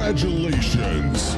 Congratulations!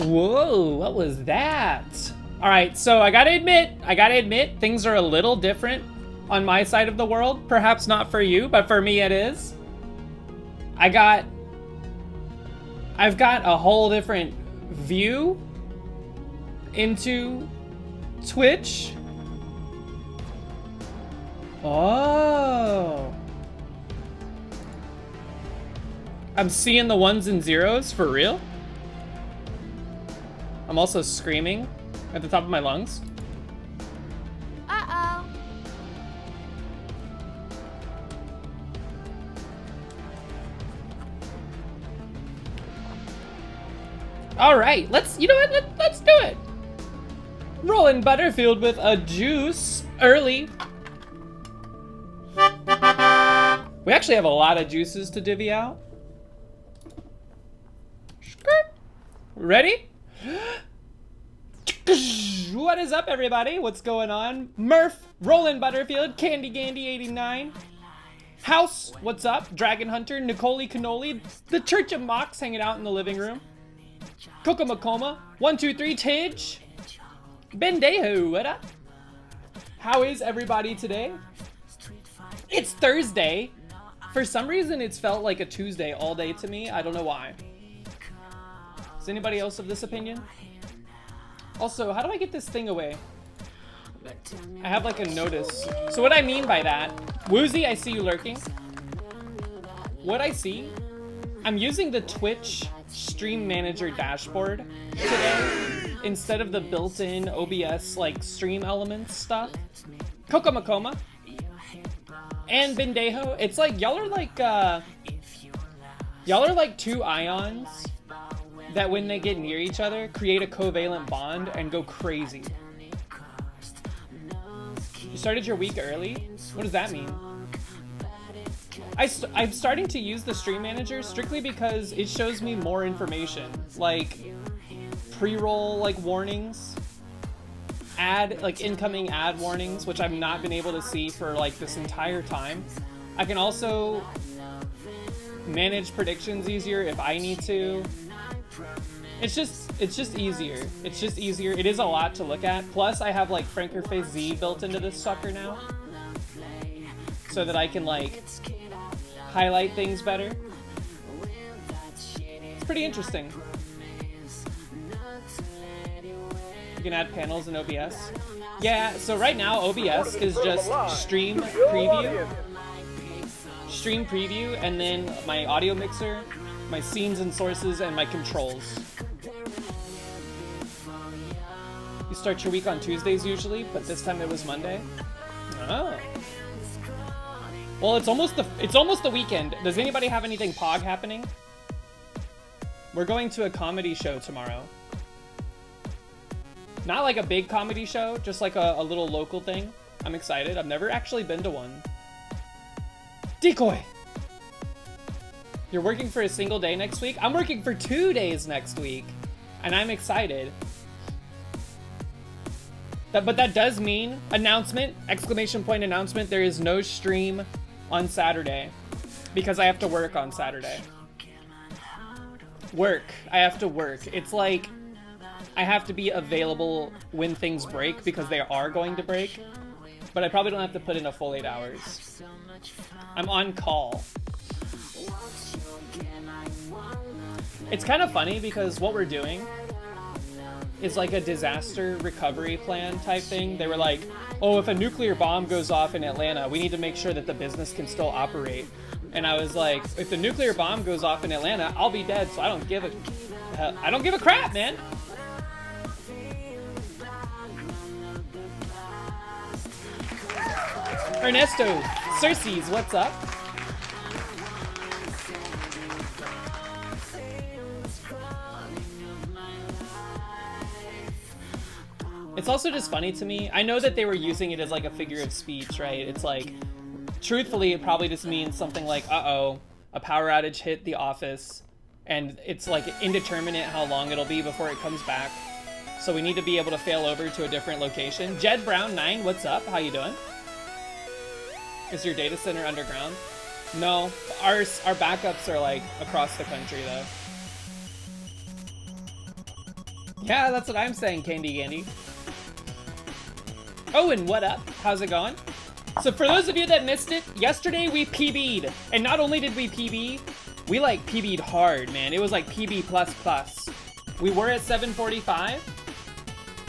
Whoa, what was that? All right, so I gotta admit, things are a little different on my side of the world. Perhaps not for you, but for me it is. I've got a whole different view into Twitch. Oh. I'm seeing the ones and zeros for real. I'm also screaming at the top of my lungs. Uh-oh. All right, let's, you know what, let's do it. Rolling Butterfield with a juice early. We actually have a lot of juices to divvy out. Ready? What is up, everybody? What's going on? Murph, Roland Butterfield, Candy Gandy 89, House, what's up? Dragon Hunter, Nicole Cannoli, the Church of Mox hanging out in the living room, Coco Macoma, 123 Tidge, Bendejo, what up? How is everybody today? It's Thursday. For some reason, it's felt like a Tuesday all day to me. I don't know why. Is anybody else of this opinion? Also, how do I get this thing away? I have like a notice. So what I mean by that, Woozy, I see you lurking. What I see, I'm using the Twitch Stream Manager dashboard today instead of the built-in OBS like stream elements stuff. Coco Macoma and Bendejo, it's like y'all are like two ions that when they get near each other, create a covalent bond and go crazy. You started your week early? What does that mean? I'm starting to use the Stream Manager strictly because it shows me more information, like pre-roll like warnings, like incoming ad warnings, which I've not been able to see for like this entire time. I can also manage predictions easier if I need to. It's just easier. It's just easier. It is a lot to look at. Plus, I have like Frankerface Z built into this sucker now, so that I can like highlight things better. It's pretty interesting. You can add panels in OBS. Yeah. So right now, OBS is just stream preview, and then my audio mixer, my scenes and sources, and my controls. You start your week on Tuesdays usually, but this time it was Monday. Oh. Well, it's almost the weekend. Does anybody have anything pog happening? We're going to a comedy show tomorrow. Not like a big comedy show, just like a little local thing. I'm excited. I've never actually been to one. Decoy! You're working for a single day next week? I'm working for 2 days next week, and I'm excited. But that does mean, announcement, exclamation point announcement, there is no stream on Saturday because I have to work on Saturday. I have to work. It's like I have to be available when things break because they are going to break. but I probably don't have to put in a full 8 hours. I'm on call. It's kind of funny because what we're doing is like a disaster recovery plan type thing. They were like, oh, if a nuclear bomb goes off in Atlanta, we need to make sure that the business can still operate. And I was like, if the nuclear bomb goes off in Atlanta, I'll be dead, so I don't give a crap, man. Ernesto, Circes, what's up? It's also just funny to me. I know that they were using it as like a figure of speech, right? It's like, truthfully, it probably just means something like, uh-oh, a power outage hit the office, and it's like indeterminate how long it'll be before it comes back. So we need to be able to fail over to a different location. Jed Brown 9, what's up? How you doing? Is your data center underground? No, our backups are like across the country though. Yeah, that's what I'm saying, Candy. Owen, what up? How's it going? So for those of you that missed it, yesterday we PB'd. And not only did we PB, we like PB'd hard, man. It was like PB++. We were at 745.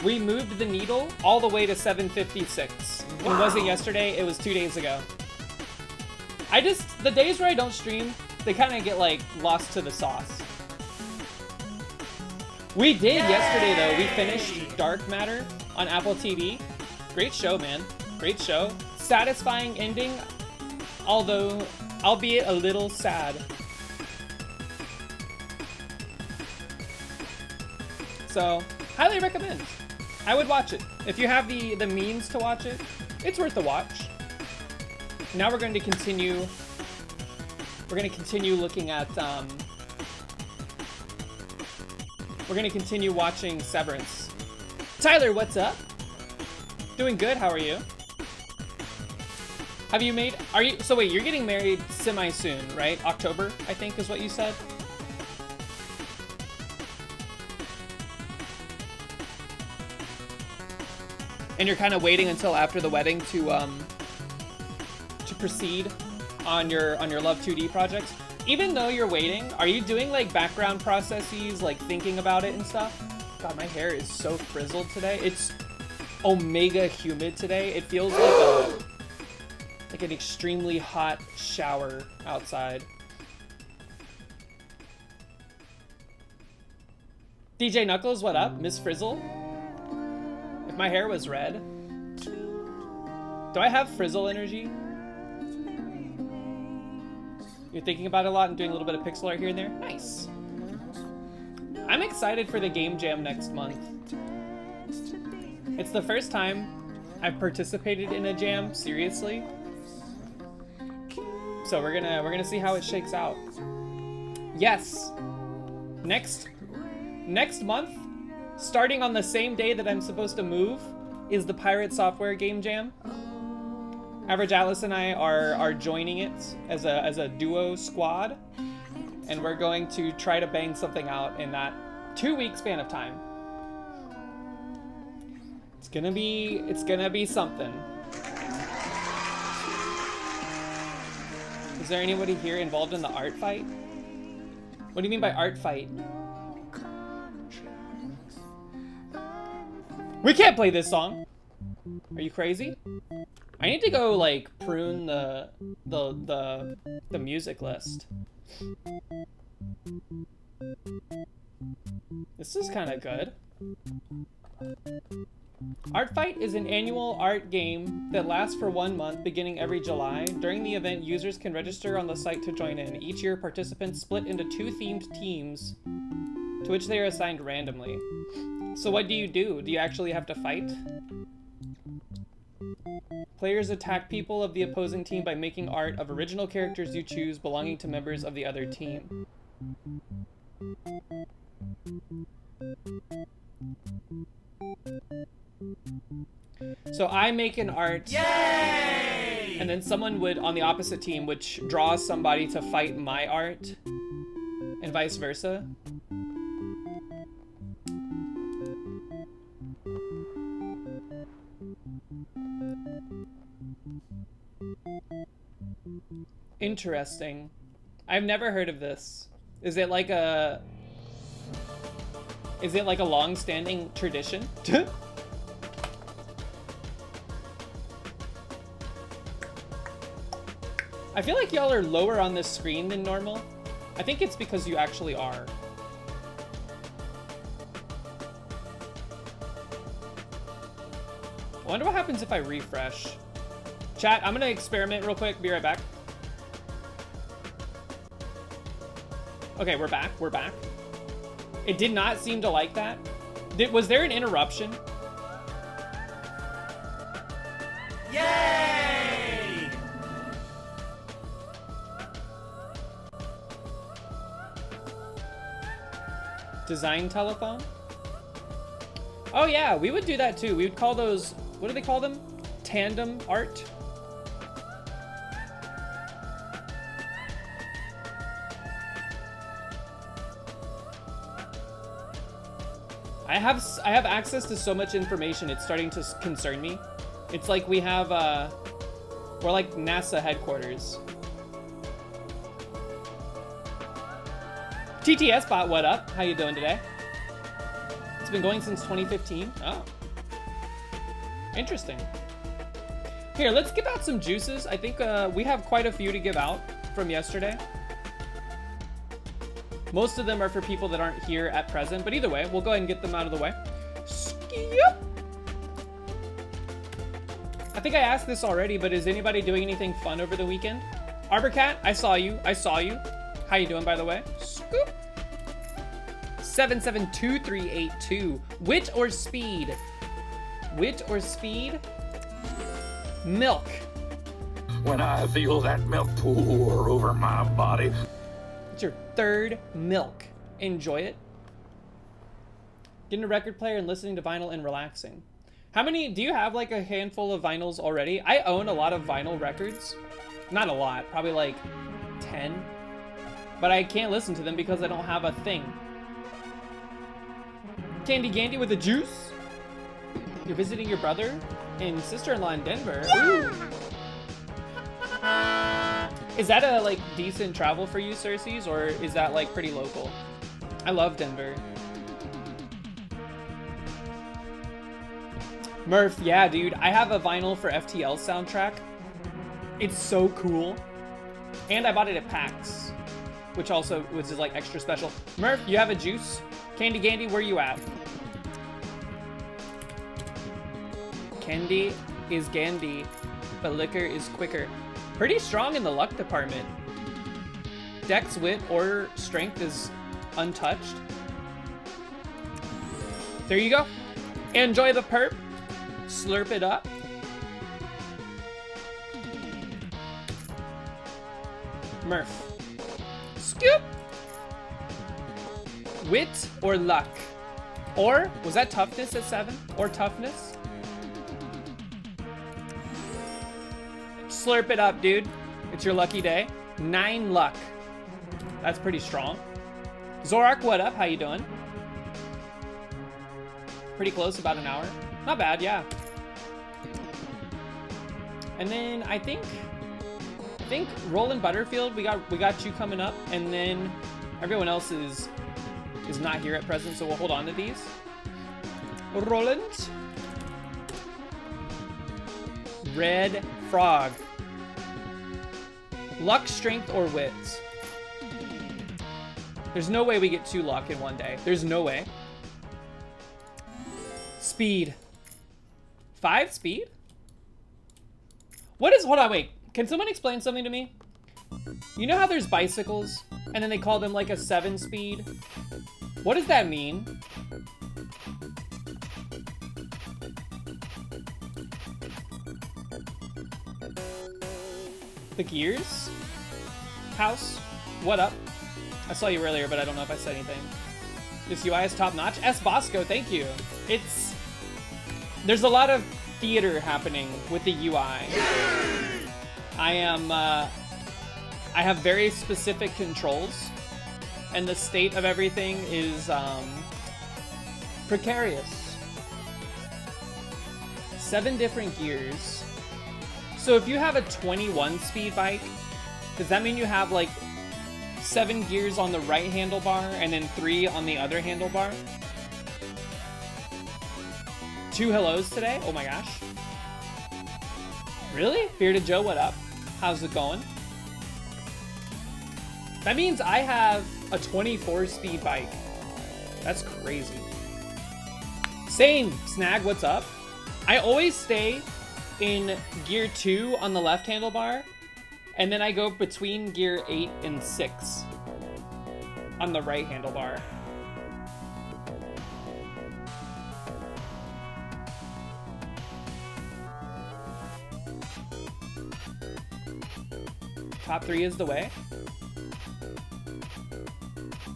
We moved the needle all the way to 756. Wow. It wasn't yesterday, it was 2 days ago. The days where I don't stream, they kind of get like lost to the sauce. We did yesterday though, we finished Dark Matter on Apple TV. Great show, man. Great show. Satisfying ending, although, albeit a little sad. So, highly recommend. I would watch it. If you have the means to watch it, it's worth the watch. Now we're going to continue looking at, we're going to continue watching Severance. Tyler, what's up? Doing good, how are you? Have you made, so wait, you're getting married semi-soon, right? October, I think is what you said? And you're kind of waiting until after the wedding to proceed on your Love 2D projects. Even though you're waiting, are you doing like background processes, like thinking about it and stuff? God, my hair is so frizzled today. It's omega humid today. It feels like an extremely hot shower outside. DJ Knuckles, what up? Miss Frizzle? If my hair was red. Do I have frizzle energy? You're thinking about it a lot and doing a little bit of pixel art here and there? Nice. I'm excited for the game jam next month. It's the first time I've participated in a jam, seriously. So we're gonna see how it shakes out. Yes. Next month, starting on the same day that I'm supposed to move, is the Pirate Software Game Jam. Average Alice and I are joining it as a duo squad, and we're going to try to bang something out in that 2-week span of time. It's gonna be something. Is there anybody here involved in the art fight? What do you mean by art fight? We can't play this song. Are you crazy? I need to go like prune the music list. This is kind of good. Art Fight is an annual art game that lasts for 1 month beginning every July. During the event, users can register on the site to join in. Each year, participants split into 2 themed teams to which they are assigned randomly. So what do? Do you actually have to fight? Players attack people of the opposing team by making art of original characters you choose belonging to members of the other team. So I make an art, yay! And then someone would, on the opposite team, which draws somebody to fight my art, and vice versa. Interesting. I've never heard of this. Is it like a long-standing tradition? I feel like y'all are lower on this screen than normal. I think it's because you actually are. I wonder what happens if I refresh. Chat, I'm gonna experiment real quick. Be right back. Okay, we're back. We're back. It did not seem to like that. Was there an interruption? Yay! Design telephone? Oh yeah, we would do that too. We would call those, what do they call them? Tandem art? I have access to so much information, it's starting to concern me. It's like we have, we're like NASA headquarters. TTS bot, what up? How you doing today? It's been going since 2015. Oh. Interesting. Here, let's give out some juices. I think we have quite a few to give out from yesterday. Most of them are for people that aren't here at present, but either way, we'll go ahead and get them out of the way. Skip. I think I asked this already, but is anybody doing anything fun over the weekend? Arborcat, I saw you. I saw you. How you doing, by the way? Scoop. 772382. Wit or speed? Wit or speed? Milk. When I feel that milk pour over my body. It's your third milk. Enjoy it. Getting a record player and listening to vinyl and relaxing. How many, do you have like a handful of vinyls already? I own a lot of vinyl records. Not a lot, probably like 10. But I can't listen to them because I don't have a thing. Candy Gandy with a juice? You're visiting your brother and sister-in-law in Denver? Yeah! Ooh. Is that a like decent travel for you, Cersei's, or is that like pretty local? I love Denver. Murph, yeah, dude. I have a vinyl for FTL soundtrack. It's so cool. And I bought it at PAX, which is like extra special. Murph, you have a juice? Candy Gandy, where you at? Candy is Gandy, but liquor is quicker. Pretty strong in the luck department. Dex, wit, or strength is untouched. There you go. Enjoy the perp. Slurp it up. Murph. Scoop. Wit or luck? Or, was that toughness at 7? Or toughness? Slurp it up, dude. It's your lucky day. 9 luck. That's pretty strong. Zorak, what up? How you doing? Pretty close, about an hour. Not bad, yeah. And then I think Roland Butterfield, we got you coming up, and then everyone else is not here at present, so we'll hold on to these. Roland. Red Frog. Luck, strength, or wits? There's no way we get 2 luck in one day. There's no way. Speed. 5 speed? Hold on, wait. Can someone explain something to me? You know how there's bicycles, and then they call them like a 7 speed? What does that mean? The gears? House? What up? I saw you earlier, but I don't know if I said anything. This UI is top notch. S. Bosco, thank you. There's a lot of theater happening with the UI. I have very specific controls, and the state of everything is precarious. 7 different gears. So if you have a 21 speed bike, Does that mean you have like 7 gears on the right handlebar and then 3 on the other handlebar? 2 hellos today? Oh my gosh. Really? Bearded Joe, what up? How's it going? That means I have a 24 speed bike. That's crazy. Same, Snag, what's up? I always stay in gear 2 on the left handlebar, and then I go between gear 8 and 6 on the right handlebar. Top 3 is the way.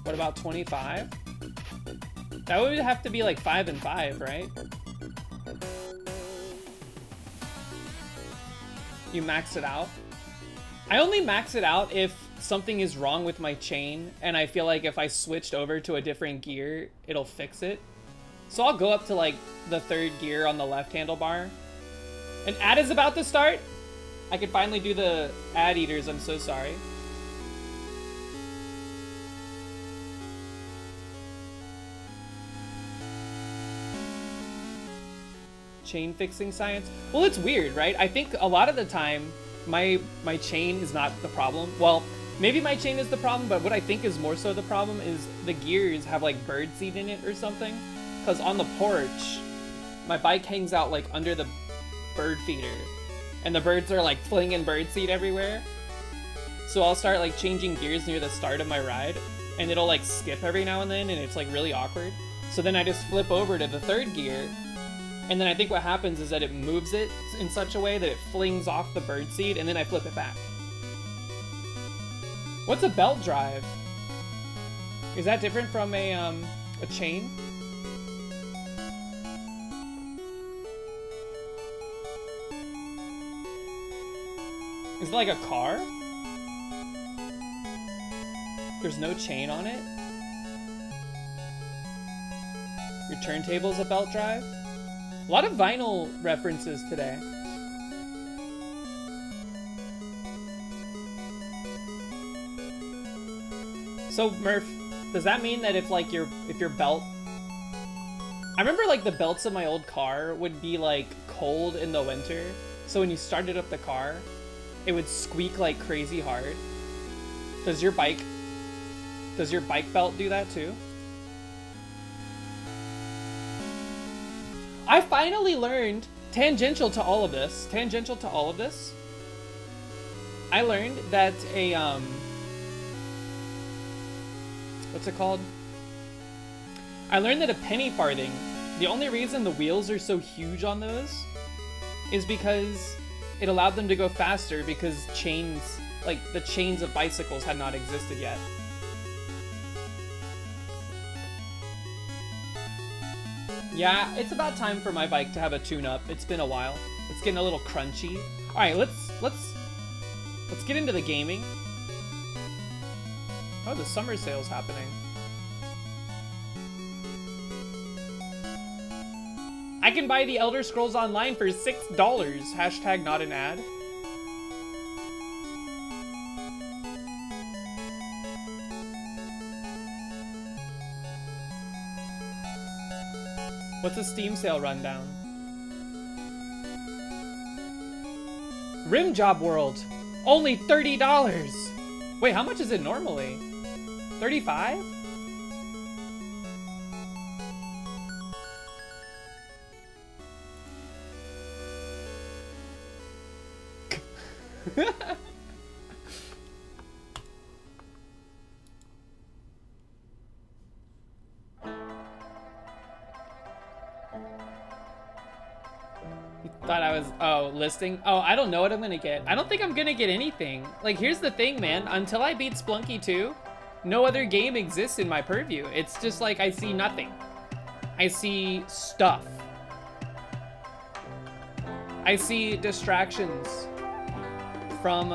What about 25? That would have to be like 5 and 5, right? You max it out? I only max it out if something is wrong with my chain and I feel like if I switched over to a different gear, it'll fix it. So I'll go up to like the 3rd gear on the left handlebar. An ad is about to start. I could finally do the ad eaters, I'm so sorry. Chain fixing science? Well, it's weird, right? I think a lot of the time my chain is not the problem. Well, maybe my chain is the problem, but what I think is more so the problem is the gears have like birdseed in it or something. Because on the porch, my bike hangs out like under the bird feeder, and the birds are like flinging birdseed everywhere. So I'll start like changing gears near the start of my ride, and it'll like skip every now and then, and it's like really awkward. So then I just flip over to the 3rd gear, and then I think what happens is that it moves it in such a way that it flings off the birdseed, and then I flip it back. What's a belt drive? Is that different from a chain? Is it like a car? There's no chain on it? Your turntable's a belt drive? A lot of vinyl references today. So Murph, does that mean that if like your belt, I remember like the belts of my old car would be like cold in the winter, so when you started up the car, it would squeak like crazy hard. Does your bike belt do that too? I finally learned, tangential to all of this, I learned that a, what's it called? I learned that a penny farthing, the only reason the wheels are so huge on those is because it allowed them to go faster because chains, like the chains of bicycles had not existed yet. Yeah, it's about time for my bike to have a tune-up. It's been a while. It's getting a little crunchy. All right, let's get into the gaming. Oh, the summer sale's happening. I can buy the Elder Scrolls Online for $6. Hashtag not an ad. What's a Steam sale rundown? Rim Job World, only $30. Wait, how much is it normally? 35? Thought I was, oh, listing? Oh, I don't know what I'm gonna get. I don't think I'm gonna get anything. Like, here's the thing, man. Until I beat Splunky 2, no other game exists in my purview. It's just like I see nothing. I see stuff. I see distractions from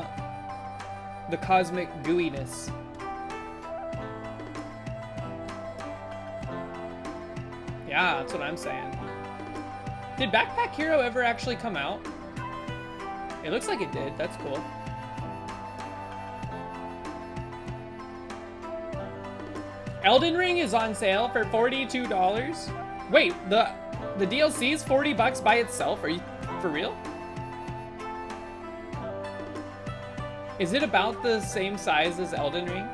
the cosmic gooiness. Yeah, that's what I'm saying. Did Backpack Hero ever actually come out? It looks like it did. That's cool. Elden Ring is on sale for $42. Wait, the DLC is 40 bucks by itself? Are you for real? Is it about the same size as Elden Ring?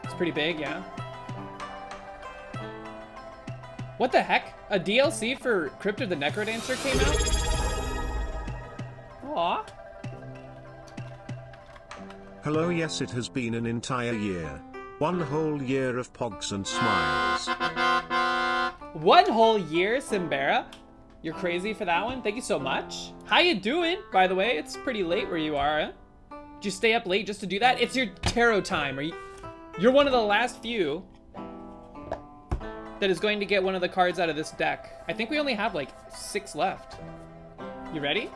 It's pretty big, yeah. What the heck? A DLC for Crypt of the Necrodancer came out? Aww. Hello, yes, it has been an entire year. One whole year of pogs and smiles. 1 whole year, Simbera? You're crazy for that one? Thank you so much. How you doing? By the way, it's pretty late where you are, huh? Did you stay up late just to do that? It's your tarot time. You're one of the last few that is going to get one of the cards out of this deck. I think we only have like 6 left. You ready?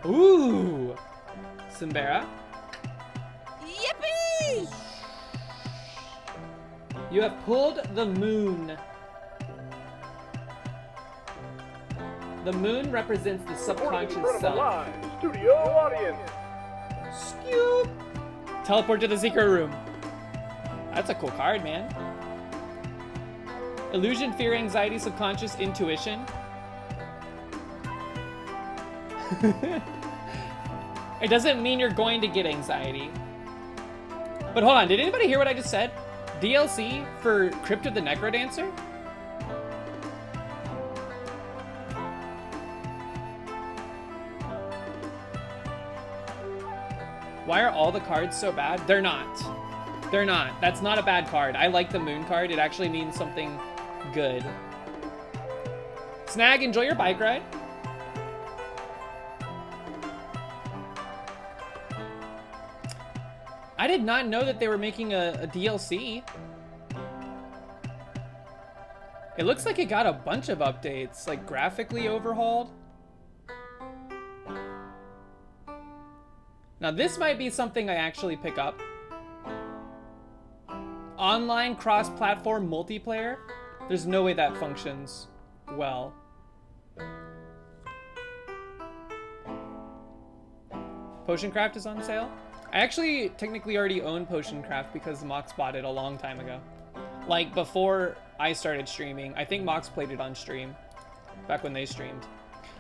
Ooh. Simbera. Yippee! You have pulled the moon. The moon represents the subconscious self. Studio audience. Scoop. Teleport to the secret room. That's a cool card, man. Illusion, fear, anxiety, subconscious, intuition. It doesn't mean you're going to get anxiety. But hold on, did anybody hear what I just said? DLC for Crypt of the Necrodancer? Why are all the cards so bad? They're not. They're not. That's not a bad card. I like the moon card. It actually means something good. Snag, enjoy your bike ride. I did not know that they were making a DLC. It looks like it got a bunch of updates, like graphically overhauled. Now this might be something I actually pick up. Online cross-platform multiplayer. There's no way that functions well. Potioncraft is on sale. I actually technically already own Potioncraft because Mox bought it a long time ago. Like before I started streaming. I think Mox played it on stream. Back when they streamed.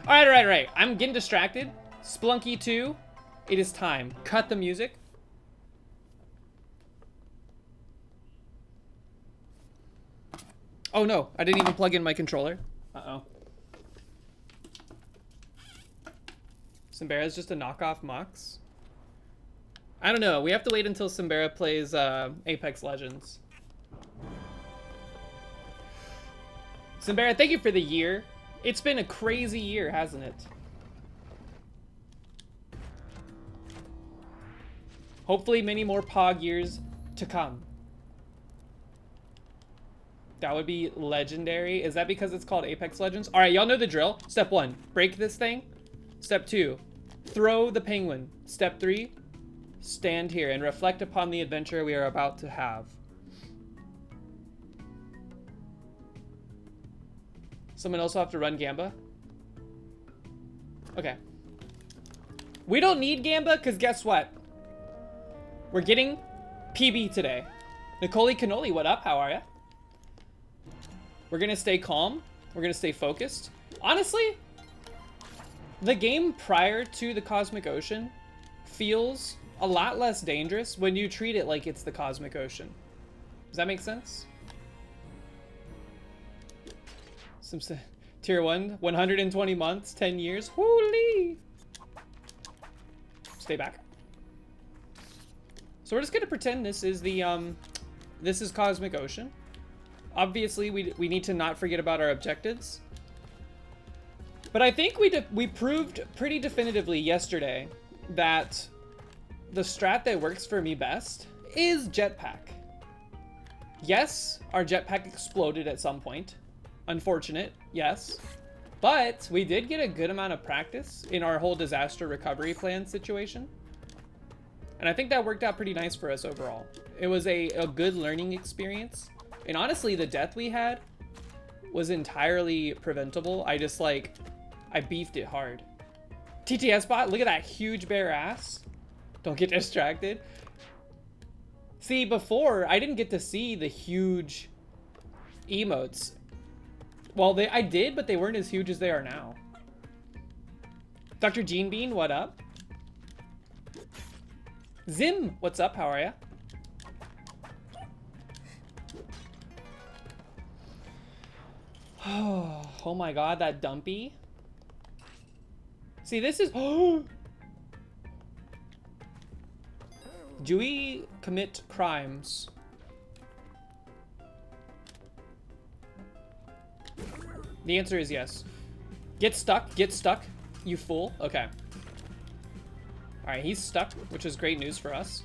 Alright. I'm getting distracted. Splunky 2. It is time. Cut the music. Oh no, I didn't even plug in my controller. Uh-oh. Simbera's just a knockoff Mox? I don't know. We have to wait until Simbera plays Apex Legends. Simbera, thank you for the year. It's been a crazy year, hasn't it? Hopefully many more POG years to come. That would be legendary. Is that because it's called Apex Legends? All right, y'all know the drill. Step 1, break this thing. Step 2, throw the penguin. Step 3, stand here and reflect upon the adventure we are about to have. Someone else will have to run Gamba? Okay. We don't need Gamba, because guess what? We're getting PB today. Nicole Cannoli, what up? How are ya? We're gonna stay calm. We're gonna stay focused. Honestly, the game prior to the Cosmic Ocean feels a lot less dangerous when you treat it like it's the Cosmic Ocean. Does that make sense? Some tier 1, 120 months, 10 years. Holy! Stay back. So we're just gonna pretend this is the this is Cosmic Ocean. Obviously, we need to not forget about our objectives. But I think we proved pretty definitively yesterday that the strat that works for me best is jetpack. Yes, our jetpack exploded at some point. Unfortunate, yes. But we did get a good amount of practice in our whole disaster recovery plan situation. And I think that worked out pretty nice for us overall. It was a good learning experience. And honestly, the death we had was entirely preventable. I just like, I beefed it hard. TTS bot, look at that huge bare ass. Don't get distracted. See, before, I didn't get to see the huge emotes. Well, I did, but they weren't as huge as they are now. Dr. Gene Bean, what up? Zim, what's up? How are ya? Oh my god, that dumpy. See, this is... Do we commit crimes? The answer is yes. Get stuck, you fool. Okay. Alright, he's stuck, which is great news for us.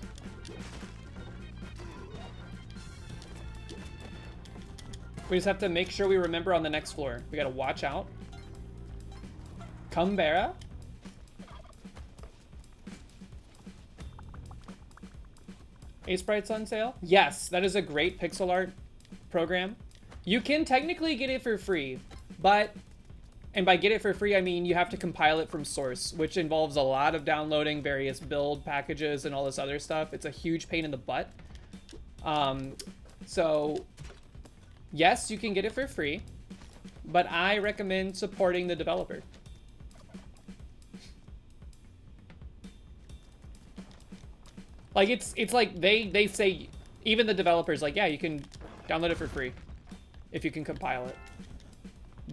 We just have to make sure we remember on the next floor. We gotta watch out. Cumbera. Aseprite's on sale? Yes, that is a great pixel art program. You can technically get it for free, but, and by get it for free, I mean you have to compile it from source, which involves a lot of downloading various build packages and all this other stuff. It's a huge pain in the butt. So, yes, you can get it for free, but I recommend supporting the developer. Like, it's like they say, even the developers, like, yeah, you can download it for free if you can compile it.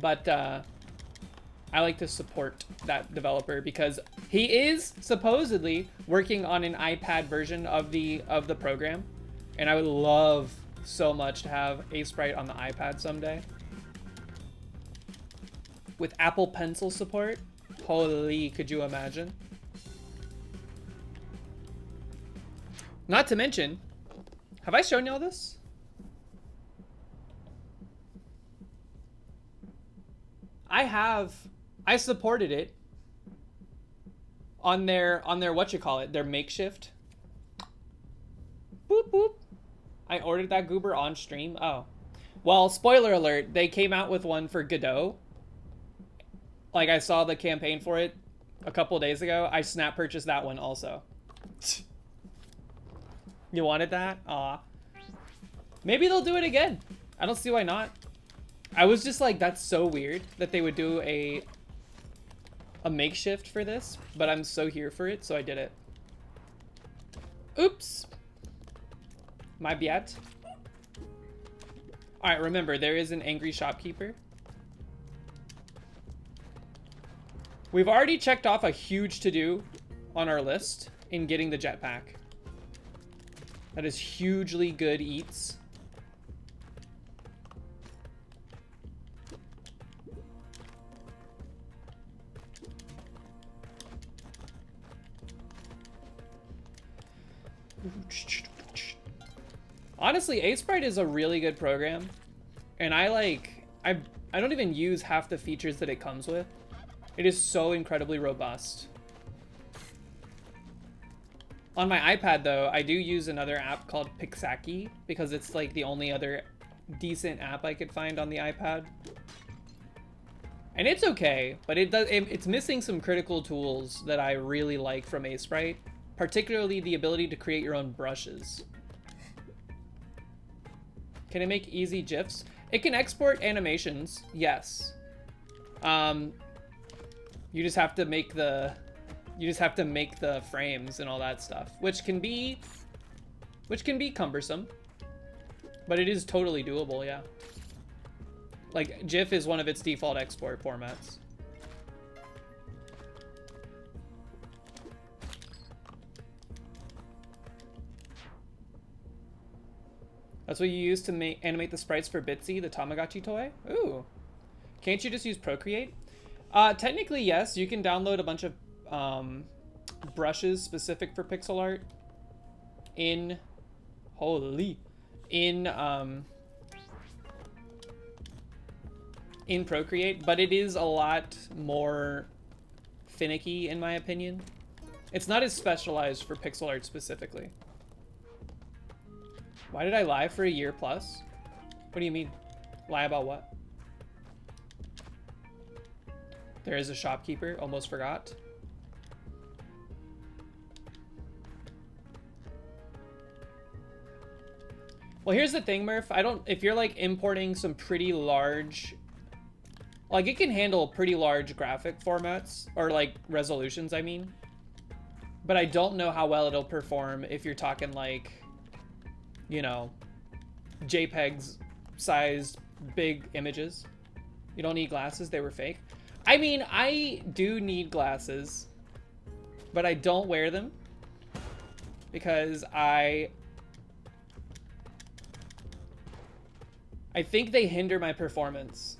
But I like to support that developer because he is supposedly working on an iPad version of the program, and I would love so much to have Aseprite on the iPad someday. With Apple Pencil support, holy, could you imagine? Not to mention, have I shown y'all this? I supported it on their whatchamacallit, their makeshift. Boop boop. I ordered that goober on stream. Oh. Well, spoiler alert, they came out with one for Godot. Like, I saw the campaign for it a couple days ago. I snap purchased that one also. You wanted that? Aw. Maybe they'll do it again. I don't see why not. I was just like, that's so weird that they would do a makeshift for this, but I'm so here for it, so I did it. Oops. My bad. Alright, remember, there is an angry shopkeeper. We've already checked off a huge to-do on our list in getting the jetpack. That is hugely good eats. Honestly, Aseprite is a really good program, and I don't even use half the features that it comes with. It is so incredibly robust. On my iPad, though, I do use another app called Pixaki because it's like the only other decent app I could find on the iPad. And it's okay, but it's missing some critical tools that I really like from Aseprite, particularly the ability to create your own brushes. Can it make easy GIFs? It can export animations, yes. You just have to make the frames and all that stuff, which can be cumbersome, but it is totally doable, yeah. Like, GIF is one of its default export formats. That's what you use to animate the sprites for Bitsy, the Tamagotchi toy? Ooh. Can't you just use Procreate? Technically, yes. You can download a bunch of brushes specific for pixel art in Procreate, but it is a lot more finicky in my opinion. It's not as specialized for pixel art specifically. Why did I lie for a year plus? What do you mean? Lie about what? There is a shopkeeper, almost forgot. Well, here's the thing, Murph. If you're like importing some pretty large, like it can handle pretty large graphic formats or like resolutions, I mean. But I don't know how well it'll perform if you're talking like, you know, JPEGs sized big images. You don't need glasses, they were fake. I mean, I do need glasses, but I don't wear them because I think they hinder my performance.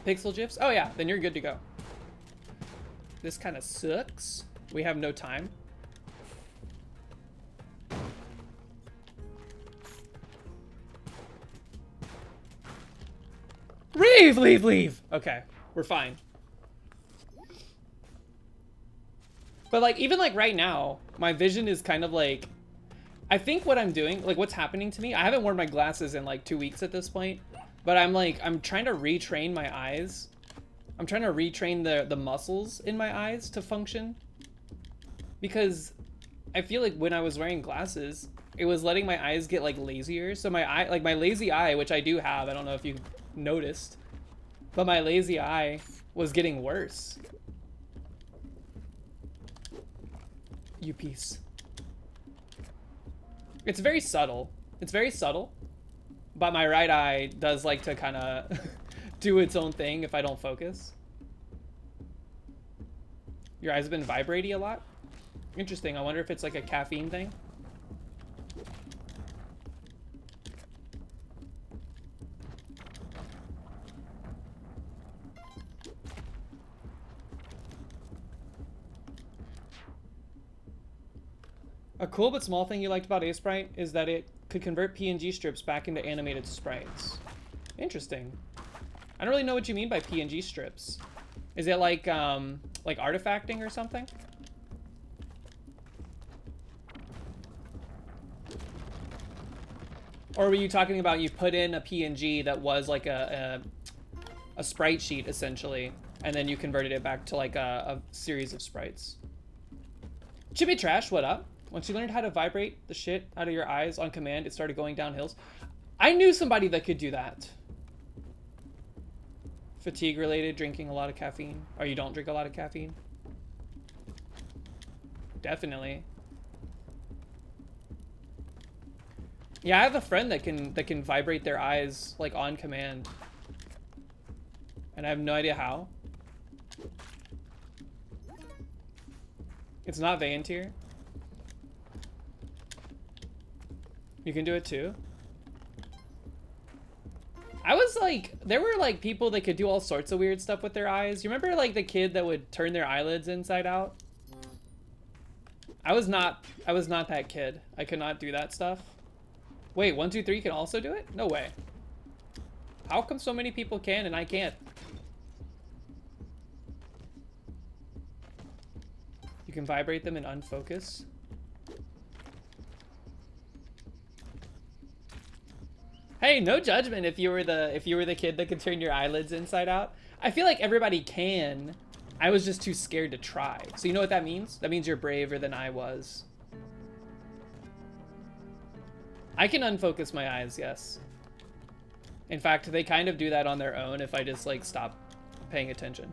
Pixel GIFs? Oh yeah, then you're good to go. This kind of sucks. We have no time. Leave! Okay, we're fine. But like, even like right now, my vision is kind of like, I think what I'm doing, like what's happening to me, I haven't worn my glasses in like 2 weeks at this point, but I'm trying to retrain my eyes. I'm trying to retrain the muscles in my eyes to function. Because I feel like when I was wearing glasses, it was letting my eyes get like lazier. So my eye, like my lazy eye, which I do have, I don't know if you noticed, but my lazy eye was getting worse. You piece. It's very subtle. It's very subtle. But my right eye does like to kind of do its own thing if I don't focus. Your eyes have been vibrating a lot? Interesting. I wonder if it's like a caffeine thing. A cool but small thing you liked about Aseprite is that it could convert PNG strips back into animated sprites. Interesting. I don't really know what you mean by PNG strips. Is it like artifacting or something? Or were you talking about you put in a PNG that was like a sprite sheet essentially, and then you converted it back to like a series of sprites? Chippy Trash, what up? Once you learned how to vibrate the shit out of your eyes on command, it started going down hills. I knew somebody that could do that. Fatigue related, drinking a lot of caffeine. Or you don't drink a lot of caffeine? Definitely. Yeah, I have a friend that can vibrate their eyes like on command. And I have no idea how. It's not Vayantir. You can do it too. I was like, there were like people that could do all sorts of weird stuff with their eyes. You remember like the kid that would turn their eyelids inside out? I was not that kid. I could not do that stuff. Wait, 123 can also do it? No way. How come so many people can and I can't? You can vibrate them and unfocus. Hey, no judgment if you were the kid that could turn your eyelids inside out. I feel like everybody can. I was just too scared to try. So you know what that means? That means you're braver than I was. I can unfocus my eyes, yes. In fact, they kind of do that on their own if I just like stop paying attention.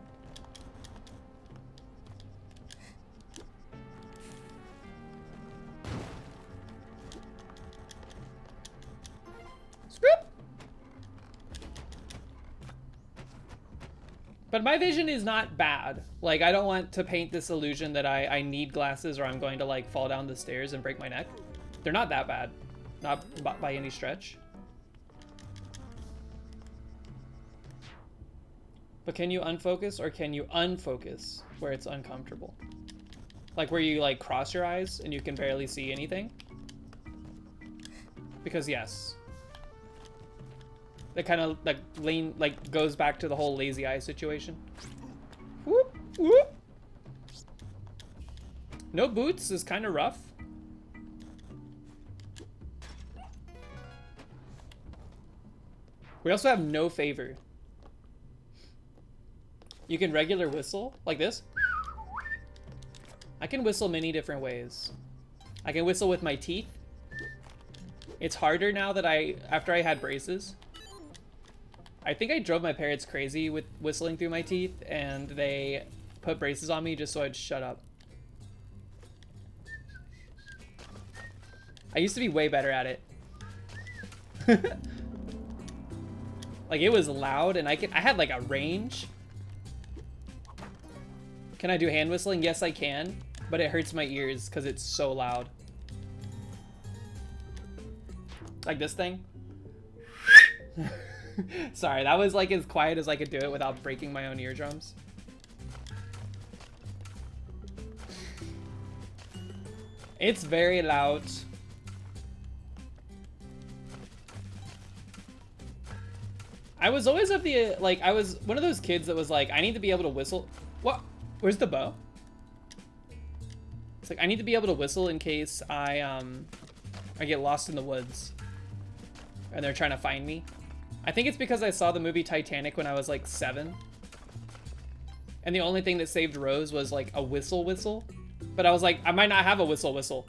But my vision is not bad. Like, I don't want to paint this illusion that I need glasses or I'm going to like fall down the stairs and break my neck. They're not that bad. Not by any stretch. But can you unfocus or can you unfocus where it's uncomfortable? Like where you like cross your eyes and you can barely see anything? Because yes. That kind of like goes back to the whole lazy eye situation. Whoop, whoop. No boots is kind of rough. We also have no favor. You can regular whistle like this. I can whistle many different ways. I can whistle with my teeth. It's harder now that after I had braces. I think I drove my parents crazy with whistling through my teeth, and they put braces on me just so I'd shut up. I used to be way better at it. Like, it was loud, and I had like a range. Can I do hand whistling? Yes, I can, but it hurts my ears because it's so loud. Like this thing. Sorry, that was like as quiet as I could do it without breaking my own eardrums. It's very loud. I was always of the, like, I was one of those kids that was like, I need to be able to whistle. What? Where's the bow? It's like, I need to be able to whistle in case I get lost in the woods and they're trying to find me. I think it's because I saw the movie Titanic when I was like 7. And the only thing that saved Rose was like a whistle. But I was like, I might not have a whistle.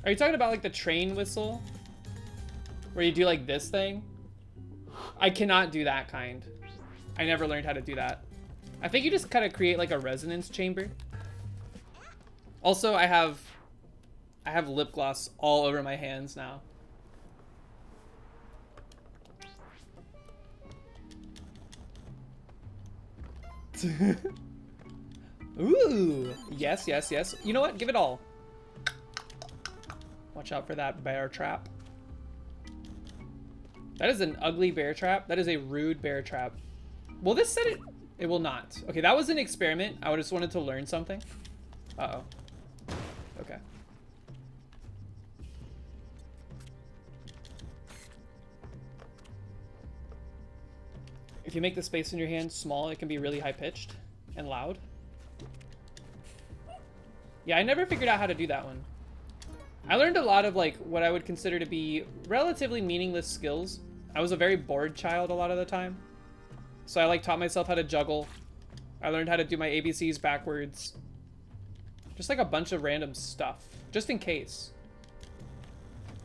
Are you talking about like the train whistle? Where you do like this thing? I cannot do that kind. I never learned how to do that. I think you just kind of create like a resonance chamber. Also, I have lip gloss all over my hands now. Ooh, yes. You know what? Give it all. Watch out for that bear trap. That is an ugly bear trap. That is a rude bear trap. Will this set it? It will not. Okay, that was an experiment. I just wanted to learn something. Uh-oh. Okay. If you make the space in your hand small, it can be really high-pitched and loud. Yeah, I never figured out how to do that one. I learned a lot of like what I would consider to be relatively meaningless skills. I was a very bored child a lot of the time. So I like taught myself how to juggle. I learned how to do my ABCs backwards. Just like a bunch of random stuff, just in case.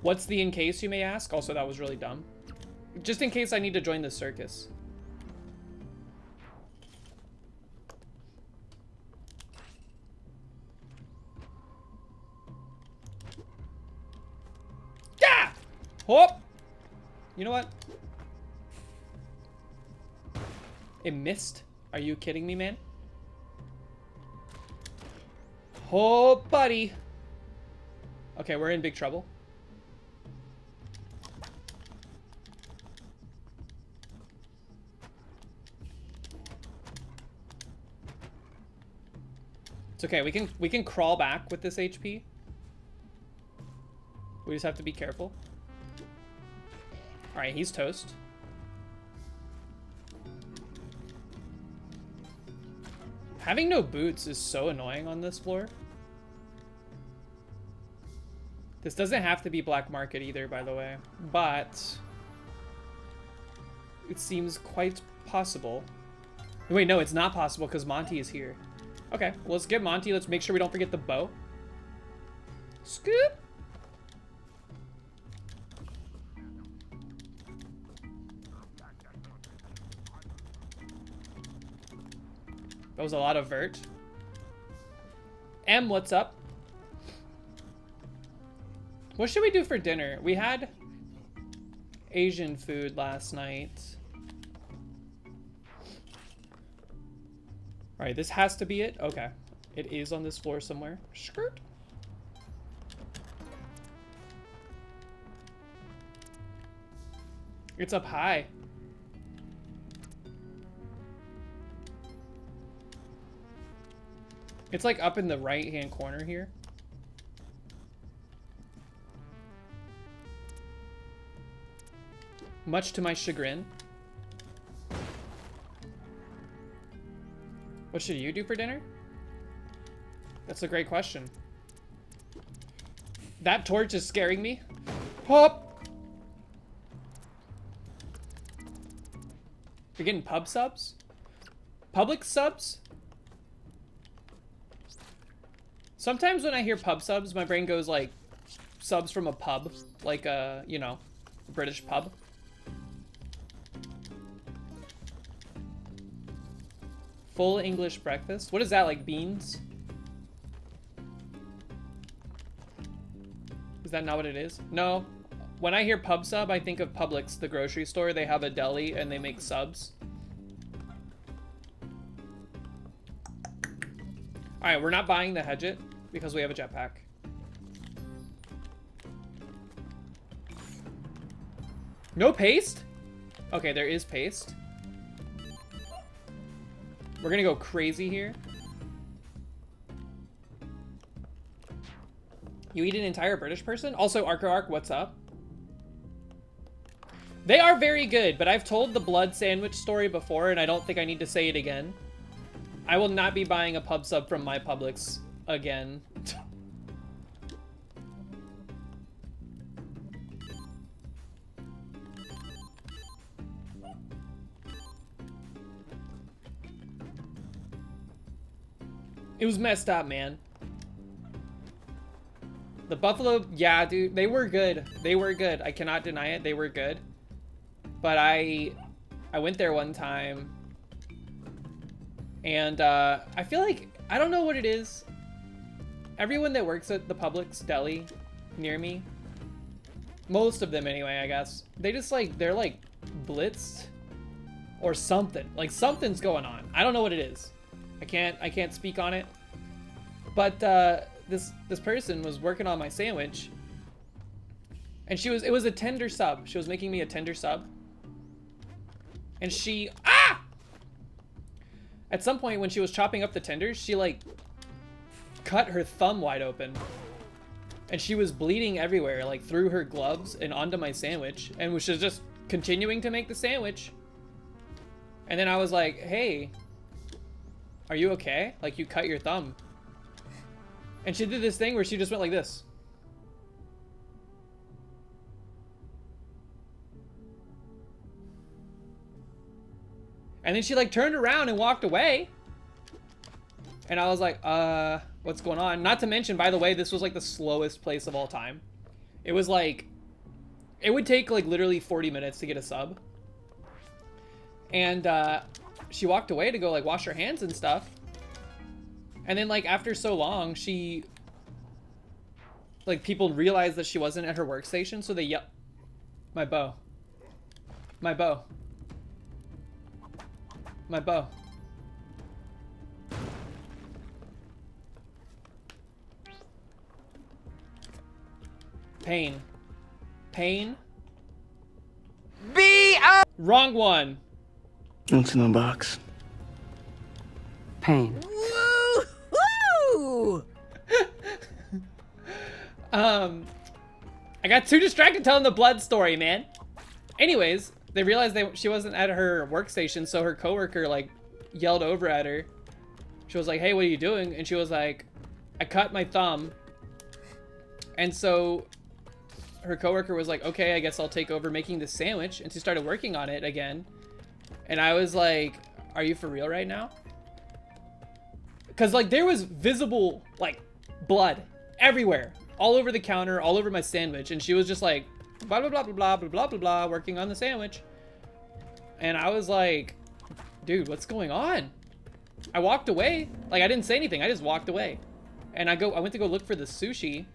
What's the in case, you may ask? Also, that was really dumb. Just in case I need to join the circus. Yeah! Hop! You know what? It missed. Are you kidding me, man? Oh, buddy. Okay, we're in big trouble. It's okay. We can crawl back with this HP. We just have to be careful. All right, he's toast. Having no boots is so annoying on this floor. This doesn't have to be black market either, by the way, but it seems quite possible. Wait, no, it's not possible because Monty is here. Okay, well, let's get Monty. Let's make sure we don't forget the bow. Scoop. That was a lot of vert. M, what's up? What should we do for dinner? We had Asian food last night. All right, this has to be it. Okay, it is on this floor somewhere. Skirt. It's up high. It's like up in the right-hand corner here. Much to my chagrin. What should you do for dinner? That's a great question. That torch is scaring me. Hop! You're getting pub subs? Public subs? Sometimes when I hear pub subs, my brain goes like subs from a pub, like a, you know, a British pub. Full English breakfast? What is that, like beans? Is that not what it is? No. When I hear pub sub, I think of Publix, the grocery store. They have a deli and they make subs. Alright, we're not buying the Hedget because we have a jetpack. No paste? Okay, there is paste. We're gonna go crazy here. You eat an entire British person? Also, ArcoArc, what's up? They are very good, but I've told the blood sandwich story before, and I don't think I need to say it again. I will not be buying a pub sub from my Publix again. It was messed up, man. The Buffalo, yeah, dude, they were good. They were good. I cannot deny it. They were good. But I went there one time, and I feel like, I don't know what it is. Everyone that works at the Publix deli near me, most of them anyway, I guess, they just like, they're like blitzed or something. Like something's going on. I don't know what it is. I can't speak on it. But this person was working on my sandwich, and it was a tender sub. She was making me a tender sub. And she, at some point when she was chopping up the tenders, she like cut her thumb wide open. And she was bleeding everywhere, like through her gloves and onto my sandwich, and was just continuing to make the sandwich. And then I was like, hey, are you okay? Like, you cut your thumb. And she did this thing where she just went like this. And then she like turned around and walked away. And I was like, what's going on? Not to mention, by the way, this was like the slowest place of all time. It was like, it would take like literally 40 minutes to get a sub. And she walked away to go like wash her hands and stuff. And then like after so long, she, like people realized that she wasn't at her workstation. So they yelled, my bow, my bow, my bow. Pain. Pain. Wrong one. What's in the box? Pain. Woo-hoo! I got too distracted telling the blood story, man. Anyways, they realized she wasn't at her workstation, so her coworker like yelled over at her. She was like, hey, what are you doing? And she was like, I cut my thumb. And so her coworker was like, okay, I guess I'll take over making the sandwich. And she started working on it again. And I was like, are you for real right now? Because like there was visible like blood everywhere, all over the counter, all over my sandwich. And she was just like, blah, blah, blah, blah, blah, blah, blah, blah, blah, working on the sandwich. And I was like, dude, what's going on? I walked away. Like I didn't say anything. I just walked away. And I went to go look for the sushi.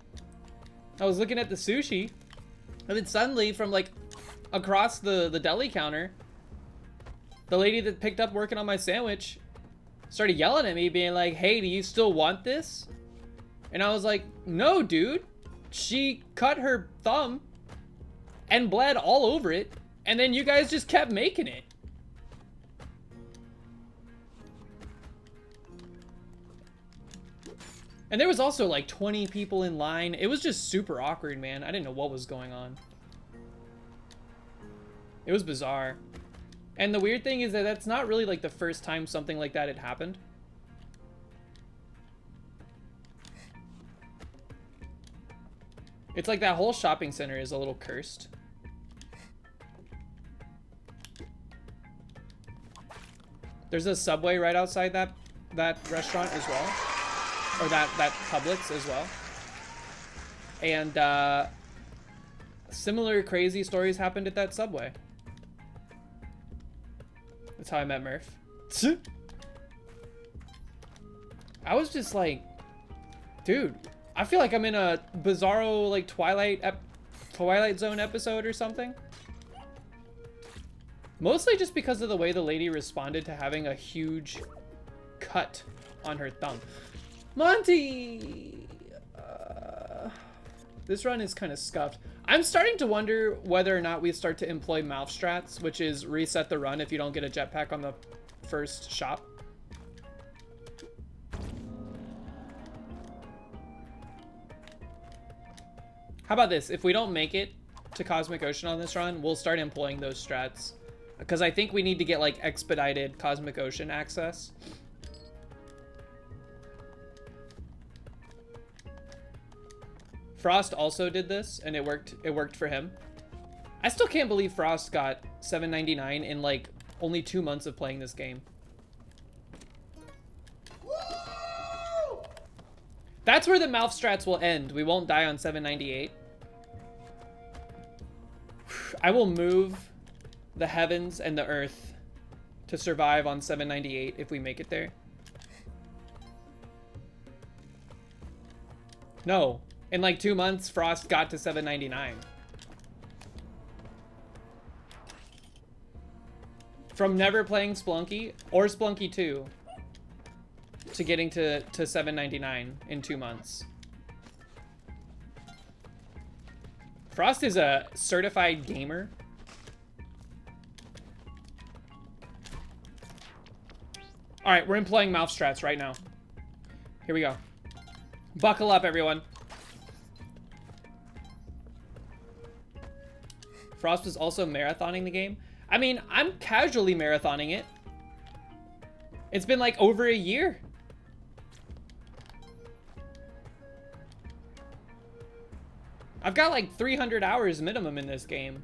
I was looking at the sushi, and then suddenly from like across the deli counter, the lady that picked up working on my sandwich started yelling at me, being like, hey, do you still want this? And I was like, no, dude. She cut her thumb and bled all over it, and then you guys just kept making it. And there was also like 20 people in line. It was just super awkward, man. I didn't know what was going on. It was bizarre. And the weird thing is that that's not really like the first time something like that had happened. It's like that whole shopping center is a little cursed. There's a Subway right outside that restaurant as well, or that Publix as well. And similar crazy stories happened at that Subway. That's how I met Murph. I was just like, dude, I feel like I'm in a Bizarro like Twilight Zone episode or something. Mostly just because of the way the lady responded to having a huge cut on her thumb. Monty! This run is kind of scuffed. I'm starting to wonder whether or not we start to employ mouth strats, which is reset the run if you don't get a jetpack on the first shop. How about this? If we don't make it to Cosmic Ocean on this run, we'll start employing those strats. Because I think we need to get like expedited Cosmic Ocean access. Frost also did this, and it worked for him. I still can't believe Frost got $7.99 in like only 2 months of playing this game. That's where the mouth strats will end. We won't die on $7.98. I will move the heavens and the earth to survive on $7.98 if we make it there. No. In like 2 months, Frost got to $7.99. From never playing Splunky or Splunky 2 to getting to $7.99 in 2 months. Frost is a certified gamer. All right, we're employing mouth strats right now. Here we go. Buckle up, everyone. Frost was also marathoning the game. I mean, I'm casually marathoning it. It's been like over a year. I've got like 300 hours minimum in this game.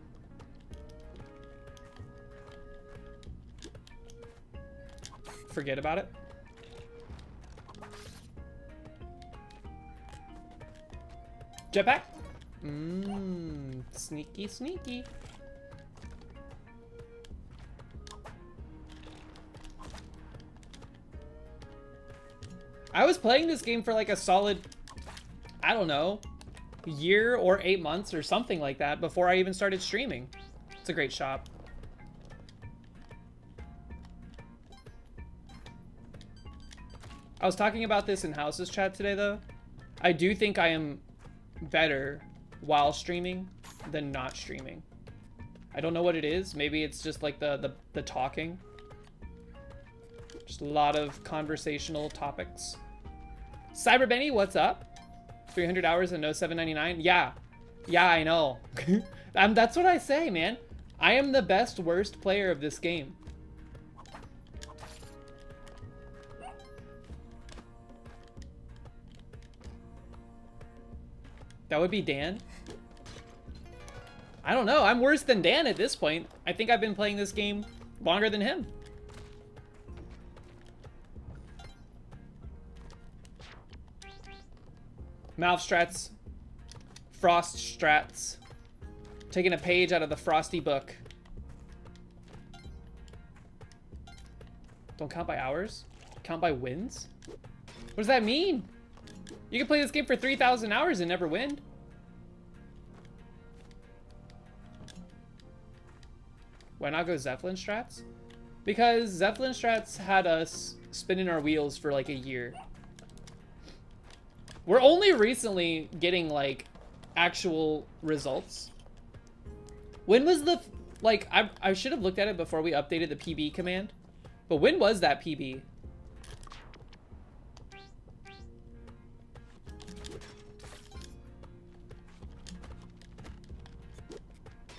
Forget about it. Jetpack? Sneaky, sneaky. I was playing this game for like a solid, I don't know, year or 8 months or something like that before I even started streaming. It's a great shop. I was talking about this in House's chat today though. I do think I am better while streaming than not streaming. I don't know what it is. Maybe it's just like the talking. Just a lot of conversational topics. Cyber Benny, what's up? 300 hours and no $7.99. Yeah, I know. That's what I say, man. I am the best worst player of this game. That would be Dan. I don't know. I'm worse than Dan at this point. I think I've been playing this game longer than him. Mouth strats. Frost strats. Taking a page out of the Frosty book. Don't count by hours? Count by wins? What does that mean? You can play this game for 3,000 hours and never win. Why not go Zeppelin strats? Because Zeppelin strats had us spinning our wheels for like a year. We're only recently getting like actual results. When was the, like, I should have looked at it before we updated the PB command. But when was that PB?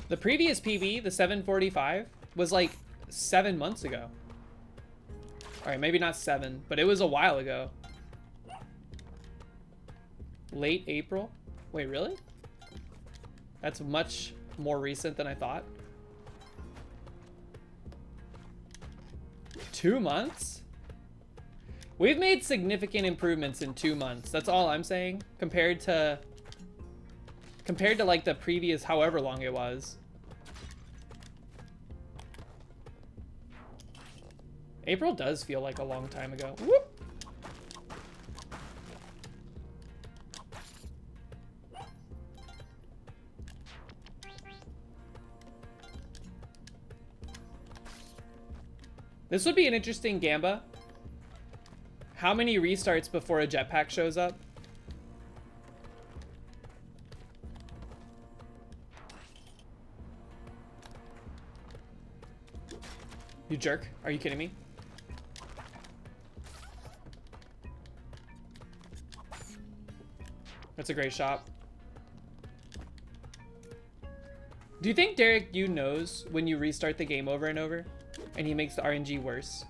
The previous PB, the 745, was like 7 months ago. All right, maybe not 7, but it was a while ago. Late April? Wait, really? That's much more recent than I thought. 2 months? We've made significant improvements in 2 months. That's all I'm saying. Compared to like the previous however long it was. April does feel like a long time ago. Whoop. This would be an interesting gamba. How many restarts before a jetpack shows up? You jerk. Are you kidding me? That's a great shot. Do you think Derek Yu knows when you restart the game over and over and he makes the RNG worse?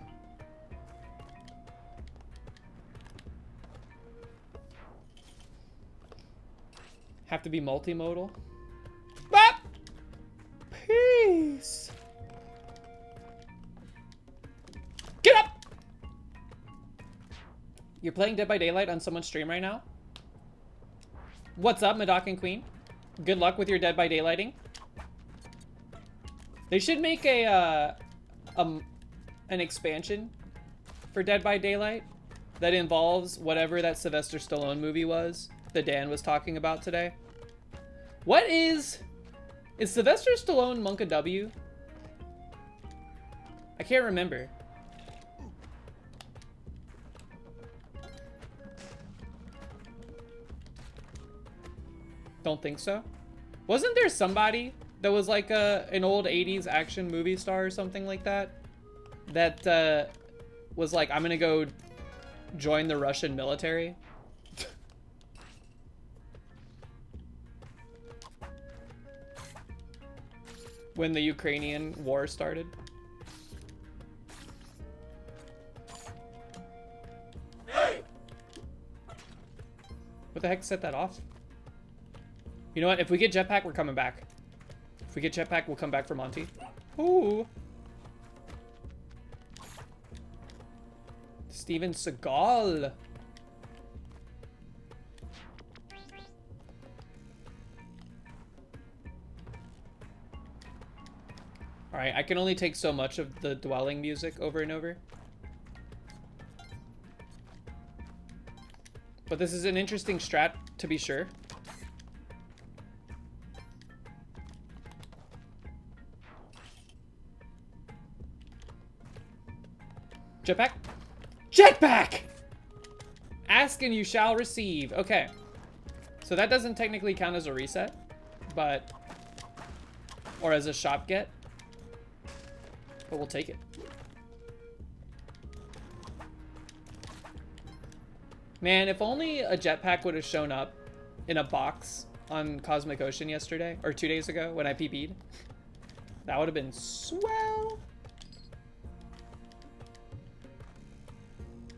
Have to be multimodal? Bop! Peace! Get up! You're playing Dead by Daylight on someone's stream right now? What's up, Madoc Queen? Good luck with your Dead by Daylighting. They should make an expansion for Dead by Daylight that involves whatever that Sylvester Stallone movie was that Dan was talking about today. What is Sylvester Stallone Monka W? I can't remember. Don't think so. Wasn't there somebody that was like an old 80s action movie star or something like that? That was like, I'm gonna go join the Russian military? When the Ukrainian war started. What the heck set that off? You know what? If we get jetpack, we're coming back. If we get jetpack, we'll come back for Monty. Ooh. Steven Seagal. Alright, I can only take so much of the dwelling music over and over. But this is an interesting strat, to be sure. Jetpack? Jetpack! Ask and you shall receive. Okay. So that doesn't technically count as a reset, but... or as a shop get. But we'll take it. Man, if only a jetpack would have shown up in a box on Cosmic Ocean yesterday, or 2 days ago when I PP'd. That would have been swell.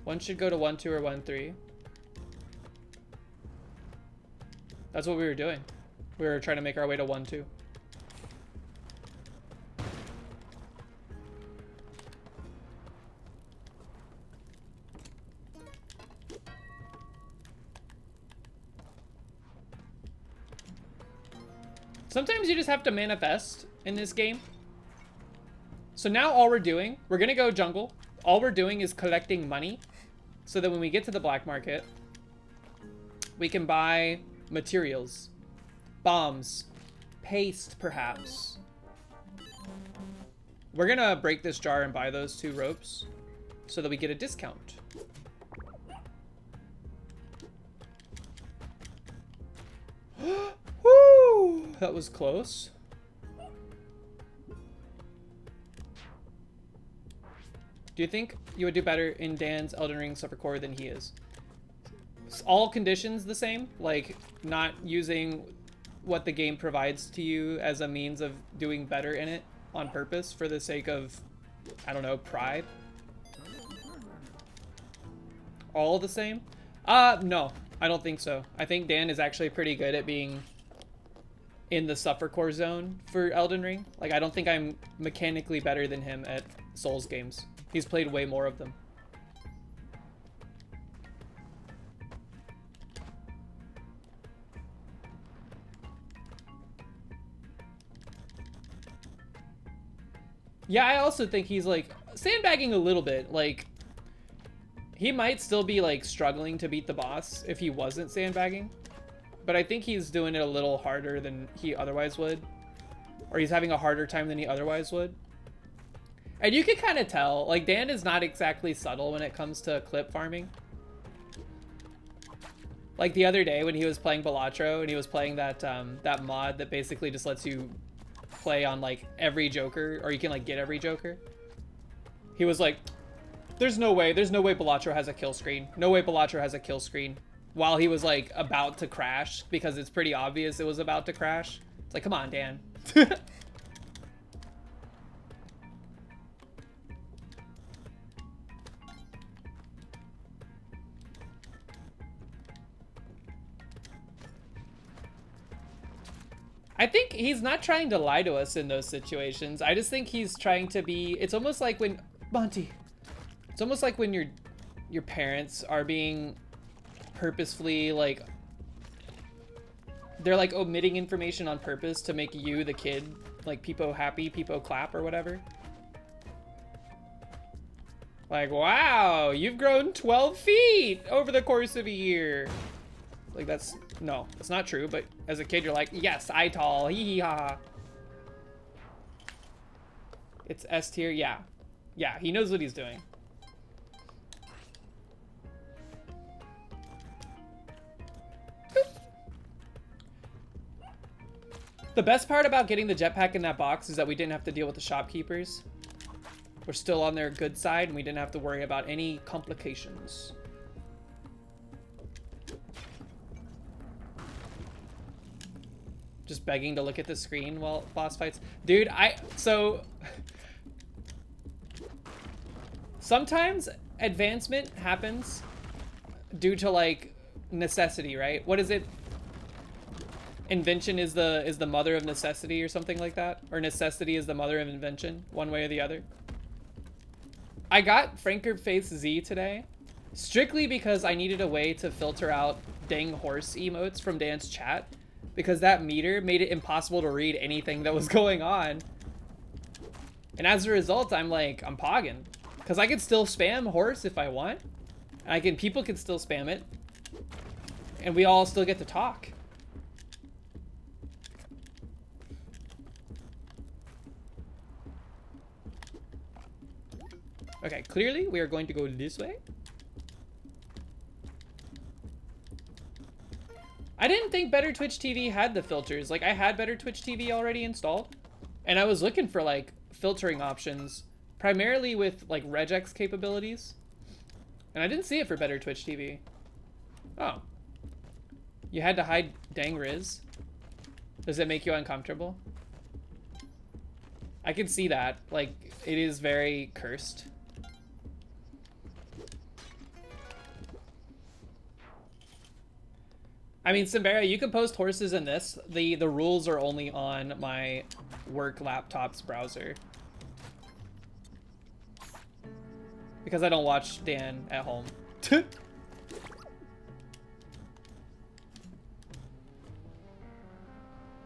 One should go to 1-2 or 1-3. That's what we were doing. We were trying to make our way to 1-2. Sometimes you just have to manifest in this game. So now all we're doing, we're gonna go jungle. All we're doing is collecting money so that when we get to the black market, we can buy materials, bombs, paste perhaps. We're gonna break this jar and buy those 2 ropes so that we get a discount. Woo! That was close. Do you think you would do better in Dan's Elden Ring Suffer Core than he is? All conditions the same? Like, not using what the game provides to you as a means of doing better in it on purpose for the sake of, I don't know, pride? All the same? No, I don't think so. I think Dan is actually pretty good at being in the Suffer Core zone for Elden Ring. Like, I don't think I'm mechanically better than him at Souls games. He's played way more of them. Yeah, I also think he's like sandbagging a little bit. Like, he might still be like struggling to beat the boss if he wasn't sandbagging, but I think he's doing it a little harder than he otherwise would, or he's having a harder time than he otherwise would. And you can kind of tell, like, Dan is not exactly subtle when it comes to clip farming. Like the other day when he was playing Balatro and he was playing that that mod that basically just lets you play on like every Joker, or you can like get every Joker. He was like, there's no way Balatro has a kill screen. No way Balatro has a kill screen. While he was like about to crash, because it's pretty obvious it was about to crash. It's like, come on, Dan. I think he's not trying to lie to us in those situations. I just think he's trying to be, it's almost like when, Monty, it's almost like when your parents are being purposefully like, they're like omitting information on purpose to make you, the kid, like peepo happy, peepo clap or whatever. Like, wow, you've grown 12 feet over the course of a year. Like, that's, no, that's not true, but as a kid, you're like, yes, I tall, hee hee ha ha. It's S tier, yeah. Yeah, he knows what he's doing. The best part about getting the jetpack in that box is that we didn't have to deal with the shopkeepers. We're still on their good side, and we didn't have to worry about any complications. Just begging to look at the screen while boss fights. Dude, so sometimes advancement happens due to like necessity, right? What is it? Invention is the mother of necessity or something like that, or necessity is the mother of invention, one way or the other. I got Franker Face Z today strictly because I needed a way to filter out dang horse emotes from Dan's chat, because that meter made it impossible to read anything that was going on. And as a result, I'm like, I'm pogging, because I could still spam horse if I want, and people can still spam it, and we all still get to talk. Okay, clearly we are going to go this way. I didn't think Better Twitch TV had the filters. Like, I had Better Twitch TV already installed, and I was looking for like filtering options, primarily with like regex capabilities, and I didn't see it for Better Twitch TV. Oh, you had to hide dang Riz. Does it make you uncomfortable? I can see that. Like, it is very cursed. I mean, Simbera, you can post horses in this. The rules are only on my work laptop's browser, because I don't watch Dan at home.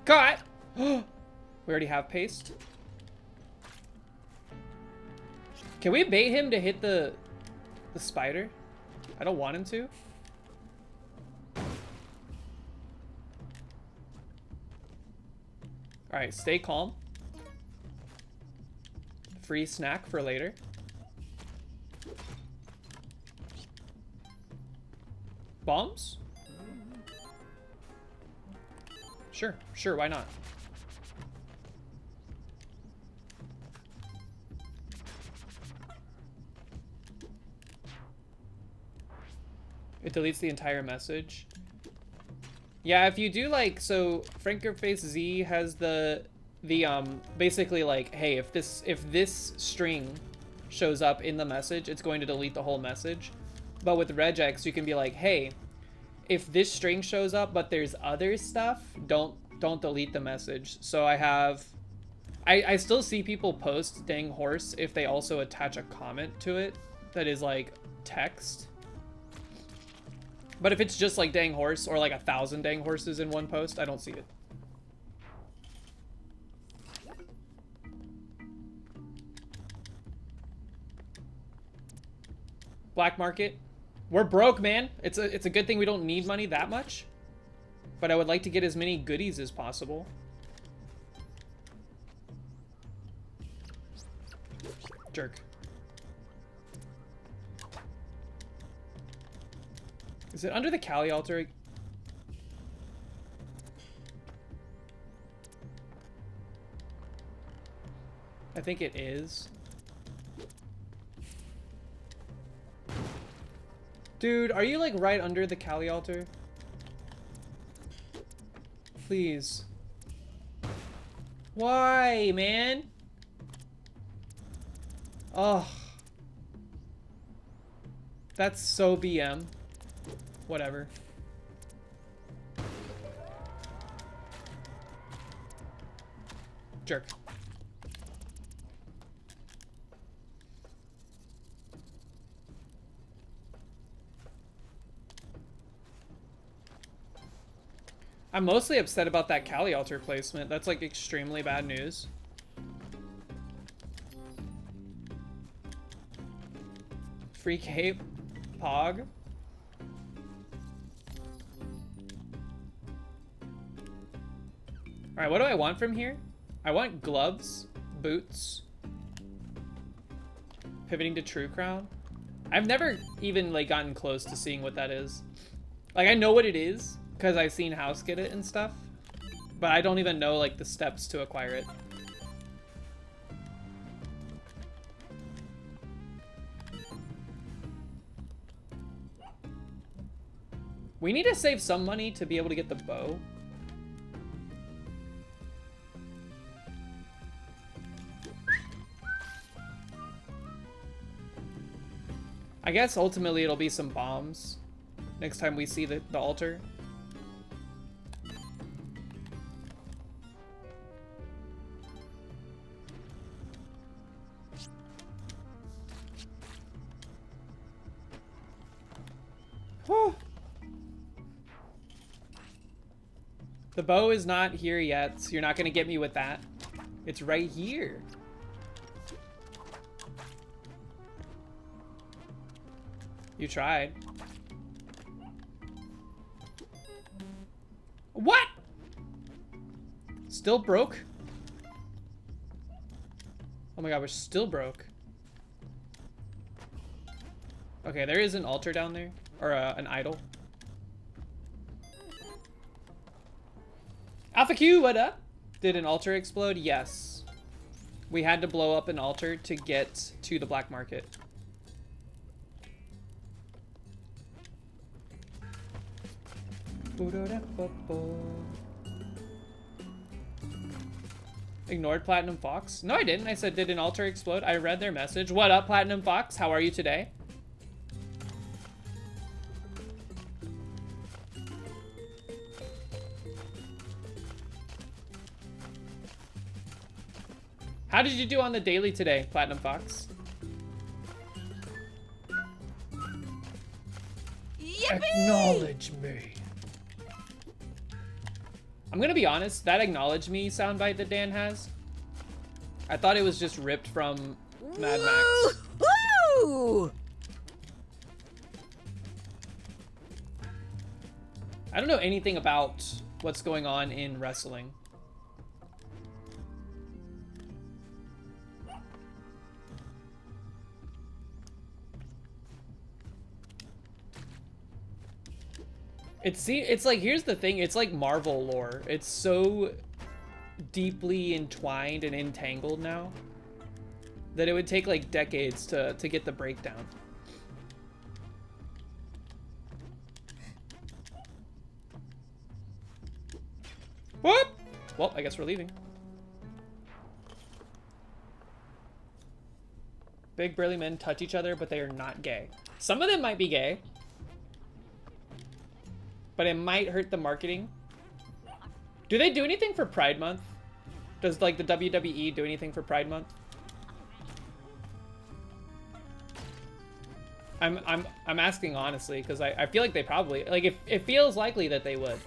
Got! We already have paste. Can we bait him to hit the spider? I don't want him to. All right, stay calm. Free snack for later. Bombs? Sure, sure, why not? It deletes the entire message. Yeah, if you do like, so Frankerface Z has the basically like, hey, if this string shows up in the message, it's going to delete the whole message. But with regex, you can be like, hey, if this string shows up but there's other stuff, don't delete the message. So I have I still see people post dang horse if they also attach a comment to it that is like text. But if it's just like dang horse or like 1,000 dang horses in one post, I don't see it. Black market. We're broke, man. It's a good thing we don't need money that much. But I would like to get as many goodies as possible. Jerk. Is it under the Kali altar? I think it is. Dude, are you like right under the Kali altar? Please. Why, man? Oh. That's so BM. Whatever. Jerk. I'm mostly upset about that Kali altar placement. That's like extremely bad news. Free cape. Pog. Alright, what do I want from here? I want gloves, boots, pivoting to True Crown. I've never even like gotten close to seeing what that is. Like I know what it is because I've seen House get it and stuff, but I don't even know like the steps to acquire it. We need to save some money to be able to get the bow. I guess ultimately it'll be some bombs next time we see the altar. Whew. The bow is not here yet, so you're not gonna get me with that. It's right here. You tried. What? Still broke? Oh my god, we're still broke. Okay, there is an altar down there. Or an idol. Alpha Q, what up? Did an altar explode? Yes. We had to blow up an altar to get to the black market. Ignored Platinum Fox? No, I didn't. I said, did an altar explode? I read their message. What up, Platinum Fox? How are you today? How did you do on the daily today, Platinum Fox? Yippee! Acknowledge me. I'm gonna be honest, that acknowledge me soundbite that Dan has, I thought it was just ripped from Mad Max. Woo! I don't know anything about what's going on in wrestling. It's like, here's the thing, it's like Marvel lore. It's so deeply entwined and entangled now that it would take like decades to get the breakdown. Whoop! Well, I guess we're leaving. Big burly men touch each other, but they are not gay. Some of them might be gay, but it might hurt the marketing. Do they do anything for Pride Month? Does like the WWE do anything for Pride Month? I'm asking honestly because I feel like they probably like it feels likely that they would.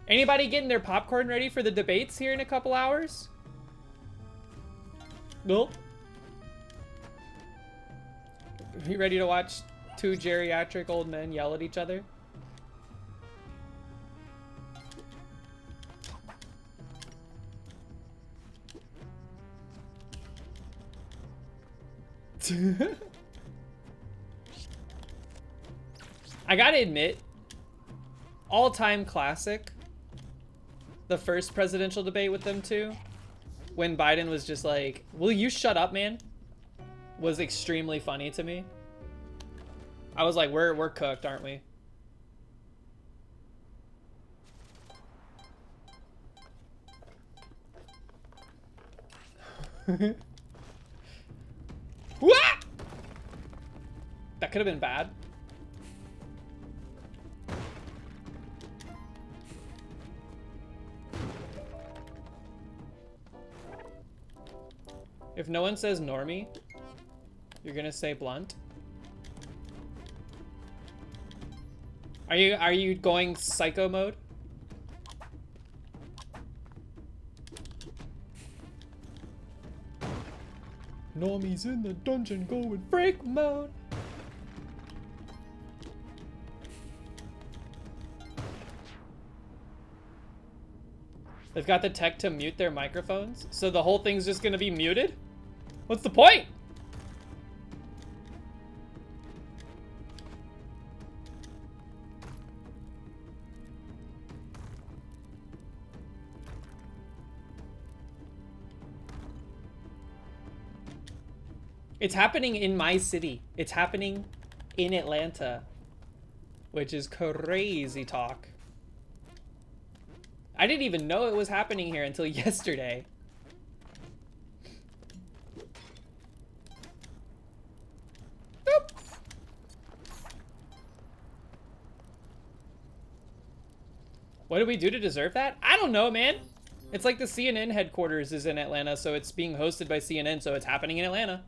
Anybody getting their popcorn ready for the debates here in a couple hours? Nope. You ready to watch two geriatric old men yell at each other? I gotta admit, all-time classic, the first presidential debate with them two, when Biden was just like, will you shut up, man? Was extremely funny to me. I was like, we're cooked, aren't we? What? That could have been bad. If no one says normie, you're gonna say blunt. Are you going psycho mode? Normie's in the dungeon going break mode. They've got the tech to mute their microphones, so the whole thing's just gonna be muted? What's the point? It's happening in my city. It's happening in Atlanta, which is crazy talk. I didn't even know it was happening here until yesterday. Boop. What did we do to deserve that? I don't know, man. It's like the CNN headquarters is in Atlanta, so it's being hosted by CNN, so it's happening in Atlanta.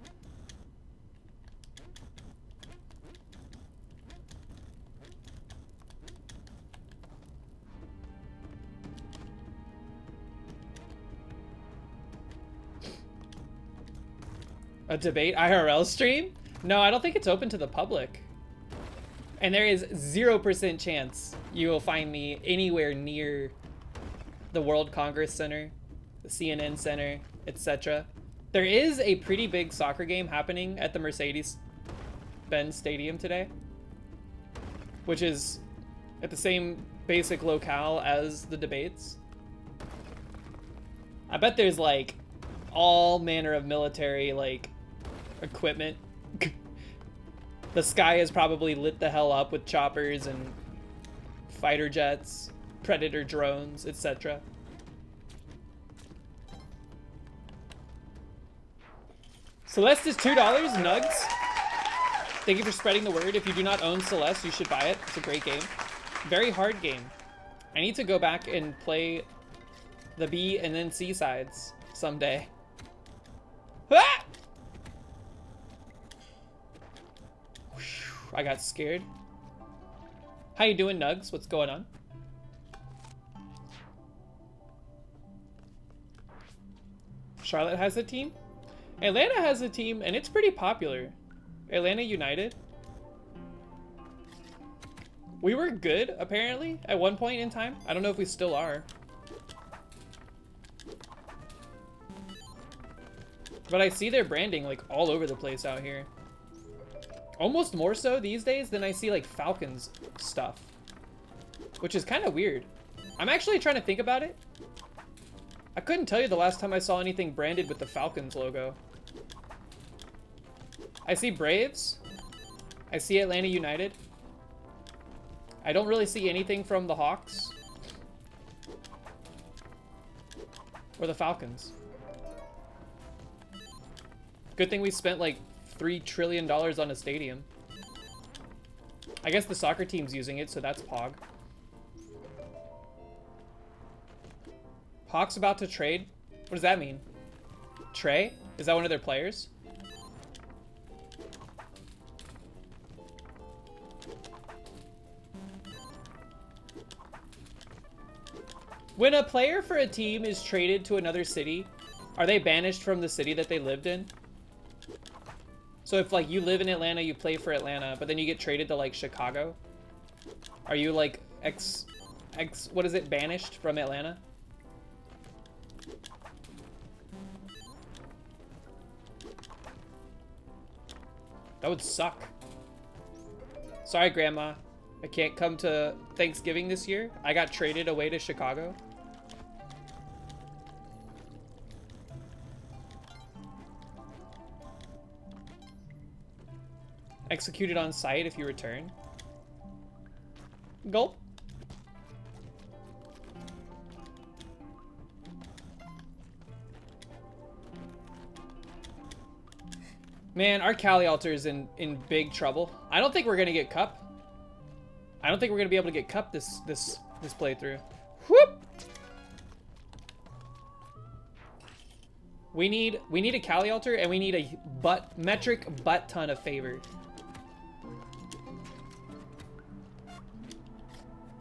A debate IRL stream? No, I don't think it's open to the public. And there is 0% chance you will find me anywhere near the World Congress Center, the CNN Center, etc. There is a pretty big soccer game happening at the Mercedes-Benz Stadium today, which is at the same basic locale as the debates. I bet there's like all manner of military like equipment. The sky is probably lit the hell up with choppers and fighter jets, predator drones, etc. Celeste is $2, Nugs. Thank you for spreading the word. If you do not own Celeste, you should buy it. It's a great game. Very hard game. I need to go back and play the B and then C sides someday. Ah! I got scared. How you doing, Nugs? What's going on? Charlotte has a team? Atlanta has a team, and it's pretty popular. Atlanta United. We were good, apparently, at one point in time. I don't know if we still are. But I see their branding, like, all over the place out here. Almost more so these days than I see like Falcons stuff, which is kind of weird. I'm actually trying to think about it. I couldn't tell you the last time I saw anything branded with the Falcons logo. I see Braves. I see Atlanta United. I don't really see anything from the Hawks or the Falcons. Good thing we spent like $3 trillion on a stadium. I guess the soccer team's using it, so that's Pog. Hawk's about to trade? What does that mean? Trey? Is that one of their players? When a player for a team is traded to another city, are they banished from the city that they lived in? So if like you live in Atlanta, you play for Atlanta, but then you get traded to like Chicago, are you like what is it, banished from Atlanta? That would suck. Sorry, Grandma. I can't come to Thanksgiving this year. I got traded away to Chicago. Executed on site if you return. Gulp. Man, our Cali Altar is in big trouble. I don't think we're gonna get cup. I don't think we're gonna be able to get cup this playthrough. Whoop! We need a Cali Altar and we need a metric butt ton of favor.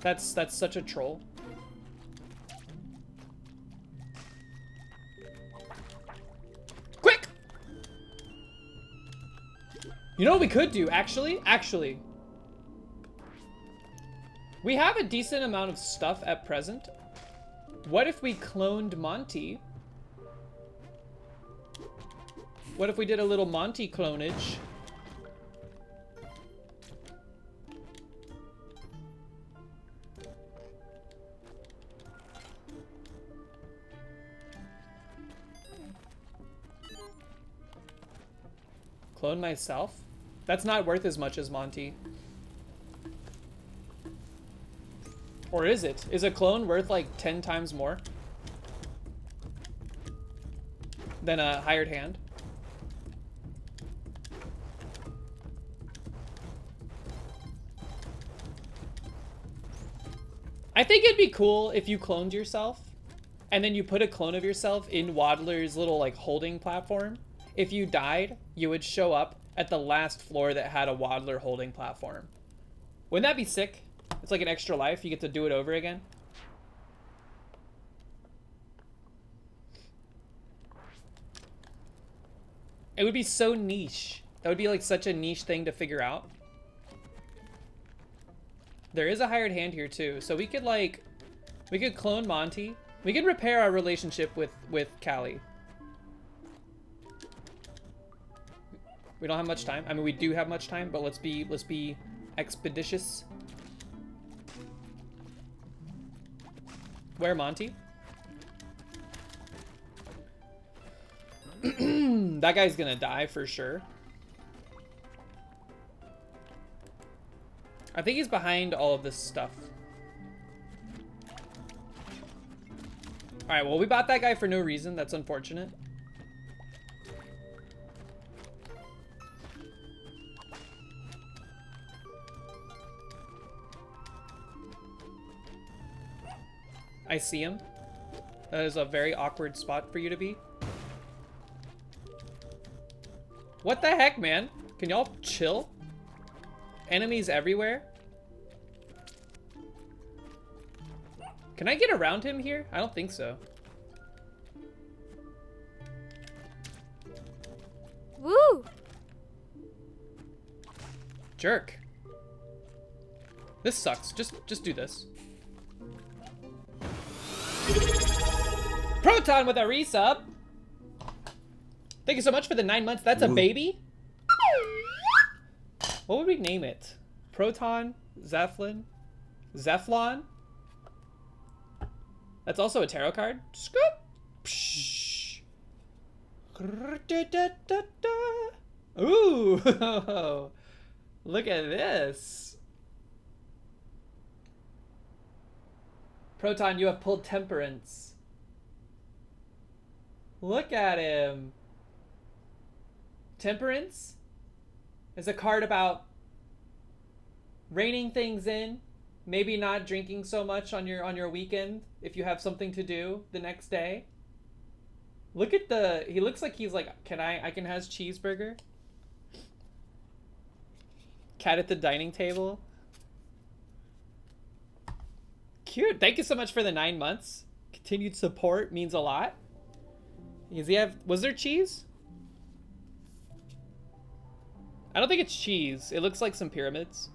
That's such a troll. Quick! You know what we could do, actually? Actually. We have a decent amount of stuff at present. What if we cloned Monty? What if we did a little Monty clonage? Clone myself? That's not worth as much as Monty. Or is it? Is a clone worth like 10 times more than a hired hand? I think it'd be cool if you cloned yourself and then you put a clone of yourself in Waddler's little like holding platform. If you died, you would show up at the last floor that had a Waddler holding platform. Wouldn't that be sick? It's like an extra life. You get to do it over again. It would be so niche. That would be like such a niche thing to figure out. There is a hired hand here too. So we could clone Monty. We could repair our relationship with Callie. We don't have much time. I mean, we do have much time, but let's be expeditious. Where, Monty? That guy's gonna die for sure. I think he's behind all of this stuff. Alright, well, we bought that guy for no reason. That's unfortunate. I see him. That is a very awkward spot for you to be. What the heck, man? Can y'all chill? Enemies everywhere? Can I get around him here? I don't think so. Woo! Jerk. This sucks. Just do this. Proton with a resub. Thank you so much for the 9 months. That's a baby? What would we name it? Proton? Zephlin? Zephlon? That's also a tarot card. Scoop! Psh. Ooh! Look at this. Proton, you have pulled Temperance. Look at him. Temperance is a card about reining things in. Maybe not drinking so much on your weekend if you have something to do the next day. Look at the, he looks like he's like, I can have cheeseburger? Cat at the dining table. Cute. Thank you so much for the 9 months. Continued support means a lot. Does he have, was there cheese? I don't think it's cheese. It looks like some pyramids.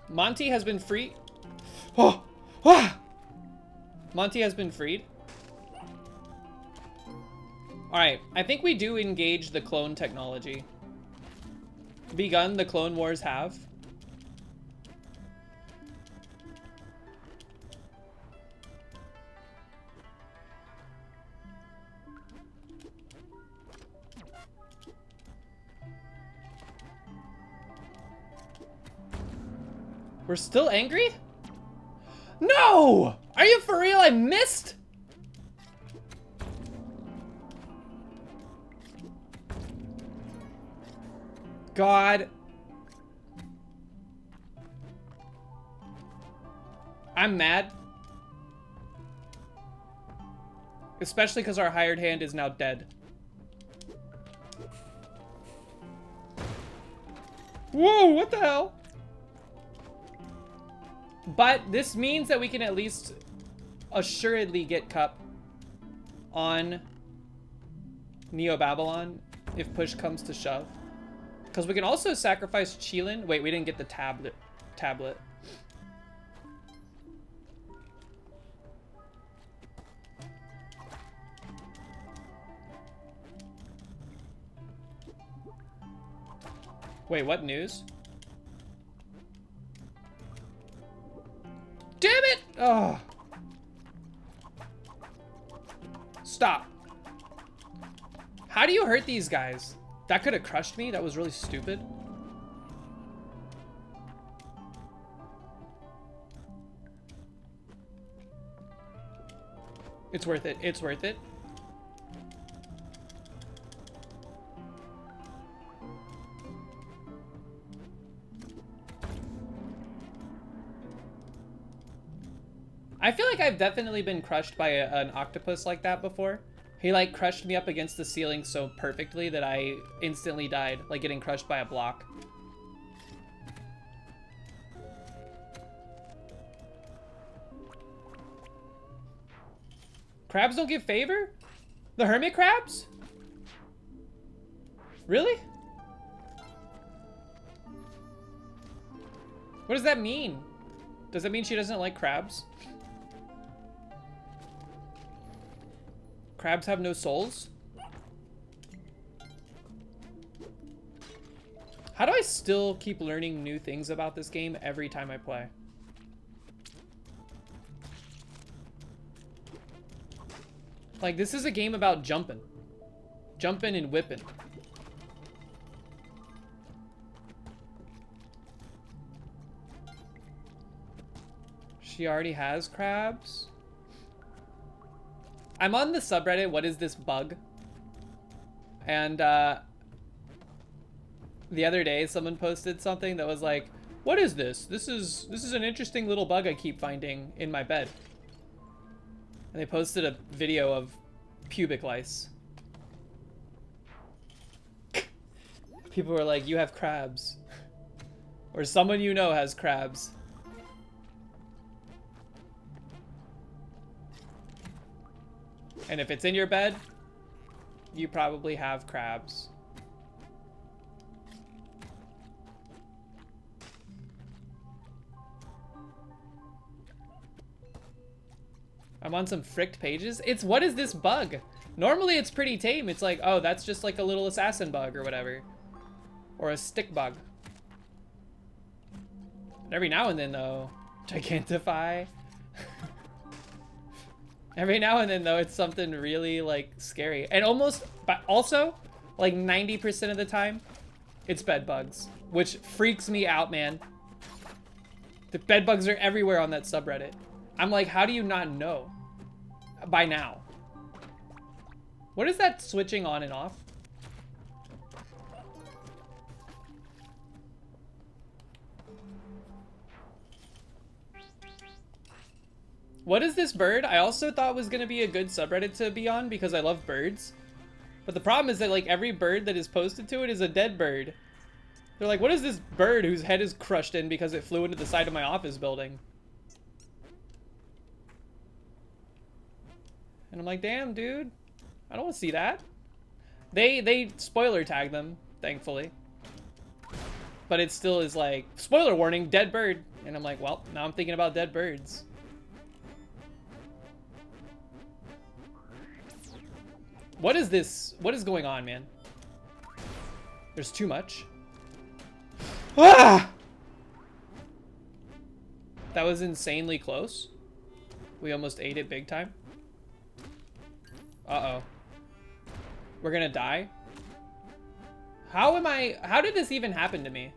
Monty has been free. Oh! Ah! Monty has been freed. Alright, I think we do engage the clone technology. Begun, the Clone Wars have. We're still angry? No! Are you for real? I missed? God. I'm mad. Especially because our hired hand is now dead. Whoa, what the hell? But this means that we can at least assuredly get Cup on Neo Babylon if push comes to shove. Because we can also sacrifice Chilin. Wait, we didn't get the tablet. Wait, what news? Damn it! Oh. Stop. How do you hurt these guys? That could have crushed me. That was really stupid. It's worth it. It's worth it. I feel like I've definitely been crushed by an octopus like that before. He like crushed me up against the ceiling so perfectly that I instantly died, like getting crushed by a block. Crabs don't give favor? The hermit crabs? Really? What does that mean? Does that mean she doesn't like crabs? Crabs have no souls? How do I still keep learning new things about this game every time I play? Like, this is a game about jumping. Jumping and whipping. She already has crabs? I'm on the subreddit, what is this bug? And the other day someone posted something that was like, what is this? This is an interesting little bug I keep finding in my bed. And they posted a video of pubic lice. People were like, you have crabs. Or someone you know has crabs. And if it's in your bed, you probably have crabs. I'm on some fricked pages. It's, what is this bug? Normally it's pretty tame. It's like, oh, that's just like a little assassin bug or whatever. Or a stick bug. And every now and then though, Gigantify. Every now and then, though, it's something really, like, scary. And almost, but also, like, 90% of the time, it's bed bugs. Which freaks me out, man. The bed bugs are everywhere on that subreddit. I'm like, how do you not know? By now. What is that switching on and off? What is this bird? I also thought was gonna be a good subreddit to be on because I love birds. But the problem is that like every bird that is posted to it is a dead bird. They're like, what is this bird whose head is crushed in because it flew into the side of my office building? And I'm like, damn, dude. I don't want to see that. They spoiler tag them, thankfully. But it still is like, spoiler warning, dead bird. And I'm like, well, now I'm thinking about dead birds. What is this? What is going on, man? There's too much. Ah! That was insanely close. We almost ate it big time. Uh-oh. We're gonna die? How did this even happen to me?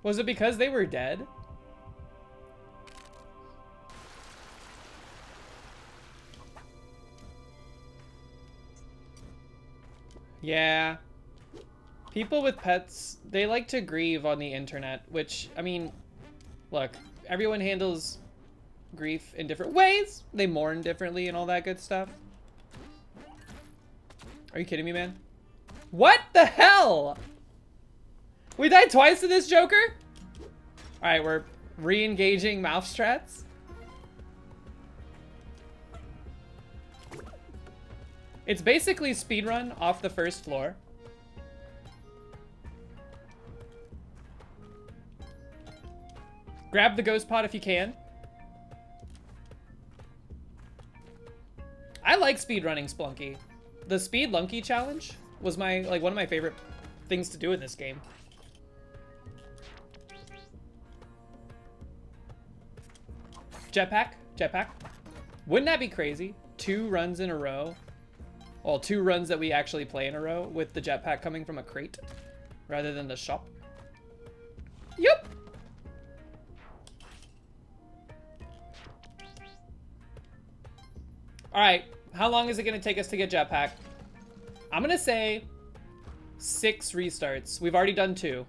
Was it because they were dead? Yeah. People with pets, they like to grieve on the internet, which, I mean, look, everyone handles grief in different ways. They mourn differently and all that good stuff. Are you kidding me, man? What the hell? We died twice to this Joker? Alright, we're re-engaging mouth strats. It's basically speedrun off the first floor. Grab the ghost pot if you can. I like speedrunning Splunky. The Speed Lunky challenge was one of my favorite things to do in this game. Jetpack? Jetpack? Wouldn't that be crazy? 2 runs in a row. Well, 2 runs that we actually play in a row with the jetpack coming from a crate rather than the shop. Yup. All right, how long is it gonna take us to get jetpack? I'm gonna say 6 restarts. We've already done 2.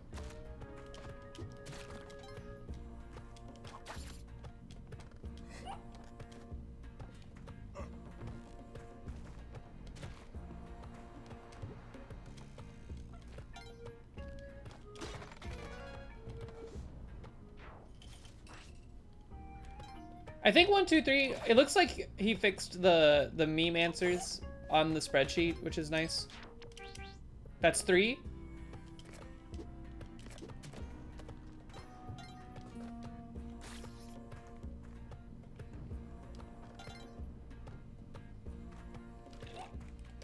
I think 1, 2, 3. It looks like he fixed the meme answers on the spreadsheet, which is nice. That's 3.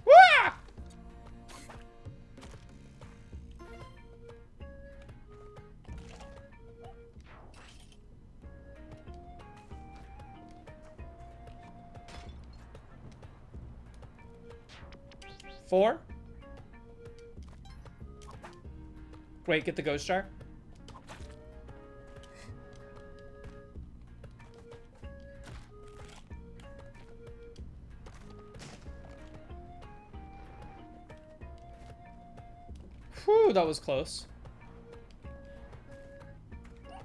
Wah! Four. Wait, get the ghost jar. Whew, that was close.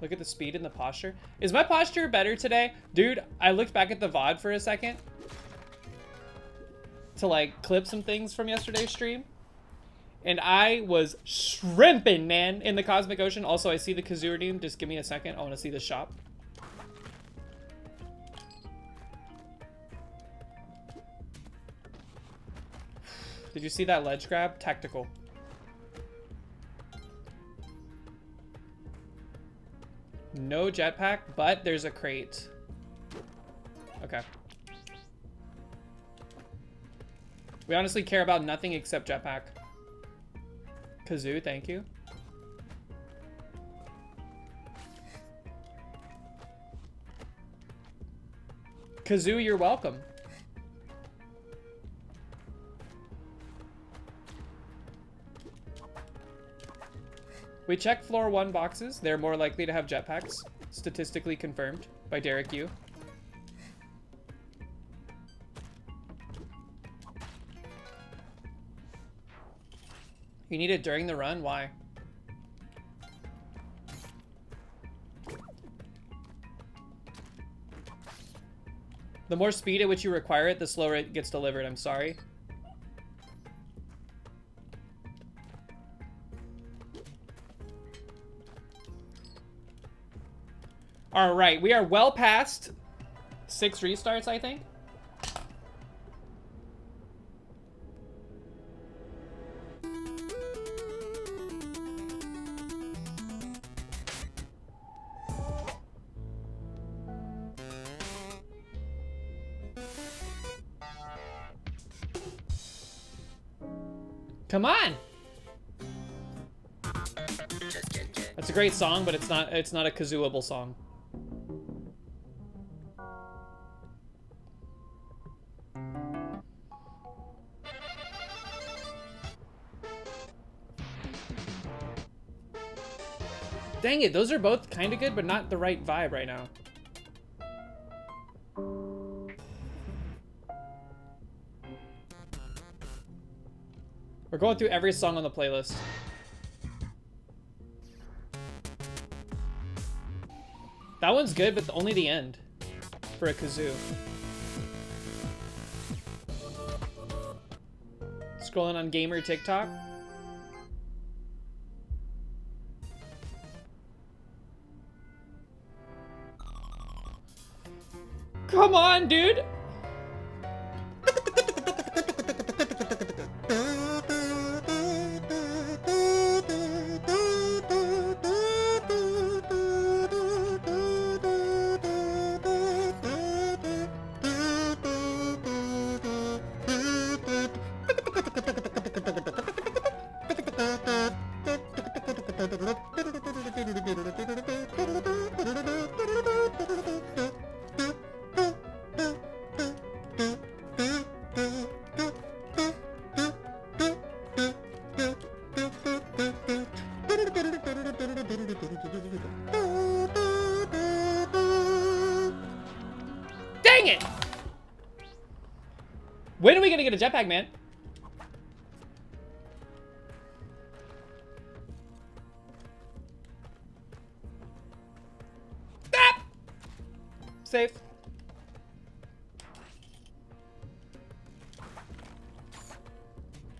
Look at the speed and the posture. Is my posture better today? Dude, I looked back at the VOD for a second to like clip some things from yesterday's stream, and I was shrimping, man, in the Cosmic Ocean. Also, I see the Kazoo redeem. Just give me a second. I want to see the shop. Did you see that ledge grab? Tactical. No jetpack, but there's a crate. Okay. We honestly care about nothing except jetpack. Kazoo, thank you. Kazoo, you're welcome. We checked floor 1 boxes. They're more likely to have jetpacks. Statistically confirmed by Derek Yu. You need it during the run? Why? The more speed at which you require it, the slower it gets delivered. I'm sorry. All right, we are well past 6 restarts, I think. Come on! That's a great song, but it's not a kazooable song. Dang it, those are both kind of good, but not the right vibe right now. We're going through every song on the playlist. That one's good, but only the end for a kazoo. Scrolling on gamer TikTok. Come on, dude! Dang it! When are we gonna get a jetpack, man? Ah! Safe.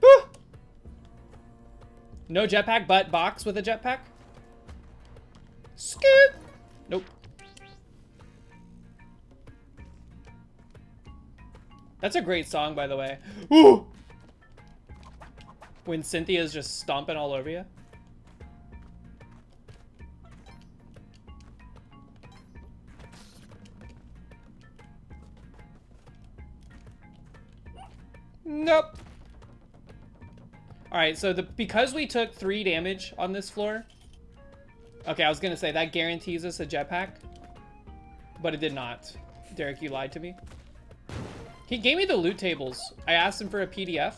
Woo! No jetpack, but box with a jetpack? Scoot! Nope. That's a great song, by the way. Ooh! When Cynthia's just stomping all over you. Nope. All right, so because we took 3 damage on this floor. Okay, I was gonna say that guarantees us a jetpack, but it did not. Derek, you lied to me. He gave me the loot tables. I asked him for a PDF,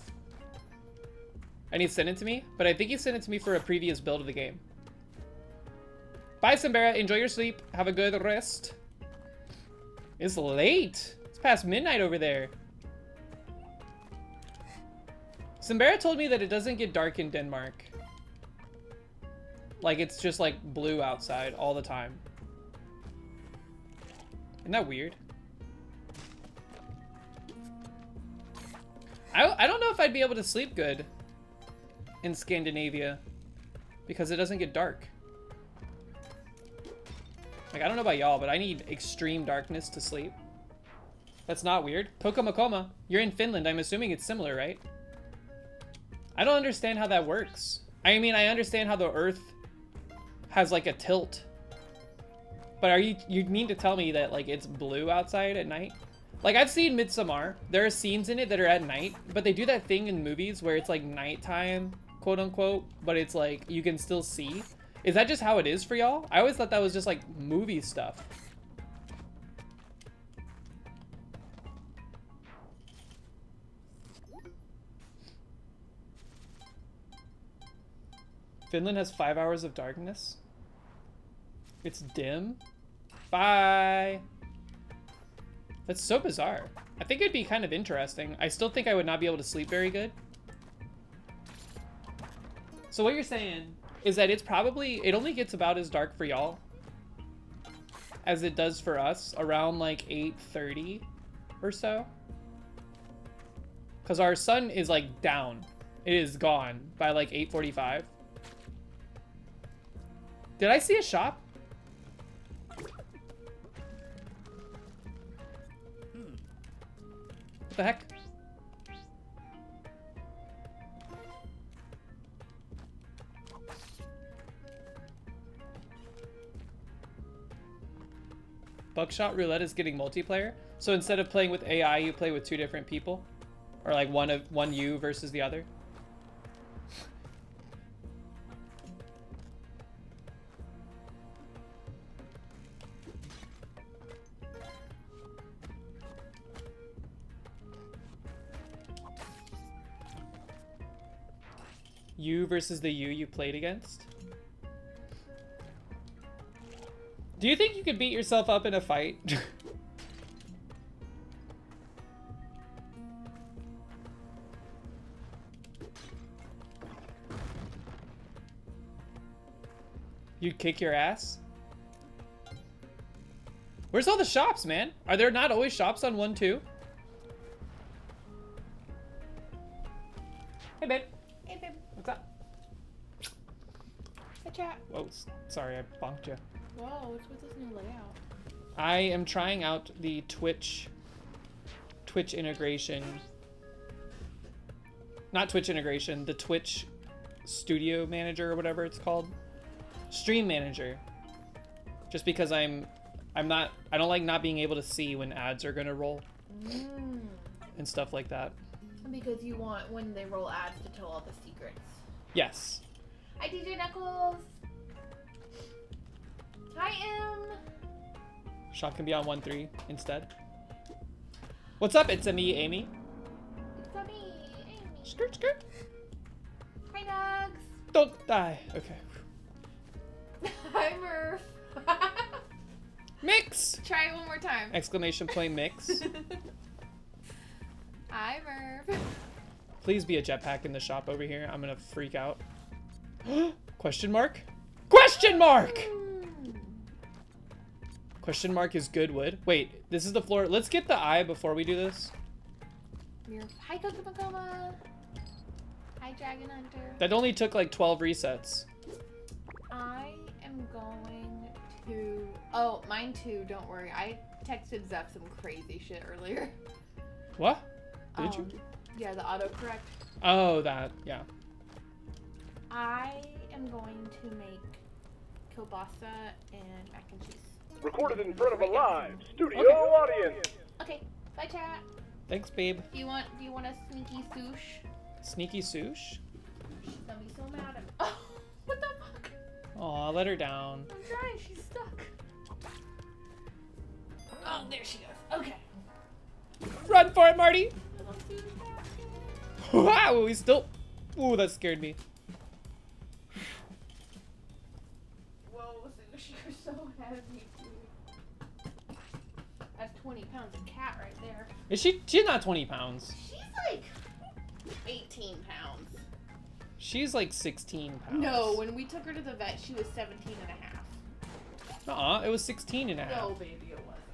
and he sent it to me, but I think he sent it to me for a previous build of the game. Bye, Simbera. Enjoy your sleep. Have a good rest. It's late. It's past midnight over there. Simbera told me that it doesn't get dark in Denmark. Like, it's just, like, blue outside all the time. Isn't that weird? I don't know if I'd be able to sleep good in Scandinavia because it doesn't get dark. Like, I don't know about y'all, but I need extreme darkness to sleep. That's not weird. Pokomakoma, you're in Finland. I'm assuming it's similar, right? I don't understand how that works. I mean, I understand how the Earth has like a tilt. But you mean to tell me that like it's blue outside at night? Like, I've seen Midsommar. There are scenes in it that are at night, but they do that thing in movies where it's like nighttime, quote unquote, but it's like you can still see. Is that just how it is for y'all? I always thought that was just like movie stuff. Finland has 5 hours of darkness. It's dim. Bye. That's so bizarre. I think it'd be kind of interesting. I still think I would not be able to sleep very good. So what you're saying is that it's probably, it only gets about as dark for y'all as it does for us around like 8:30 or so. Because our sun is like down. It is gone by like 8:45. Did I see a shop? What the heck? Buckshot Roulette is getting multiplayer. So instead of playing with AI, you play with two different people? Or like one you versus the other? You versus the you played against? Do you think you could beat yourself up in a fight? You'd kick your ass? Where's all the shops, man? Are there not always shops on 1 2? Hey, babe. Hey, babe. What's up? Hey, chat. Whoa, sorry, I bonked you. Whoa, what's with this new layout? I am trying out the Twitch integration. Not Twitch integration, the Twitch Studio Manager or whatever it's called. Stream Manager. Just because I don't like not being able to see when ads are gonna roll. And stuff like that. Because you want, when they roll ads, to tell all the secrets. Yes. Hi, DJ Knuckles. Hi, M. Shot can be on 1 3 instead. What's up? It's me, Amy. It's me, Amy. Skirt, skirt. Hi, Nugs. Don't die. Okay. Hi, Murph. Mix! Try it one more time. Exclamation point mix. Hi, Murph. Please be a jetpack in the shop over here. I'm gonna freak out. Question mark? Question mark! Question mark is Goodwood. Wait, this is the floor. Let's get the eye before we do this. Hi, Kokomakoma. Hi, Dragon Hunter. That only took like 12 resets. I am going to... Oh, mine too, don't worry. I texted Zeph some crazy shit earlier. What? Did you? Yeah, the autocorrect. Oh, that, yeah. I am going to make kielbasa and mac and cheese. Recorded in front of a live studio Okay. audience. Okay, bye chat. Thanks, babe. Do you want a sneaky sush? Sneaky sush? She's gonna be so mad at me. Oh, what the fuck? Aw, let her down. I'm trying, she's stuck. Oh, there she goes. Okay. Run for it, Marty! I don't do that. Wow, he's still... Ooh, that scared me. Whoa, sush, you're so heavy, dude. That's 20 pounds of cat right there. Is she? She's not 20 pounds. She's like 18 pounds. She's like 16 pounds. No, when we took her to the vet, she was 17 and a half. It was 16 and a half. No, baby, it wasn't.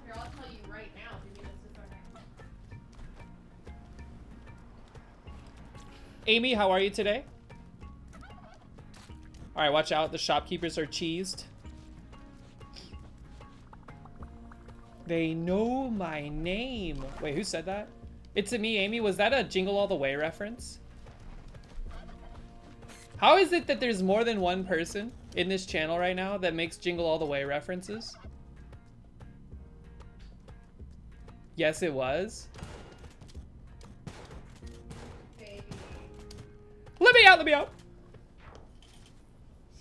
Here, I'll tell you right now if you need us to start. Amy, how are you today? Alright, watch out. The shopkeepers are cheesed. They know my name. Wait, who said that? It's a me, Amy. Was that a Jingle All the Way reference? How is it that there's more than one person in this channel right now that makes Jingle All the Way references? Yes, it was. Baby. Let me out, let me out.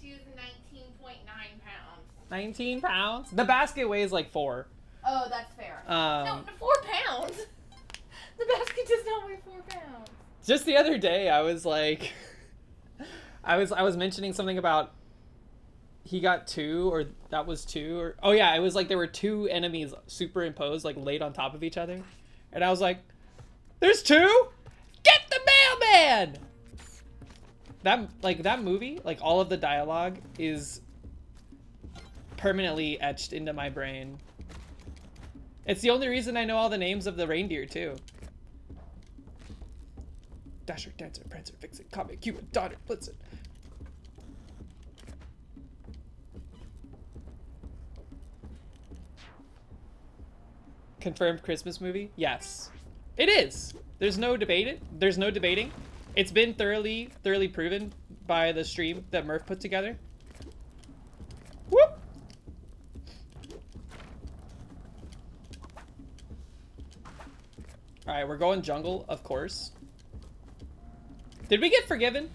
She was 19.9 pounds. 19 pounds? The basket weighs like 4. Oh, that's fair. Um, No, 4 pounds? The basket does not weigh 4 pounds. Just the other day, I was like, I was mentioning something about he got 2, or that was 2, or oh yeah, it was like there were 2 enemies superimposed, like laid on top of each other, and I was like, "There's 2? Get the mailman!" That movie, like all of the dialogue is permanently etched into my brain. It's the only reason I know all the names of the reindeer, too. Dasher, Dancer, Prancer, Vixen, Comet, Cupid, Donner, Blitzen. Confirmed Christmas movie? Yes. It is! There's no debating. There's no debating. It's been thoroughly proven by the stream that Murph put together. Whoop! Alright, we're going jungle, of course. Did we get forgiven?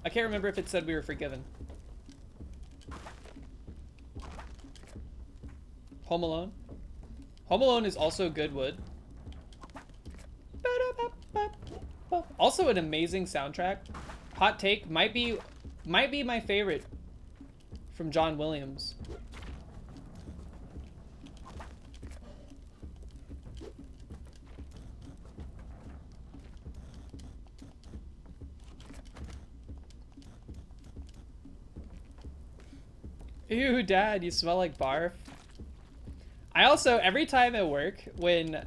I can't remember if it said we were forgiven. Home Alone. Home Alone is also good wood. Also an amazing soundtrack. Hot take, might be my favorite from John Williams. Ew, Dad, you smell like barf. I also, every time at work, when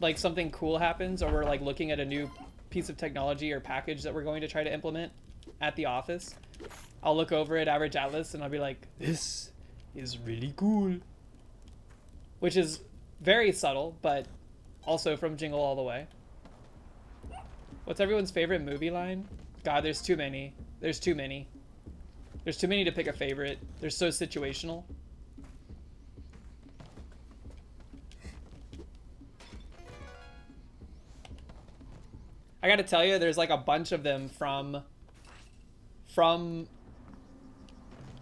like something cool happens or we're like looking at a new piece of technology or package that we're going to try to implement at the office, I'll look over at Average Atlas and I'll be like, this is really cool. Which is very subtle, but also from Jingle All the Way. What's everyone's favorite movie line? God, there's too many. There's too many. There's too many to pick a favorite. They're so situational. I gotta tell you, there's like a bunch of them from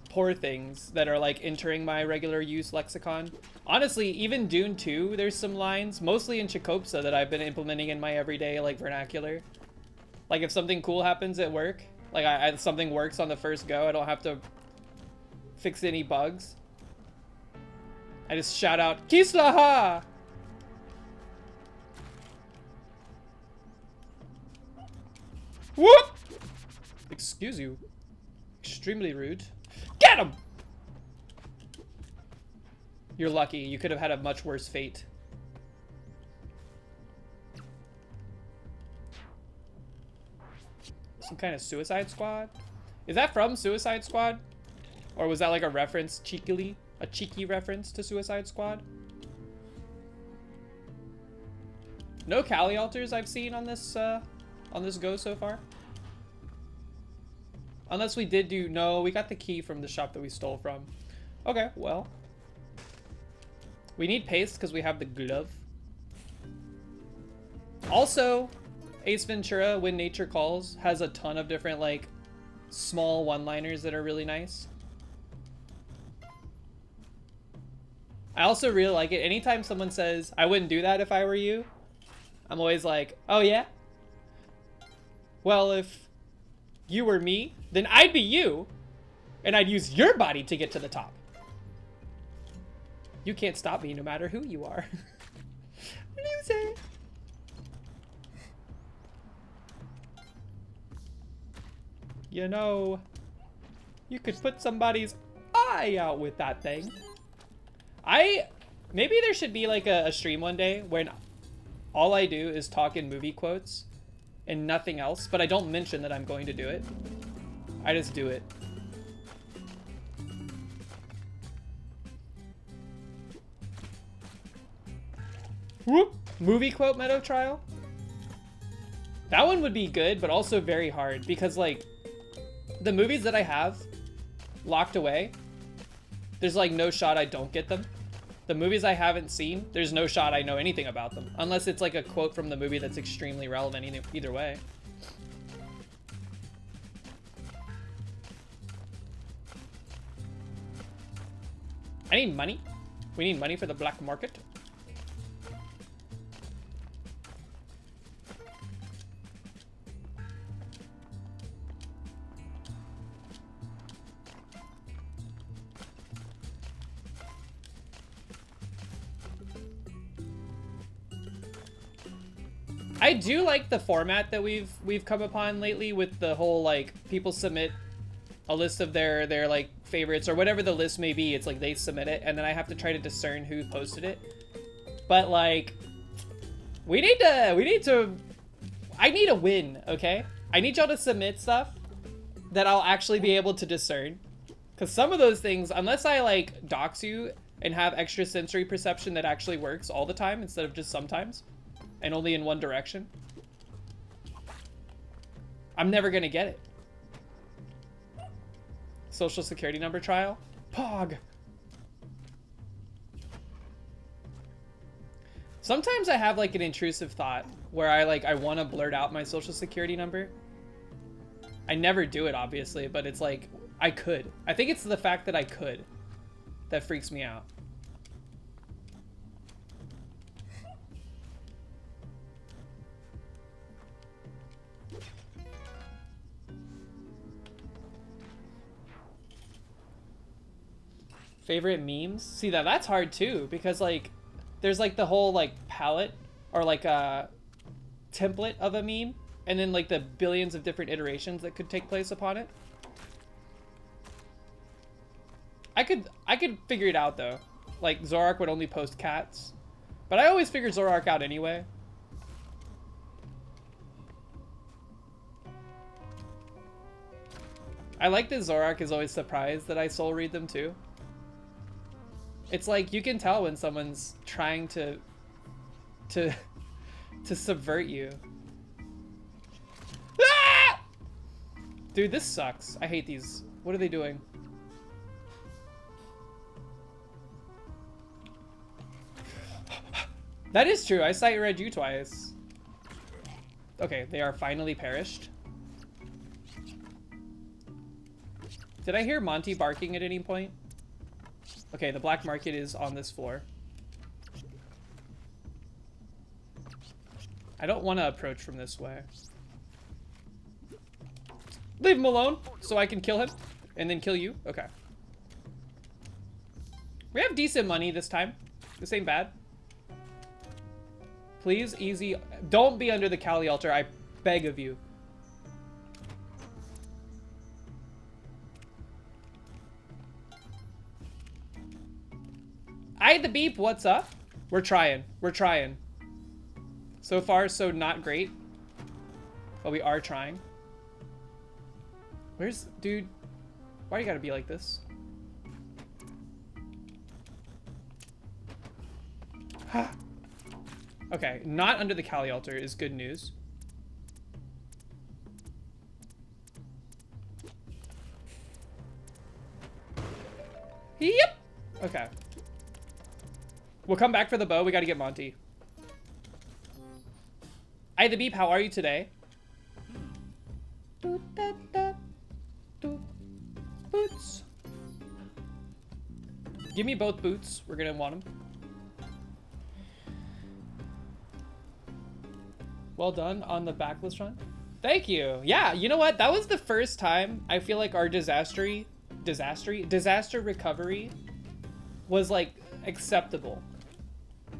Poor Things that are like entering my regular use lexicon. Honestly, even Dune 2, there's some lines, mostly in Chicopsa, that I've been implementing in my everyday like vernacular. Like if something cool happens at work, like something works on the first go, I don't have to fix any bugs. I just shout out, Kislaha! Whoop! Excuse you. Extremely rude. Get him! You're lucky. You could have had a much worse fate. Some kind of Suicide Squad? Is that from Suicide Squad? Or was that like a reference cheekily? A cheeky reference to Suicide Squad? No Cali altars I've seen on this go so far. Unless we did do... No, we got the key from the shop that we stole from. Okay, well. We need paste because we have the glove. Also, Ace Ventura, When Nature Calls, has a ton of different, like, small one-liners that are really nice. I also really like it. Anytime someone says, I wouldn't do that if I were you, I'm always like, oh yeah? Well, if you were me, then I'd be you, and I'd use your body to get to the top. You can't stop me no matter who you are. Loser. You know, you could put somebody's eye out with that thing. Maybe there should be like a stream one day when all I do is talk in movie quotes and nothing else, but I don't mention that I'm going to do it. I just do it. Whoop! Movie quote meta trial? That one would be good, but also very hard because like the movies that I have locked away, there's like no shot I don't get them. The movies I haven't seen, there's no shot I know anything about them. Unless it's like a quote from the movie that's extremely relevant either way. I need money. We need money for the black market. I do like the format that we've come upon lately with the whole like people submit a list of their like favorites or whatever the list may be. It's like they submit it and then I have to try to discern who posted it. But like, I need a win, okay? I need y'all to submit stuff that I'll actually be able to discern. Because some of those things, unless I like dox you and have extra sensory perception that actually works all the time instead of just sometimes and only in one direction, I'm never gonna get it. Social security number trial? Pog. Sometimes I have like an intrusive thought where I want to blurt out my social security number. I never do it, obviously, but it's like, I could. I think it's the fact that I could that freaks me out. Favorite memes? See, that's hard too, because like there's like the whole like palette or like a template of a meme, and then like the billions of different iterations that could take place upon it. I could figure it out though. Like Zorak would only post cats, but I always figured Zorak out anyway. I like that Zorak is always surprised that I soul read them too. It's like you can tell when someone's trying to subvert you. Ah! Dude, this sucks. I hate these. What are they doing? That is true. I sight read you twice. Okay, they are finally perished. Did I hear Monty barking at any point? Okay, the black market is on this floor. I don't want to approach from this way. Leave him alone so I can kill him and then kill you. Okay. We have decent money this time. This ain't bad. Please, easy. Don't be under the Kali altar. I beg of you. I the beep, what's up? We're trying. We're trying. So far, so not great. But we are trying. Where's... Dude, why you gotta be like this? Okay, not under the Kali altar is good news. Yep. Okay. We'll come back for the bow. We gotta get Monty. Hi, the beep. How are you today? Boots. Give me both boots. We're gonna want them. Well done on the backlist run. Thank you. Yeah, you know what? That was the first time I feel like our disaster recovery was like acceptable.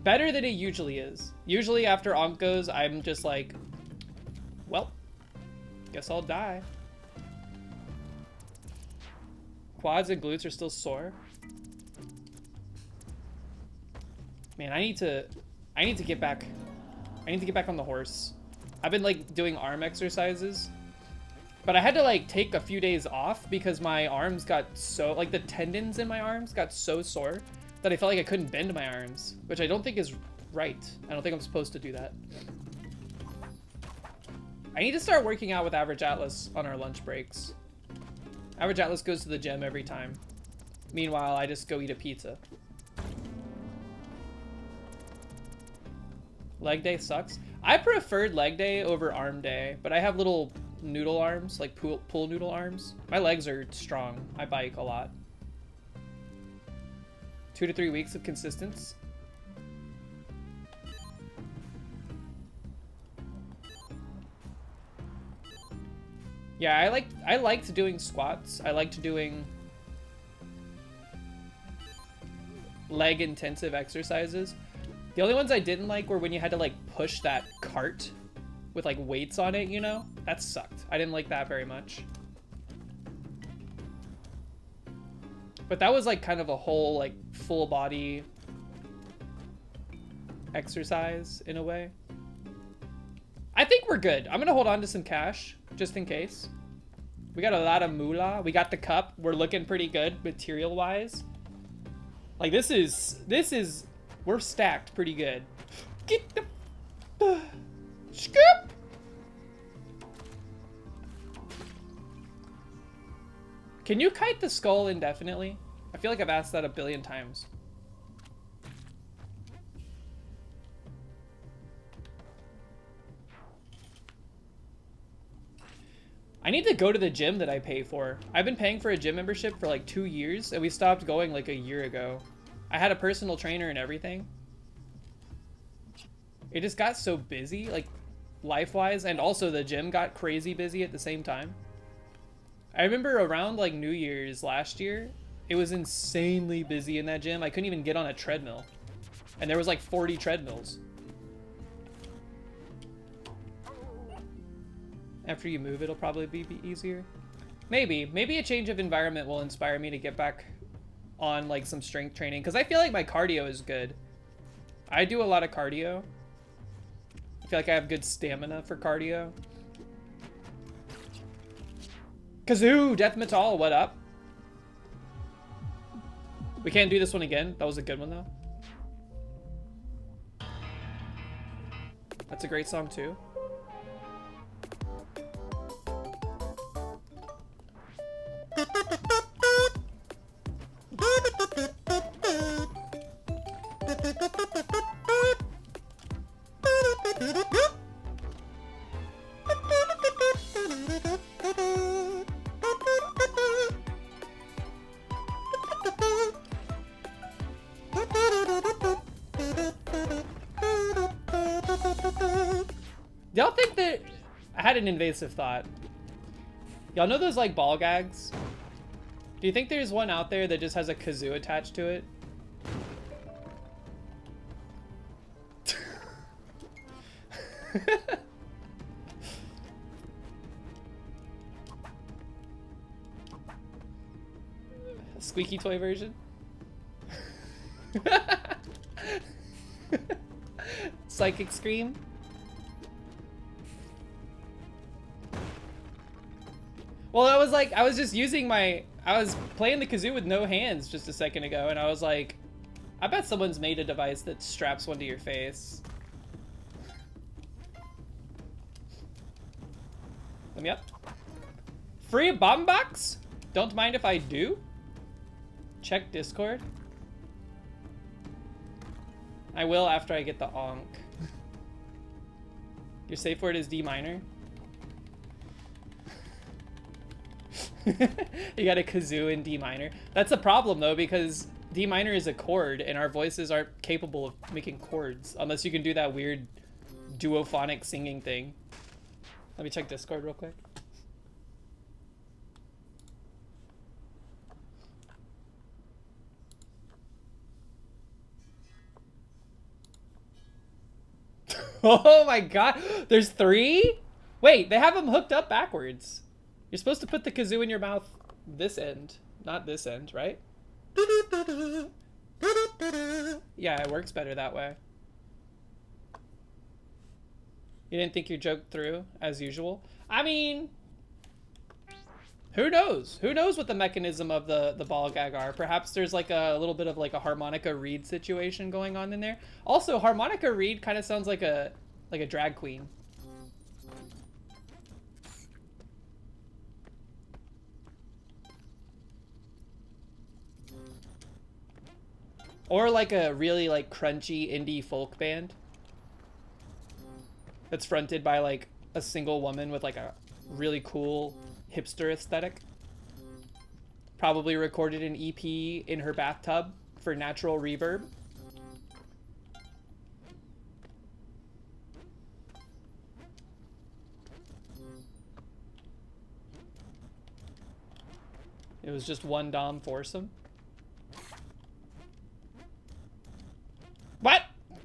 Better than it usually is. Usually after Onk goes, I'm just like, well, guess I'll die. Quads and glutes are still sore. Man, I need to get back. I need to get back on the horse. I've been like doing arm exercises, but I had to like take a few days off because my arms got so, like the tendons in my arms got so sore that I felt like I couldn't bend my arms, which I don't think is right. I don't think I'm supposed to do that. I need to start working out with Average Atlas on our lunch breaks. Average Atlas goes to the gym every time. Meanwhile, I just go eat a pizza. Leg day sucks. I preferred leg day over arm day, but I have little noodle arms, like pool noodle arms. My legs are strong. I bike a lot. 2 to 3 weeks of consistency. Yeah, I liked doing squats. I liked doing leg intensive exercises. The only ones I didn't like were when you had to like push that cart with like weights on it, you know? That sucked. I didn't like that very much. But that was like kind of a whole like full body exercise in a way. I think we're good. I'm gonna hold on to some cash just in case. We got a lot of moolah. We got the cup. We're looking pretty good material wise. Like this is we're stacked pretty good. Get the scoop. Can you kite the skull indefinitely? I feel like I've asked that a billion times. I need to go to the gym that I pay for. I've been paying for a gym membership for like 2 years, and we stopped going like a year ago. I had a personal trainer and everything. It just got so busy, like life-wise, and also the gym got crazy busy at the same time. I remember around like New Year's last year, it was insanely busy in that gym. I couldn't even get on a treadmill. And there was like 40 treadmills. After you move, it'll probably be easier. Maybe a change of environment will inspire me to get back on like some strength training. Cause I feel like my cardio is good. I do a lot of cardio. I feel like I have good stamina for cardio. Kazoo, Death Metal, what up? We can't do this one again. That was a good one though. That's a great song too. Y'all think that I had an invasive thought. Y'all know those like ball gags? Do you think there's one out there that just has a kazoo attached to it? Squeaky toy version? Psychic Scream? Well, I was just using I was playing the kazoo with no hands just a second ago, and I was like, I bet someone's made a device that straps one to your face. Let me up. Free bomb box? Don't mind if I do? Check Discord. I will after I get the onk. Your safe word is D minor. You got a kazoo in D minor. That's a problem though, because D minor is a chord and our voices aren't capable of making chords unless you can do that weird duophonic singing thing. Let me check Discord real quick. Oh my god, there's 3? Wait, they have them hooked up backwards. You're supposed to put the kazoo in your mouth this end, not this end, right? Yeah, it works better that way. You didn't think your joke through, as usual? I mean, who knows? Who knows what the mechanism of the ball gag are? Perhaps there's like a little bit of like a harmonica reed situation going on in there. Also, harmonica reed kind of sounds like a drag queen. Or like a really like crunchy indie folk band that's fronted by like a single woman with like a really cool hipster aesthetic. Probably recorded an EP in her bathtub for natural reverb. It was just one dom foursome. What?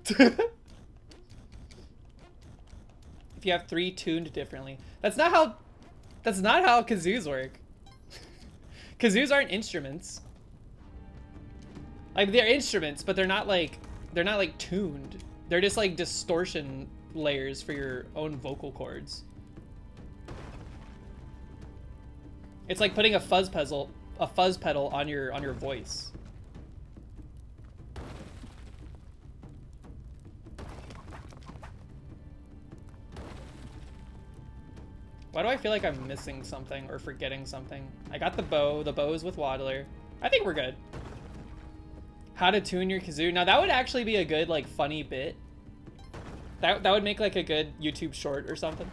If you have 3 tuned differently. That's not how kazoos work. Kazoos aren't instruments. Like they're instruments, but they're not like tuned. They're just like distortion layers for your own vocal cords. It's like putting a fuzz pedal on your voice. Why do I feel like I'm missing something or forgetting something? I got the bow. The bow is with Waddler. I think we're good. How to tune your kazoo. Now that would actually be a good, like, funny bit. That would make like a good YouTube short or something.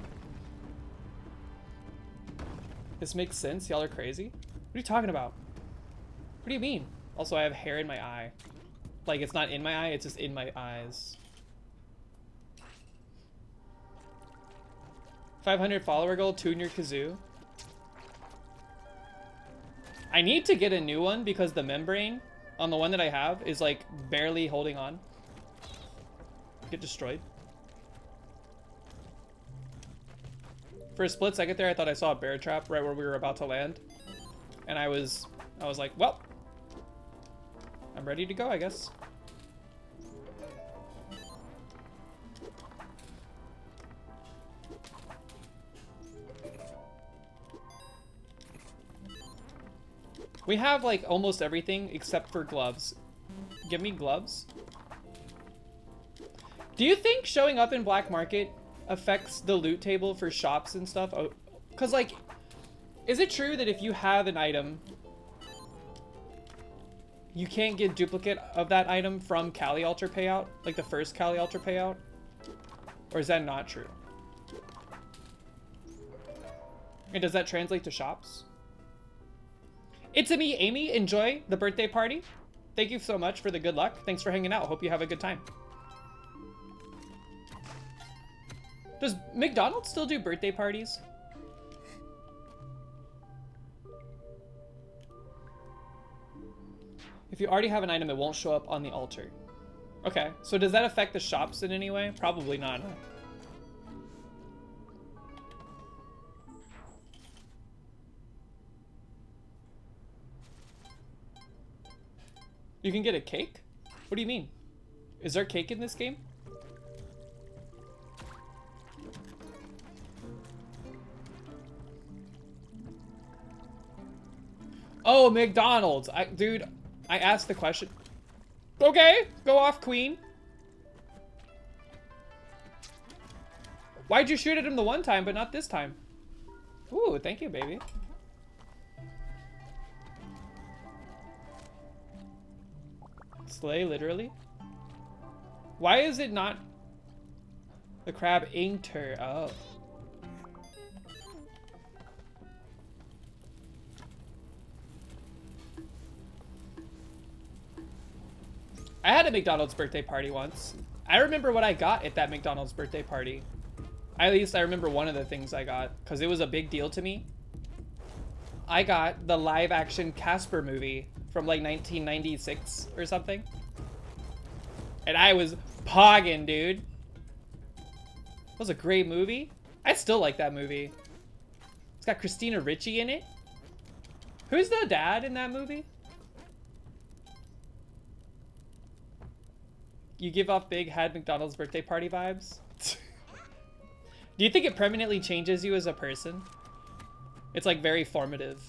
This makes sense. Y'all are crazy. What are you talking about? What do you mean? Also, I have hair in my eye. Like, it's not in my eye, it's just in my eyes. 500 follower goal, tune your kazoo. I need to get a new one because the membrane on the one that I have is like barely holding on. Get destroyed. For a split second there, I thought I saw a bear trap right where we were about to land. And I was like, well, I'm ready to go, I guess. We have like almost everything except for gloves. Give me gloves. Do you think showing up in Black Market affects the loot table for shops and stuff? Oh, 'cause like, is it true that if you have an item, you can't get duplicate of that item from Kali Altar payout? Like the first Kali Altar payout? Or is that not true? And does that translate to shops? It's me, Amy. Enjoy the birthday party. Thank you so much for the good luck. Thanks for hanging out. Hope you have a good time. Does McDonald's still do birthday parties? If you already have an item, it won't show up on the altar. Okay, so does that affect the shops in any way? Probably not, huh? You can get a cake? What do you mean? Is there cake in this game? Oh, McDonald's. Dude, I asked the question. Okay, go off, Queen. Why'd you shoot at him the one time, but not this time? Ooh, thank you, baby. Slay, literally. Why is it not the crab inked her? Oh. I had a McDonald's birthday party once. I remember what I got at that McDonald's birthday party. At least I remember one of the things I got, because it was a big deal to me. I got the live action Casper movie from like 1996 or something. And I was pogging, dude. It was a great movie. I still like that movie. It's got Christina Ricci in it. Who's the dad in that movie? You give off big had McDonald's birthday party vibes. Do you think it permanently changes you as a person? It's like very formative.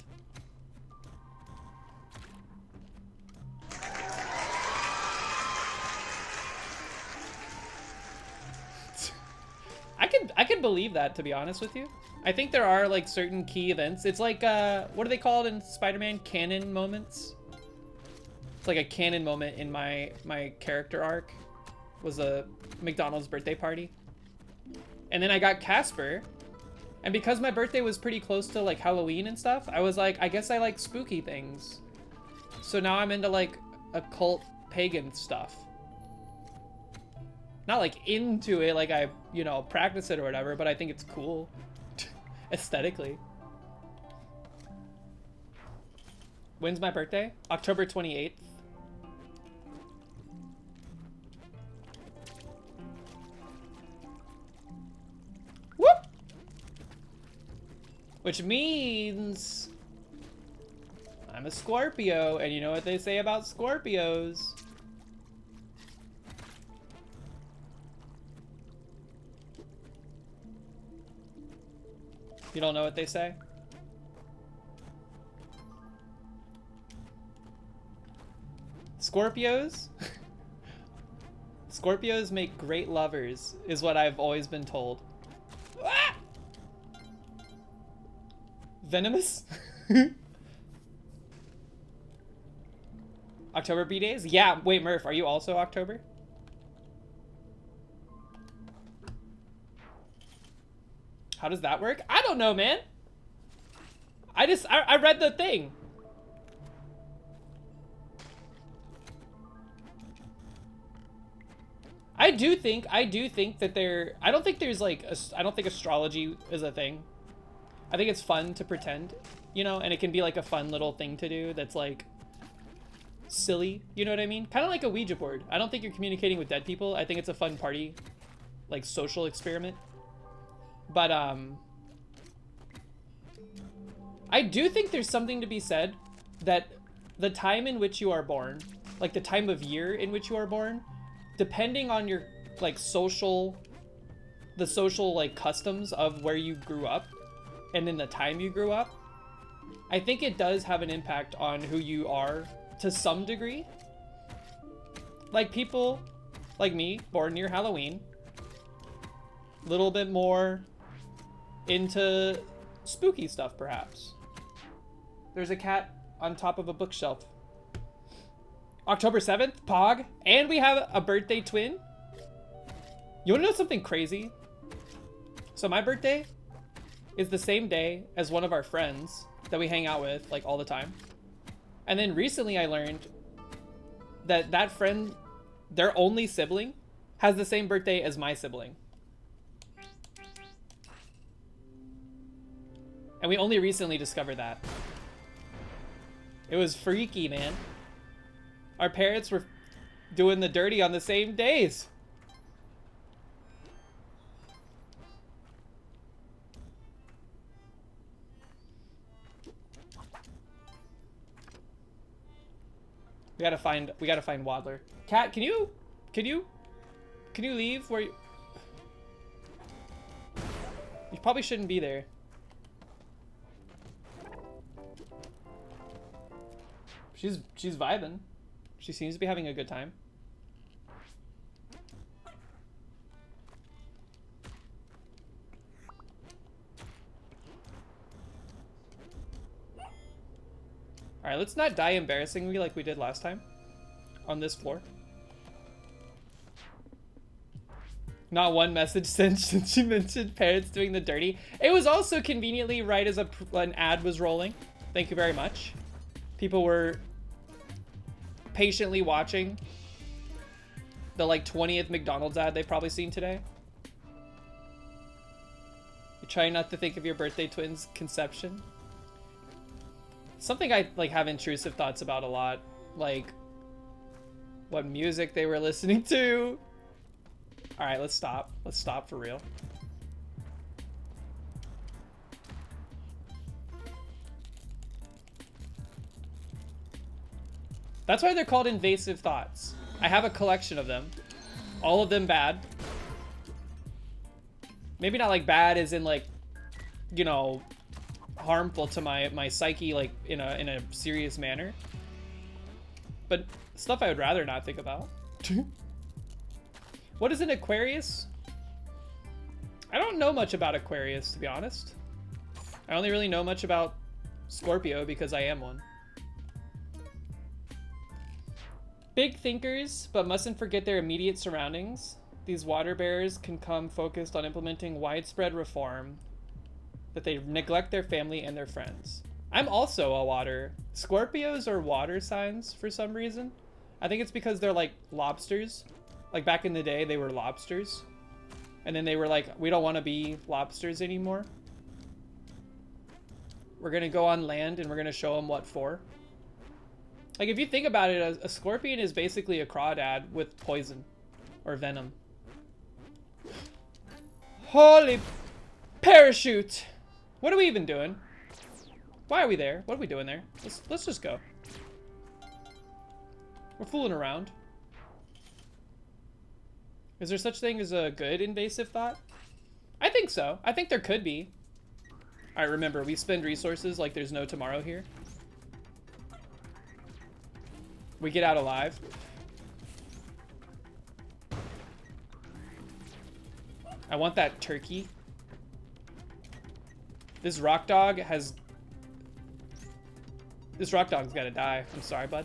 I can believe that, to be honest with you. I think there are like certain key events. It's like what are they called in Spider-Man? Canon moments. It's like a canon moment in my character arc was a McDonald's birthday party. And then I got Casper. And because my birthday was pretty close to like Halloween and stuff, I was like, I guess I like spooky things. So now I'm into like occult pagan stuff. Not like into it, like I, you know, practice it or whatever, but I think it's cool aesthetically. When's my birthday? October 28th. Whoop! Which means I'm a Scorpio, and you know what they say about Scorpios. You don't know what they say? Scorpios? Scorpios make great lovers, is what I've always been told. Ah! Venomous? October B-Days? Yeah, wait, Murph, are you also October? How does that work? I don't know, man. I read the thing. I do think that I don't think there's like, I don't think astrology is a thing. I think it's fun to pretend, you know, and it can be like a fun little thing to do that's like silly, you know what I mean? Kind of like a Ouija board. I don't think you're communicating with dead people. I think it's a fun party, like social experiment. But I do think there's something to be said that the time in which you are born, like the time of year in which you are born, depending on your like the social like customs of where you grew up and in the time you grew up, I think it does have an impact on who you are to some degree. Like people like me, born near Halloween, a little bit more into spooky stuff perhaps. There's a cat on top of a bookshelf. October 7th, Pog, and we have a birthday twin. You wanna know something crazy? So my birthday is the same day as one of our friends that we hang out with like all the time. And then recently I learned that that friend, their only sibling, has the same birthday as my sibling. And we only recently discovered that. It was freaky, man. Our parents were doing the dirty on the same days. We gotta find Waddler. Cat, can you leave where you probably shouldn't be there. She's vibing. She seems to be having a good time. All right, let's not die embarrassingly like we did last time on this floor. Not one message sent since she mentioned parents doing the dirty. It was also conveniently right as an ad was rolling. Thank you very much. People were patiently watching the like 20th McDonald's ad they've probably seen today. You're trying not to think of your birthday twin's conception. Something I like have intrusive thoughts about a lot, like what music they were listening to. All right, let's stop. Let's stop for real. That's why they're called invasive thoughts. I have a collection of them. All of them bad. Maybe not like bad as in like, you know, harmful to my psyche like in a serious manner. But stuff I would rather not think about. What is an Aquarius? I don't know much about Aquarius, to be honest. I only really know much about Scorpio because I am one. Big thinkers, but mustn't forget their immediate surroundings. These water bearers can come focused on implementing widespread reform, that they neglect their family and their friends. I'm also a water. Scorpios are water signs for some reason. I think it's because they're like lobsters. Like back in the day, they were lobsters. And then they were like, we don't want to be lobsters anymore. We're going to go on land and we're going to show them what for. Like, if you think about it, a scorpion is basically a crawdad with poison or venom. Holy parachute! What are we even doing? Why are we there? What are we doing there? Let's just go. We're fooling around. Is there such thing as a good invasive thought? I think so. I think there could be. Alright, remember, we spend resources like there's no tomorrow here. We get out alive. I want that turkey. This rock dog has... This rock dog's gotta die. I'm sorry, bud.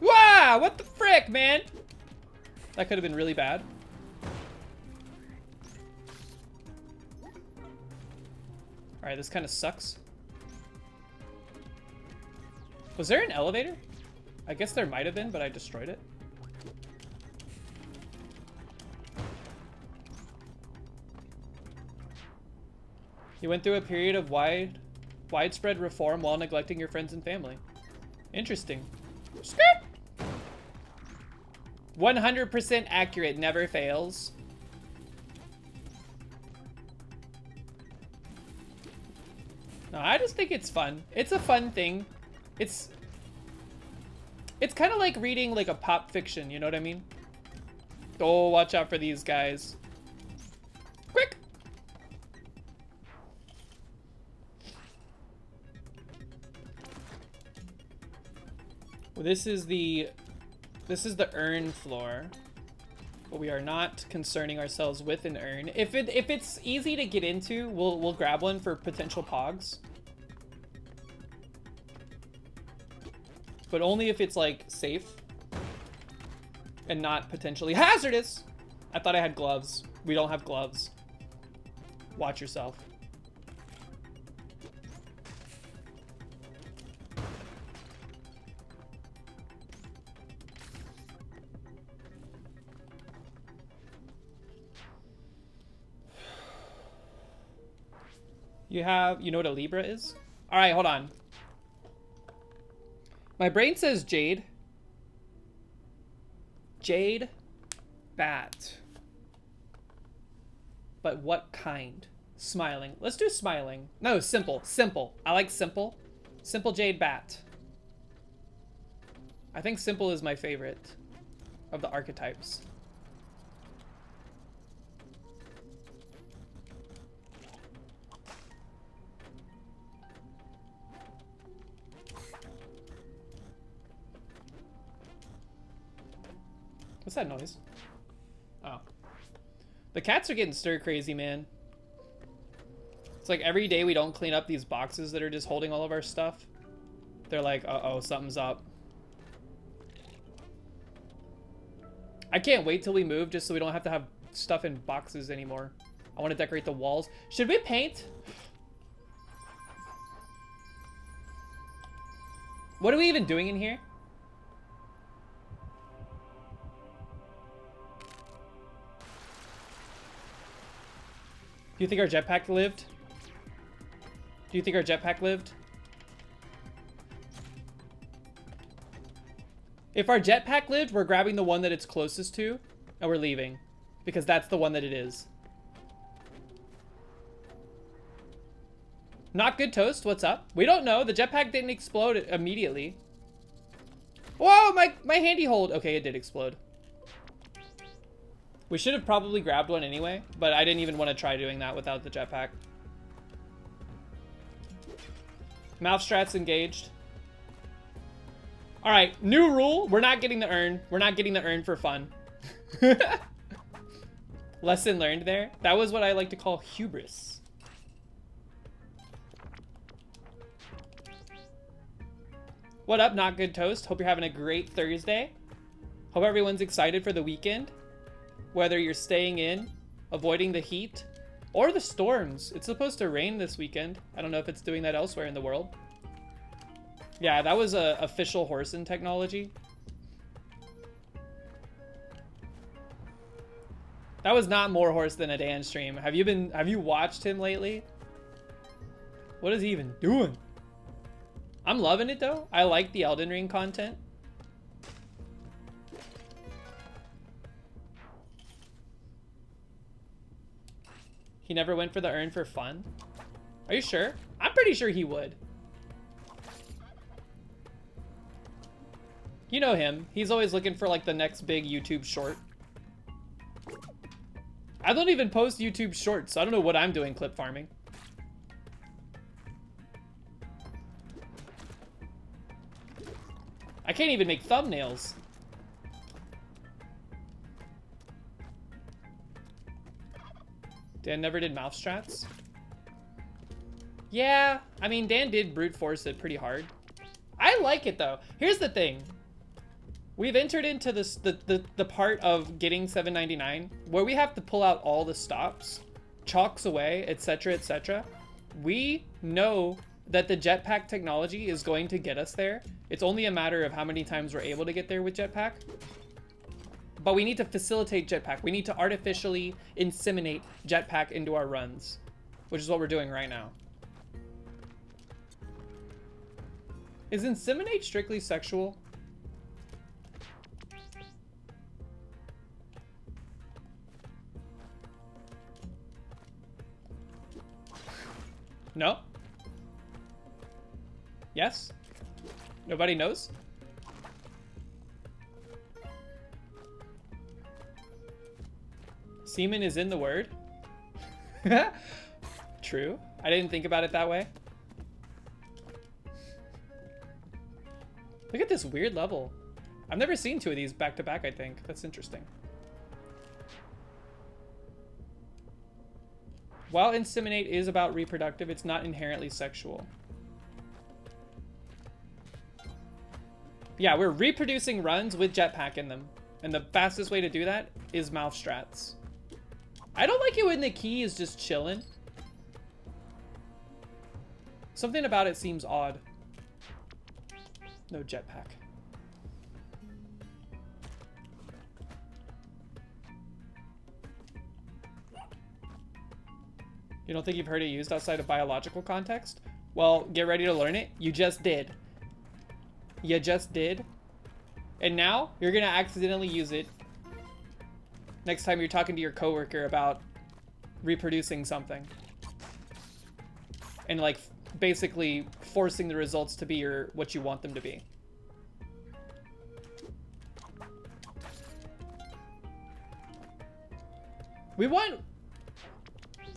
Wow! What the frick, man? That could have been really bad. Alright, this kind of sucks. Was there an elevator? I guess there might have been, but I destroyed it. You went through a period of widespread reform while neglecting your friends and family. Interesting. Skirt! 100% accurate, never fails. No, I just think it's fun. It's a fun thing. It's kind of like reading like a pop fiction, you know what I mean? Oh, watch out for these guys. Quick! Well, this is the urn floor. But we are not concerning ourselves with an urn. If it's easy to get into, we'll grab one for potential pogs. But only if it's like safe and not potentially hazardous. I thought I had gloves. We don't have gloves. Watch yourself. You know what a Libra is? All right, hold on. My brain says Jade. Jade bat. But what kind? Smiling. Let's do smiling. No, simple. Simple. I like simple. Simple Jade bat. I think simple is my favorite of the archetypes. What's that noise? Oh. The cats are getting stir crazy, man. It's like every day we don't clean up these boxes that are just holding all of our stuff. They're like, uh-oh, something's up. I can't wait till we move just so we don't have to have stuff in boxes anymore. I want to decorate the walls. Should we paint? What are we even doing in here? Do you think our jetpack lived? Do you think our jetpack lived? If our jetpack lived, we're grabbing the one that it's closest to, and we're leaving. Because that's the one that it is. Not good toast, what's up? We don't know, the jetpack didn't explode immediately. Whoa, my handy hold. Okay, it did explode. We should have probably grabbed one anyway, but I didn't even want to try doing that without the jetpack. Mouth strats engaged. All right, new rule. We're not getting the urn. We're not getting the urn for fun. Lesson learned there. That was what I like to call hubris. What up, Not Good Toast? Hope you're having a great Thursday. Hope everyone's excited for the weekend. Whether you're staying in, avoiding the heat, or the storms. It's supposed to rain this weekend. I don't know if it's doing that elsewhere in the world. Yeah, that was a official Horson technology. That was not more horse than a Dan stream. Have you watched him lately? What is he even doing? I'm loving it though. I like the Elden Ring content. He never went for the urn for fun? Are you sure? I'm pretty sure he would. You know him. He's always looking for like the next big YouTube short. I don't even post YouTube shorts, so I don't know what I'm doing clip farming. I can't even make thumbnails. Dan never did mouth strats. Yeah, I mean, Dan did brute force it pretty hard. I like it though. Here's the thing. We've entered into this the part of getting 799 where we have to pull out all the stops, chalks away, etc., etc. We know that the jetpack technology is going to get us there. It's only a matter of how many times we're able to get there with jetpack. But we need to facilitate jetpack. We need to artificially inseminate jetpack into our runs, which is what we're doing right now. Is inseminate strictly sexual? No? Yes? Nobody knows? Semen is in the word? True. I didn't think about it that way. Look at this weird level. I've never seen two of these back to back, I think. That's interesting. While inseminate is about reproductive, it's not inherently sexual. Yeah, we're reproducing runs with jetpack in them. And the fastest way to do that is mouth strats. I don't like it when the key is just chilling. Something about it seems odd. No jetpack. You don't think you've heard it used outside of biological context? Well, get ready to learn it. You just did. You just did. And now you're gonna accidentally use it next time you're talking to your coworker about reproducing something. And like basically forcing the results to be what you want them to be. We want...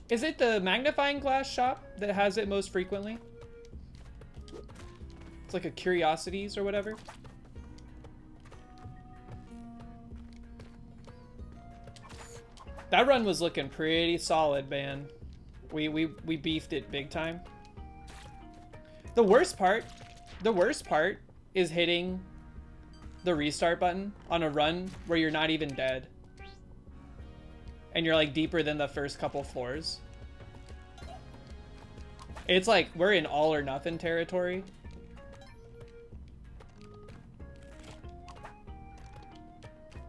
Is it the magnifying glass shop that has it most frequently? It's like a Curiosities or whatever. That run was looking pretty solid, man. We beefed it big time. The worst part is hitting the restart button on a run where you're not even dead. And you're like deeper than the first couple floors. It's like we're in all or nothing territory.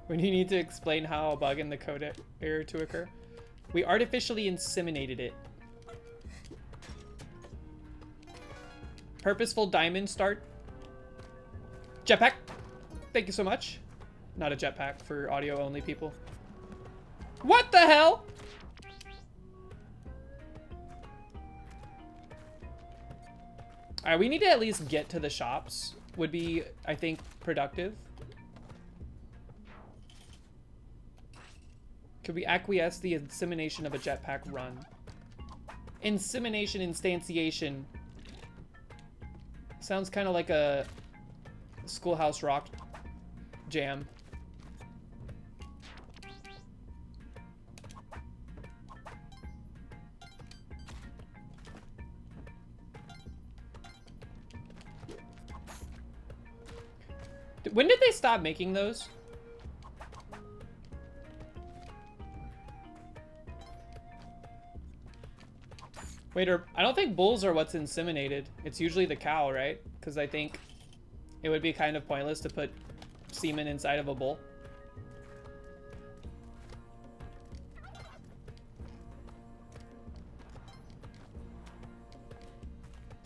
When you need to explain how a bug in the code error to occur. We artificially inseminated it. Purposeful diamond start. Jetpack. Thank you so much. Not a jetpack for audio only people. What the hell? Alright, we need to at least get to the shops. Would be, I think, productive. Could we acquiesce the insemination of a jetpack run? Insemination instantiation. Sounds kind of like a Schoolhouse Rock jam. When did they stop making those? Wait, I don't think bulls are what's inseminated. It's usually the cow, right? Because I think it would be kind of pointless to put semen inside of a bull.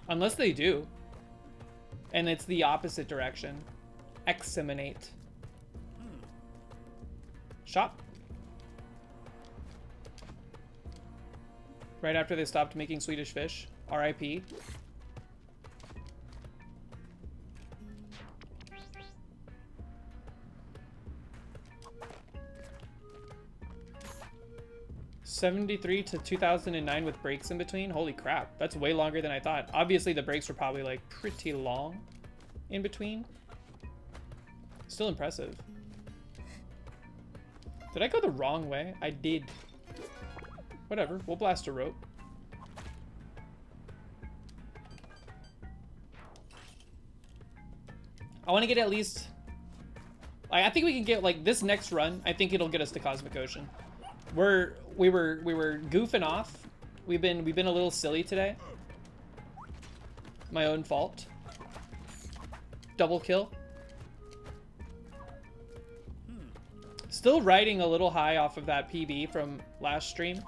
Unless they do. And it's the opposite direction. Exseminate. Shop. Right after they stopped making Swedish Fish. R.I.P. 73 to 2009 with breaks in between. Holy crap, that's way longer than I thought. Obviously the breaks were probably like pretty long in between. Still impressive. Did I go the wrong way? I did. Whatever, we'll blast a rope. I want to get at least, I think we can get like this next run. I think it'll get us to Cosmic Ocean. We were goofing off. We've been a little silly today. My own fault. Double kill. Still riding a little high off of that PB from last stream.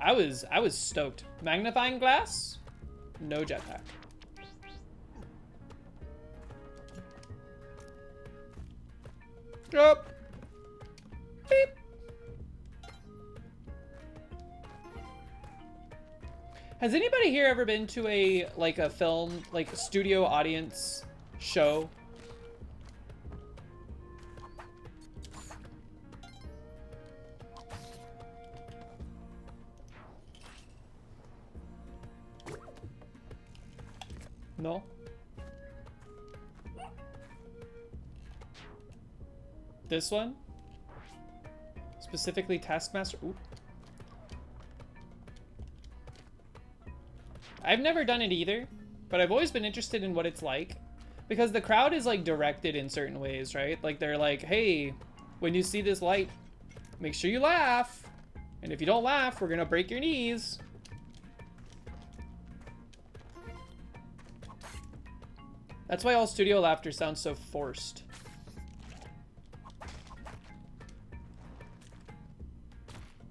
I was stoked. Magnifying glass, no jetpack. Up. Beep. Has anybody here ever been to a film, like a studio audience show? No? This one? Specifically Taskmaster? Ooh. I've never done it either, but I've always been interested in what it's like. Because the crowd is like directed in certain ways, right? Like they're like, hey, when you see this light, make sure you laugh. And if you don't laugh, we're gonna break your knees. That's why all studio laughter sounds so forced.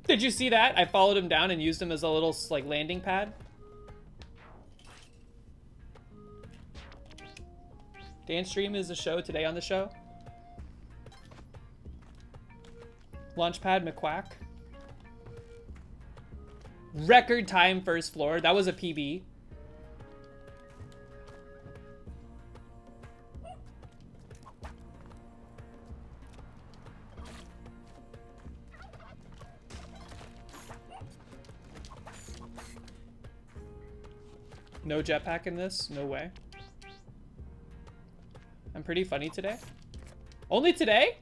Did you see that? I followed him down and used him as a little like landing pad. Dance stream is a show today on the show. Launchpad McQuack. Record time first floor. That was a PB. No jetpack in this? No way. I'm pretty funny today. Only today?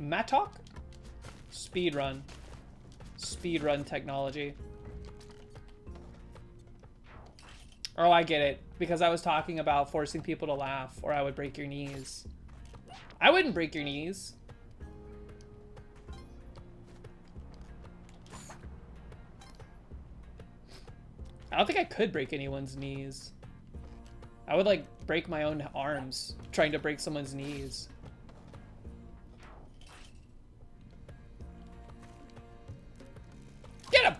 Mattock? Speedrun. Speedrun technology. Oh, I get it. Because I was talking about forcing people to laugh or I would break your knees. I wouldn't break your knees. I don't think I could break anyone's knees. I would like break my own arms trying to break someone's knees. Get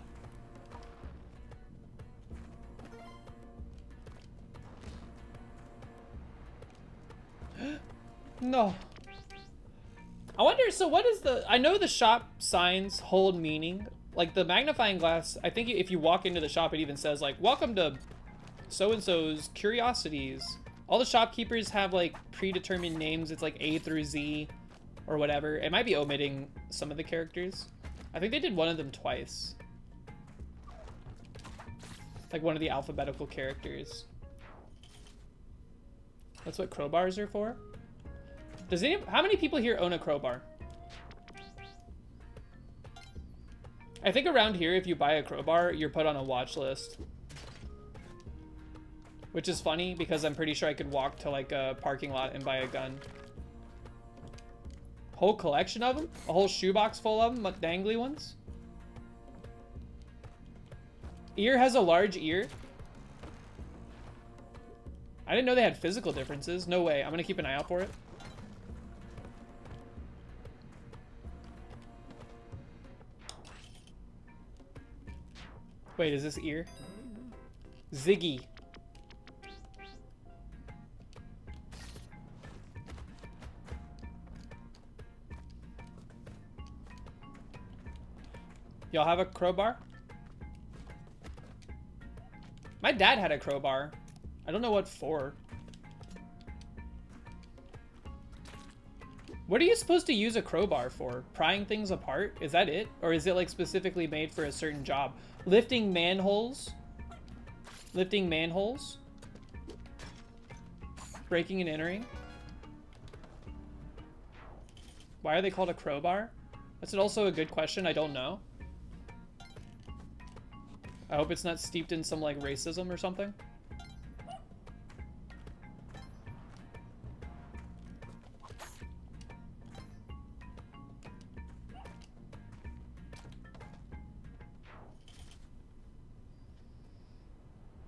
him! No. I wonder, so what is the, I know the shop signs hold meaning. Like the magnifying glass, I think if you walk into the shop, it even says like, welcome to so-and-so's Curiosities. All the shopkeepers have like predetermined names. It's like A through Z or whatever. It might be omitting some of the characters. I think they did one of them twice. Like one of the alphabetical characters. That's what crowbars are for. How many people here own a crowbar? I think around here, if you buy a crowbar, you're put on a watch list. Which is funny because I'm pretty sure I could walk to like a parking lot and buy a gun. Whole collection of them? A whole shoebox full of them, dangly ones? Ear has a large ear? I didn't know they had physical differences. No way. I'm gonna keep an eye out for it. Wait, is this ear? Ziggy. Y'all have a crowbar? My dad had a crowbar. I don't know what for. What are you supposed to use a crowbar for? Prying things apart? Is that it? Or is it like specifically made for a certain job? Lifting manholes? Lifting manholes? Breaking and entering? Why are they called a crowbar? That's also a good question. I don't know. I hope it's not steeped in some like racism or something.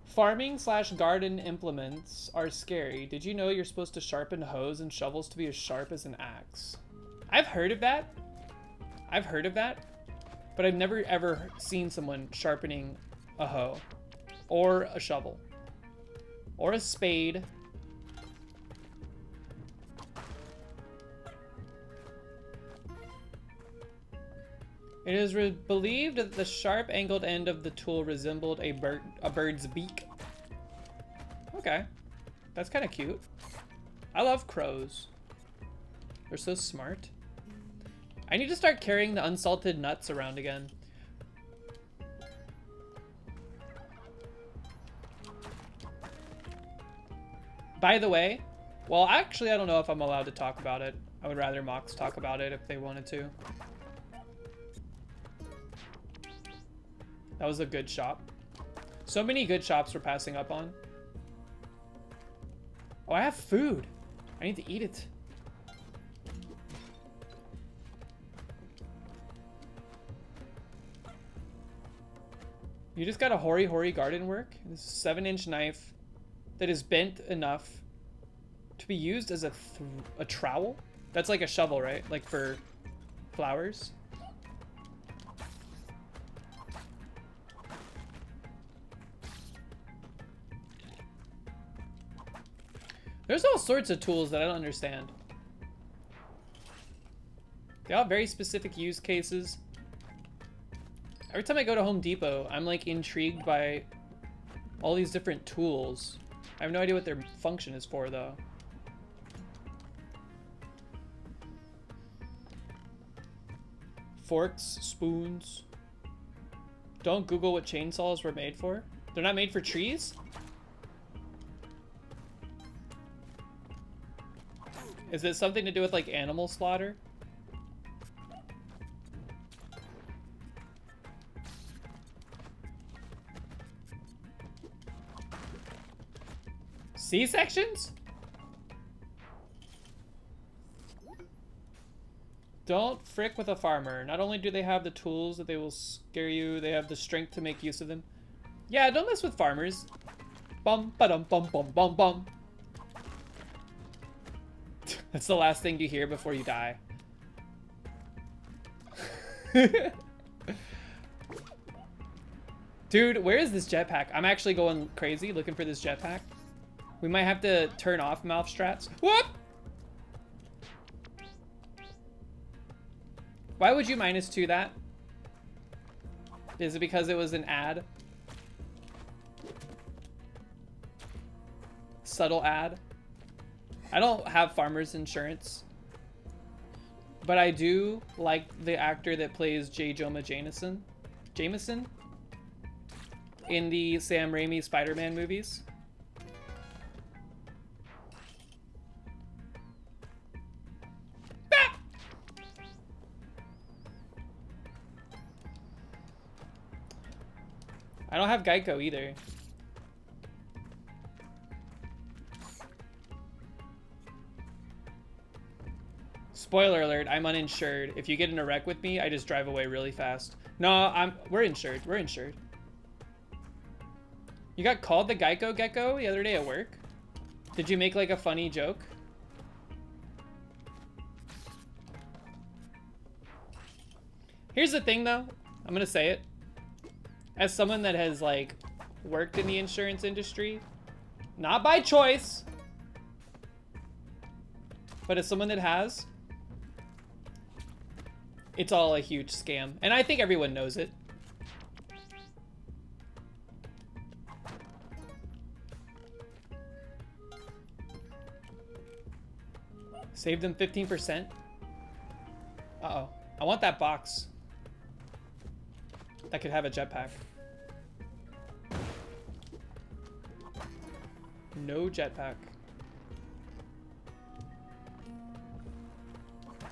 Farming slash garden implements are scary. Did you know you're supposed to sharpen hoes and shovels to be as sharp as an axe? I've heard of that. I've heard of that. But I've never ever seen someone sharpening a hoe. Or a shovel. Or a spade. It is believed that the sharp angled end of the tool resembled a bird's beak. Okay. That's kind of cute. I love crows. They're so smart. I need to start carrying the unsalted nuts around again. By the way, well, actually, I don't know if I'm allowed to talk about it. I would rather Mox talk about it if they wanted to. That was a good shop. So many good shops we're passing up on. Oh, I have food. I need to eat it. You just got a Hori garden work. This is a 7-inch knife that is bent enough to be used as a trowel. That's like a shovel, right? Like for flowers. There's all sorts of tools that I don't understand. They all have very specific use cases. Every time I go to Home Depot, I'm like intrigued by all these different tools. I have no idea what their function is for though. Forks, spoons. Don't Google what chainsaws were made for. They're not made for trees? Is it something to do with like animal slaughter? C-sections? Don't frick with a farmer. Not only do they have the tools that they will scare you, they have the strength to make use of them. Yeah, don't mess with farmers. Bum, ba-dum, bum, bum, bum, bum. That's the last thing you hear before you die. Dude, where is this jetpack? I'm actually going crazy looking for this jetpack. We might have to turn off mouth strats. Whoop! Why would you -2 that? Is it because it was an ad? Subtle ad? I don't have farmer's insurance. But I do like the actor that plays J. Jonah Jameson in the Sam Raimi Spider-Man movies. Ah! I don't have Geico either. Spoiler alert, I'm uninsured. If you get in a wreck with me, I just drive away really fast. No, we're insured. We're insured. You got called the Geico Gecko the other day at work? Did you make like a funny joke? Here's the thing though. I'm gonna say it. As someone that has like worked in the insurance industry, not by choice, but as someone that has, it's all a huge scam. And I think everyone knows it. Save them 15%. Uh-oh. I want that box. That could have a jetpack. No jetpack.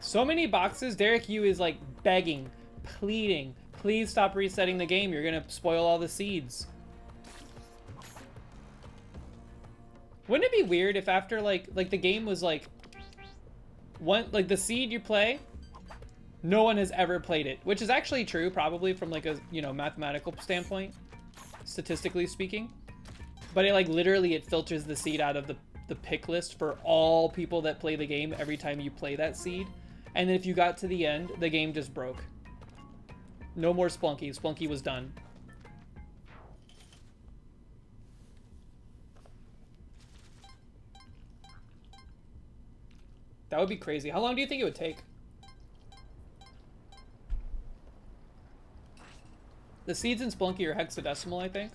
So many boxes. Derek Yu is like begging, pleading, please stop resetting the game. You're gonna spoil all the seeds. Wouldn't it be weird if after like the game was like like the seed you play, no one has ever played it, which is actually true probably from like a, you know, mathematical standpoint, statistically speaking. But it like literally it filters the seed out of the pick list for all people that play the game every time you play that seed. And then if you got to the end, the game just broke. No more Splunky. Splunky was done. That would be crazy. How long do you think it would take? The seeds in Splunky are hexadecimal, I think.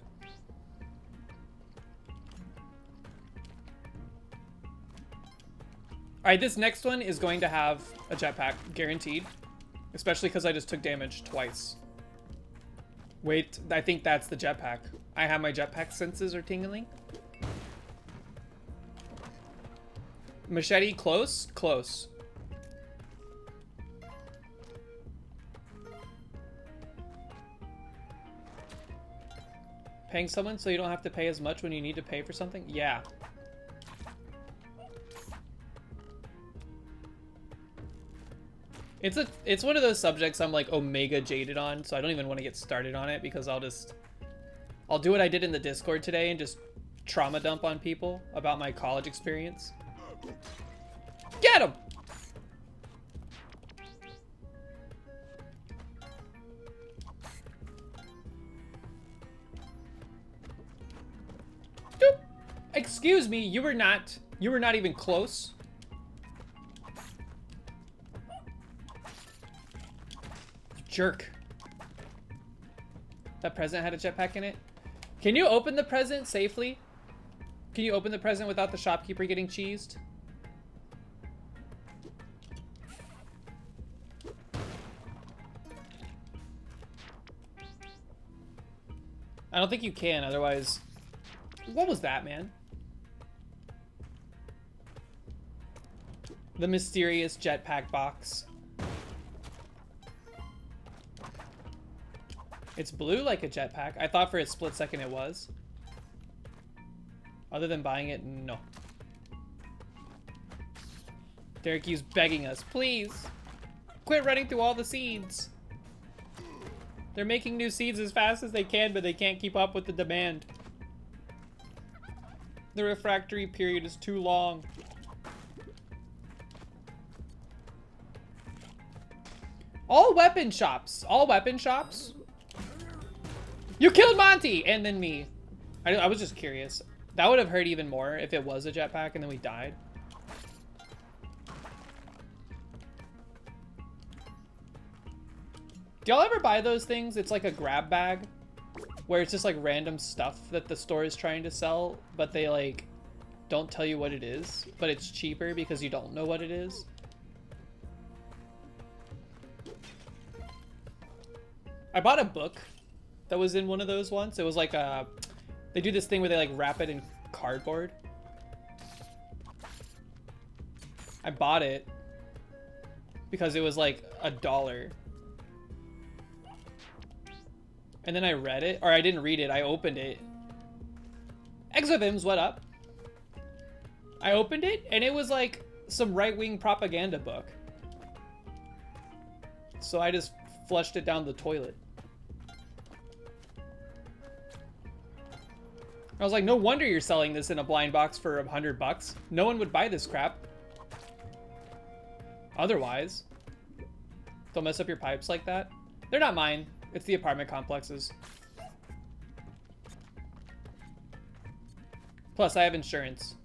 Alright, this next one is going to have a jetpack, guaranteed. Especially because I just took damage twice. Wait, I think that's the jetpack. I have my jetpack senses are tingling. Machete, close? Close. Paying someone so you don't have to pay as much when you need to pay for something? Yeah. It's one of those subjects I'm like omega jaded on, so I don't even want to get started on it because I'll do what I did in the Discord today and just trauma dump on people about my college experience. Get him! Doop. Excuse me, you were not even close. Jerk. That present had a jetpack in it. Can you open the present safely? Can you open the present without the shopkeeper getting cheesed? I don't think you can, otherwise... What was that, man? The mysterious jetpack box. It's blue like a jetpack. I thought for a split second it was. Other than buying it, no. Derek Hughes begging us, please, quit running through all the seeds. They're making new seeds as fast as they can, but they can't keep up with the demand. The refractory period is too long. All weapon shops. All weapon shops. You killed Monty! And then me. I was just curious. That would have hurt even more if it was a jetpack and then we died. Do y'all ever buy those things? It's like a grab bag where it's just like random stuff that the store is trying to sell, but they like don't tell you what it is, but it's cheaper because you don't know what it is. I bought a book that was in one of those once. It was like a, they do this thing where they like wrap it in cardboard. I bought it because it was like $1. And then I read it, or I didn't read it, I opened it. Exovims, what up? I opened it and it was like some right-wing propaganda book. So I just flushed it down the toilet. I was like, no wonder you're selling this in a blind box for $100. No one would buy this crap. Otherwise. Don't mess up your pipes like that. They're not mine. It's the apartment complexes. Plus, I have insurance.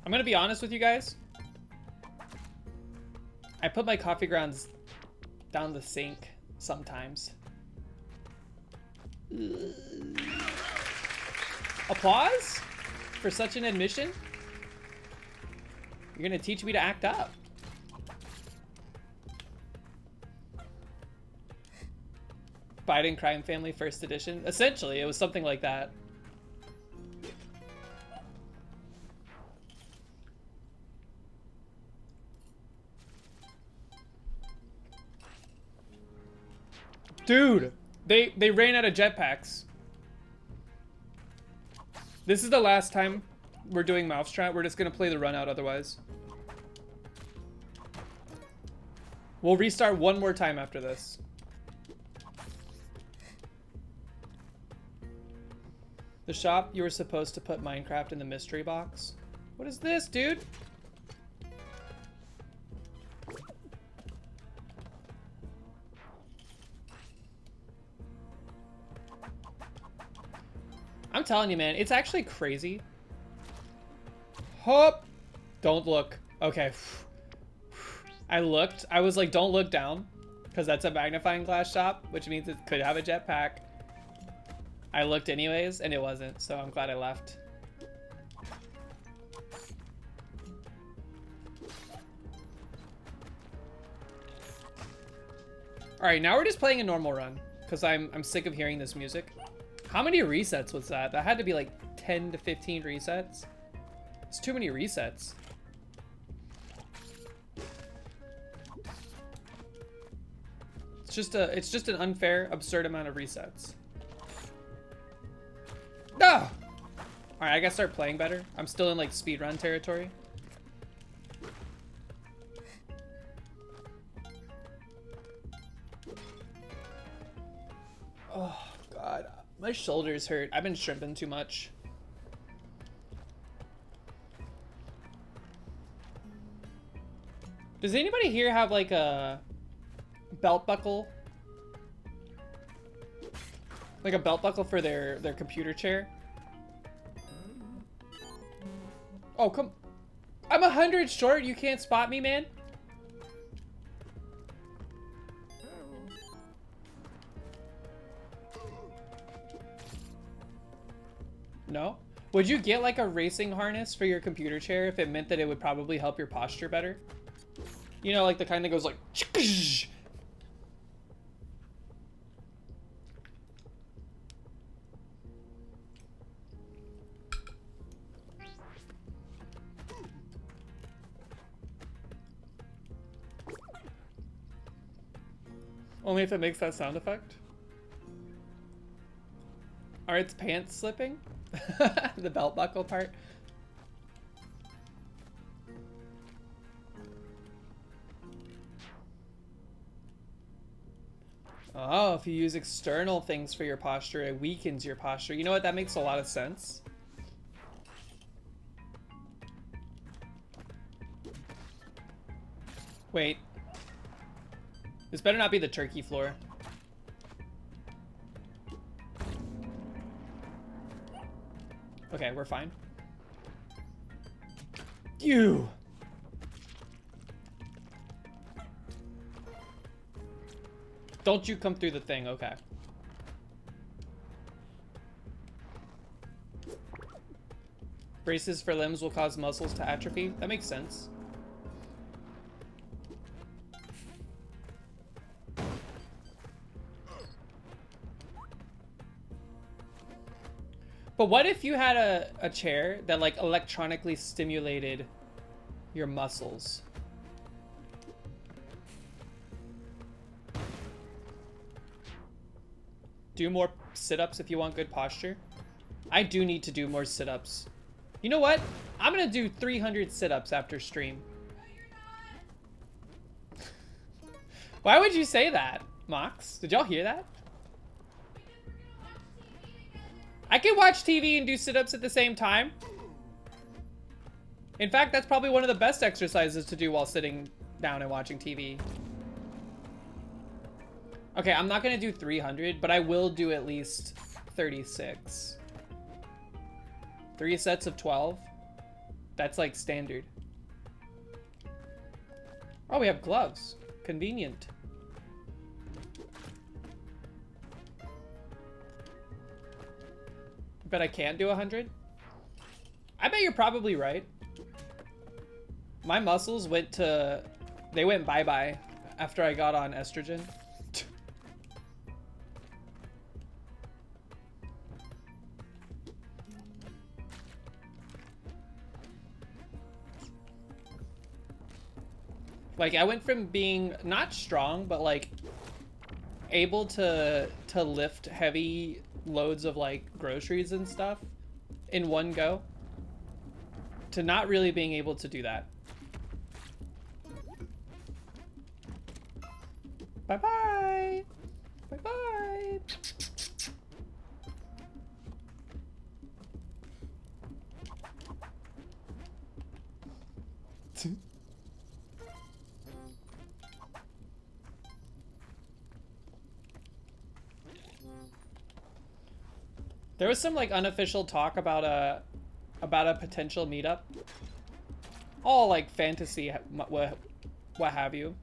I'm gonna be honest with you guys. I put my coffee grounds down the sink sometimes. Applause? For such an admission? You're gonna teach me to act up. Biden Crime Family First Edition. Essentially, it was something like that. Dude, they ran out of jetpacks. This is the last time we're doing Mousetrap. We're just gonna play the run out otherwise. We'll restart one more time after this. The shop, you were supposed to put Minecraft in the mystery box. What is this, dude? I'm telling you, man, it's actually crazy. Hop! Don't look. Okay. I looked. I was like, don't look down. Because that's a magnifying glass shop, which means it could have a jetpack. I looked anyways, and it wasn't, so I'm glad I left. Alright, now we're just playing a normal run. Because I'm sick of hearing this music. How many resets was that? That had to be like 10 to 15 resets. It's too many resets. It's just an unfair, absurd amount of resets. Ah! Alright, I gotta start playing better. I'm still in like speedrun territory. Oh god. My shoulders hurt. I've been shrimping too much. Does anybody here have like a belt buckle? Like a belt buckle for their computer chair? Oh, come. I'm 100 short. You can't spot me, man. No? Would you get like a racing harness for your computer chair if it meant that it would probably help your posture better? You know, like the kind that goes like... Only if it makes that sound effect? Are its pants slipping? The belt buckle part? Oh, if you use external things for your posture, it weakens your posture. You know what? That makes a lot of sense. Wait. This better not be the turkey floor. Okay, we're fine. You! Don't you come through the thing, okay. Braces for limbs will cause muscles to atrophy. That makes sense. But what if you had a chair that like electronically stimulated your muscles? Do more sit-ups if you want good posture. I do need to do more sit-ups. You know what? I'm gonna do 300 sit-ups after stream. Why would you say that, Mox? Did y'all hear that? I can watch TV and do sit-ups at the same time. In fact, that's probably one of the best exercises to do while sitting down and watching TV. Okay, I'm not gonna do 300, but I will do at least 36. 3 sets of 12. That's like standard. Oh, we have gloves. Convenient. but I can't do 100? I bet you're probably right. My muscles went bye-bye after I got on estrogen. Like, I went from being not strong, but like able to lift heavy loads of like groceries and stuff in one go to not really being able to do that. Bye-bye. Bye-bye. There was some like unofficial talk about a potential meetup. All like fantasy, what have you.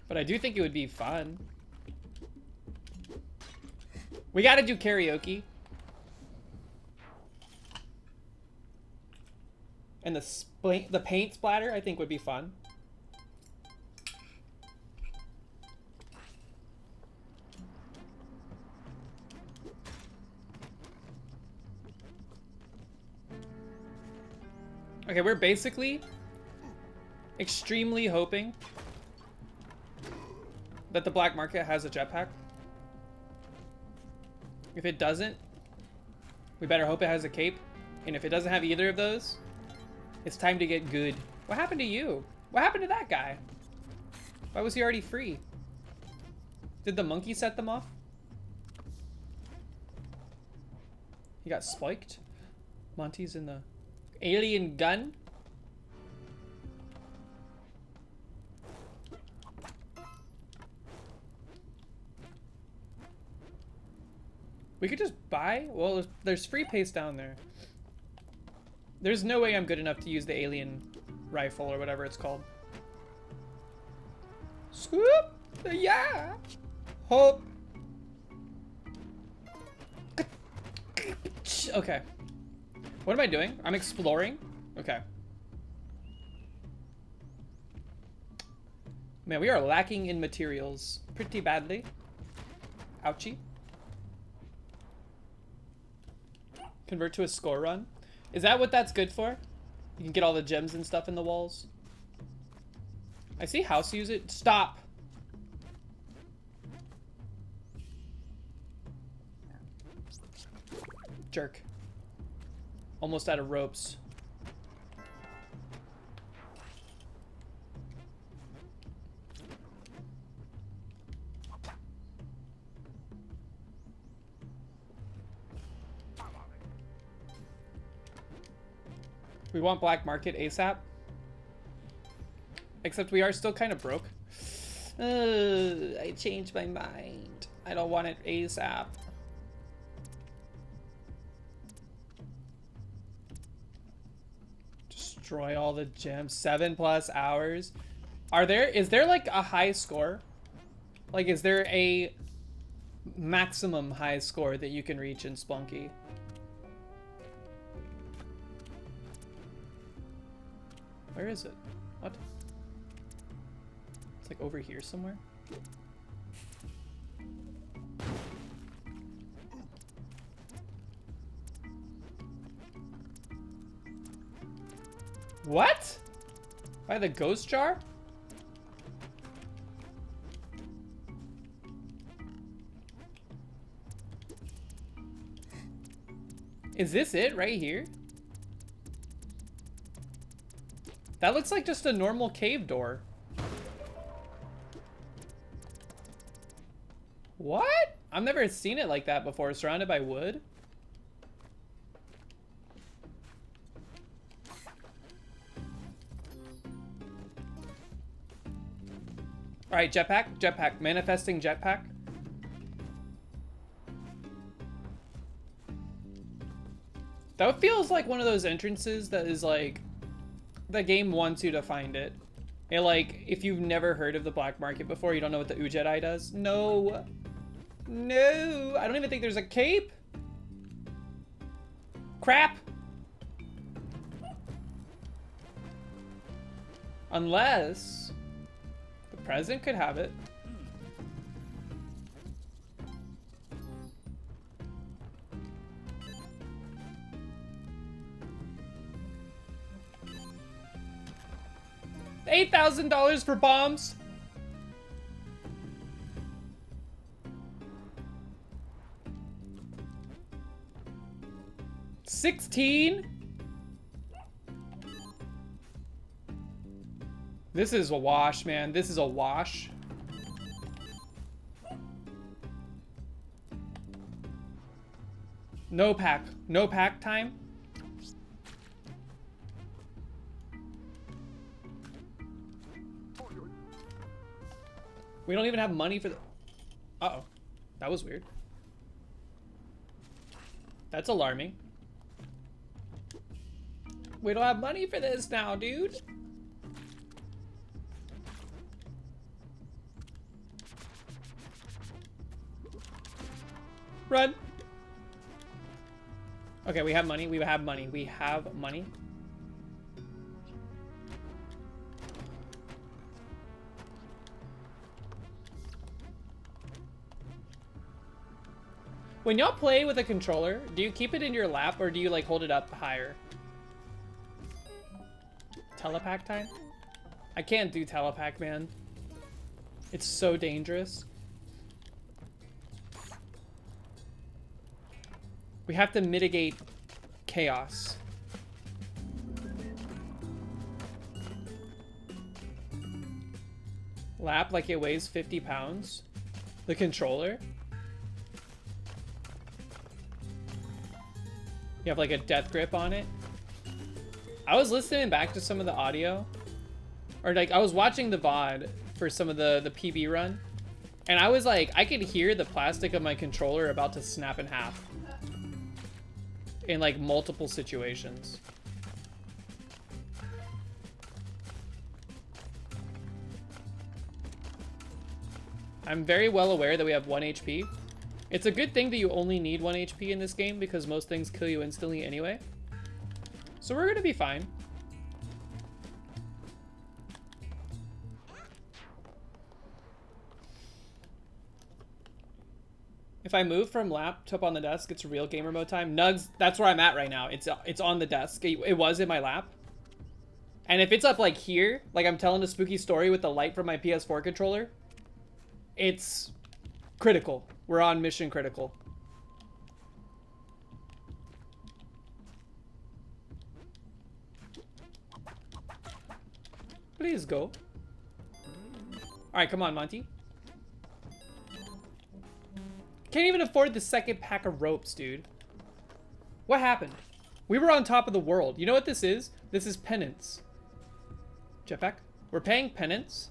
But I do think it would be fun. We gotta do karaoke. And the paint splatter I think would be fun. Okay, we're basically extremely hoping that the black market has a jetpack. If it doesn't, we better hope it has a cape. And if it doesn't have either of those, it's time to get good. What happened to you? What happened to that guy? Why was he already free? Did the monkey set them off? He got spiked. Monty's in the alien gun. We could just buy? Well, there's free paste down there. There's no way I'm good enough to use the alien rifle or whatever it's called. Swoop! Yeah! Hope! Okay. What am I doing? I'm exploring? Okay. Man, we are lacking in materials pretty badly. Ouchie. Convert to a score run? Is that what that's good for? You can get all the gems and stuff in the walls. I see House use it. Stop! Jerk. Almost out of ropes. We want black market ASAP. Except we are still kind of broke. I changed my mind. I don't want it ASAP. Destroy all the gems. 7+ hours. Is there like a high score? Like, is there a maximum high score that you can reach in Spelunky? Where is it? What? It's like over here somewhere. What? By the ghost jar? Is this it right here? That looks like just a normal cave door. What? I've never seen it like that before, surrounded by wood. All right, jetpack, manifesting jetpack. That feels like one of those entrances that is like, the game wants you to find it. And like, if you've never heard of the black market before, you don't know what the Ujedi does. No. No, I don't even think there's a cape. Crap! Unless the president could have it. $8,000 for bombs. $16. This is a wash, man. This is a wash. No pack. No pack time. We don't even have money for the... Uh-oh. That was weird. That's alarming. We don't have money for this now, dude. Run. Okay, we have money. We have money. We have money. When y'all play with a controller, do you keep it in your lap or do you like hold it up higher? Telepack time? I can't do telepack, man. It's so dangerous. We have to mitigate chaos. Lap like it weighs 50 pounds. The controller? You have like a death grip on it. I was listening back to some of the audio. Or like I was watching the VOD for some of the PB run. And I was like, I could hear the plastic of my controller about to snap in half. In like multiple situations. I'm very well aware that we have 1 HP. It's a good thing that you only need 1 HP in this game because most things kill you instantly anyway. So we're gonna be fine. If I move from laptop on the desk, it's real gamer mode time. Nugs, that's where I'm at right now. It's on the desk. It was in my lap. And if it's up like here, like I'm telling a spooky story with the light from my PS4 controller, it's critical. We're on mission critical. Please go. All right, come on, Monty. Can't even afford the second pack of ropes, dude. What happened? We were on top of the world. You know what this is? This is penance. Jetpack. We're paying penance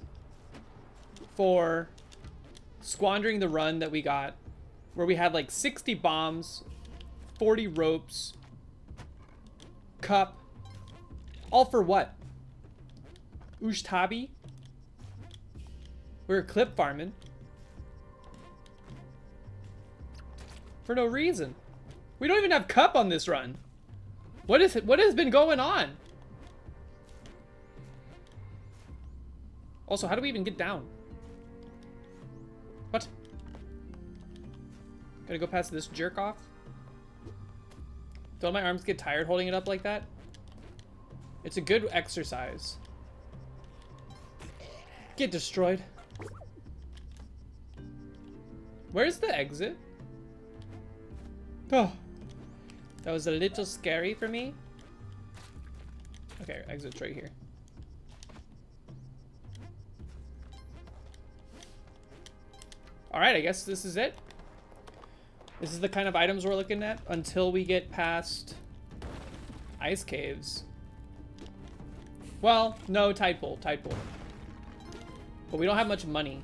for squandering the run that we got, where we had like 60 bombs, 40 ropes, cup, all for what? Ushtabi? We were clip farming. For no reason. We don't even have cup on this run. What has been going on? Also, how do we even get down? What? Gotta go past this jerk off? Don't my arms get tired holding it up like that? It's a good exercise. Get destroyed. Where's the exit? Oh, that was a little scary for me. Okay, exit's right here. All right, I guess this is it. This is the kind of items we're looking at until we get past ice caves. Well, no, tide pool. But we don't have much money.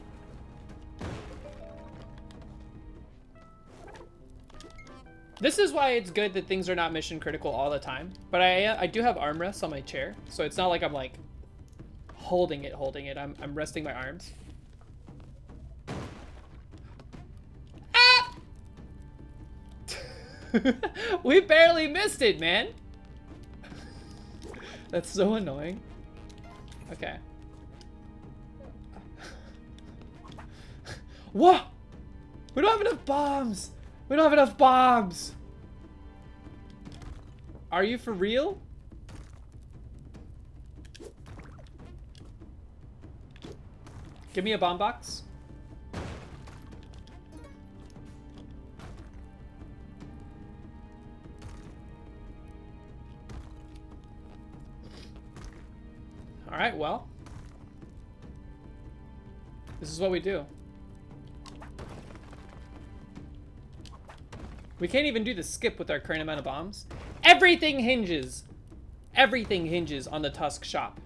This is why it's good that things are not mission critical all the time. But I do have armrests on my chair, so it's not like I'm like holding it. I'm resting my arms. Ah! We barely missed it, man. That's so annoying. Okay. What? We don't have enough bombs. We don't have enough bombs. Are you for real? Give me a bomb box. All right, well. This is what we do. We can't even do the skip with our current amount of bombs. Everything hinges on the Tusk shop.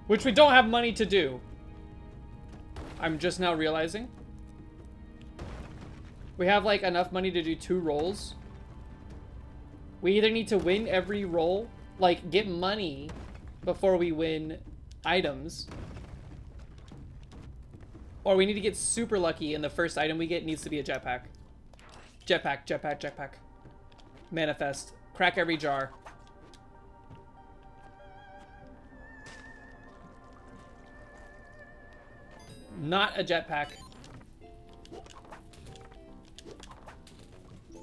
Which we don't have money to do. I'm just now realizing. We have like enough money to do 2 rolls. We either need to win every roll, like get money before we win items. Or we need to get super lucky and the first item we get needs to be a jetpack. Jetpack, jetpack, jetpack. Manifest. Crack every jar. Not a jetpack.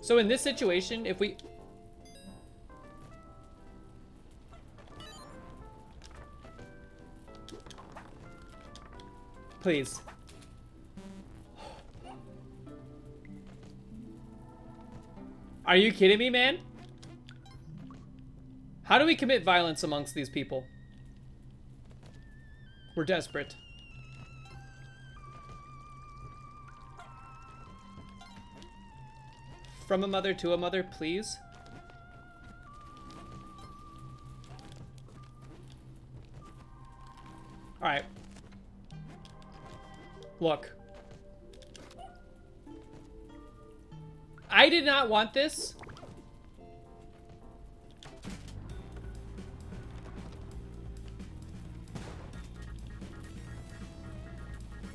So in this situation, if we... Please. Are you kidding me, man? How do we commit violence amongst these people? We're desperate. From a mother to a mother, please. All right. Look. I did not want this.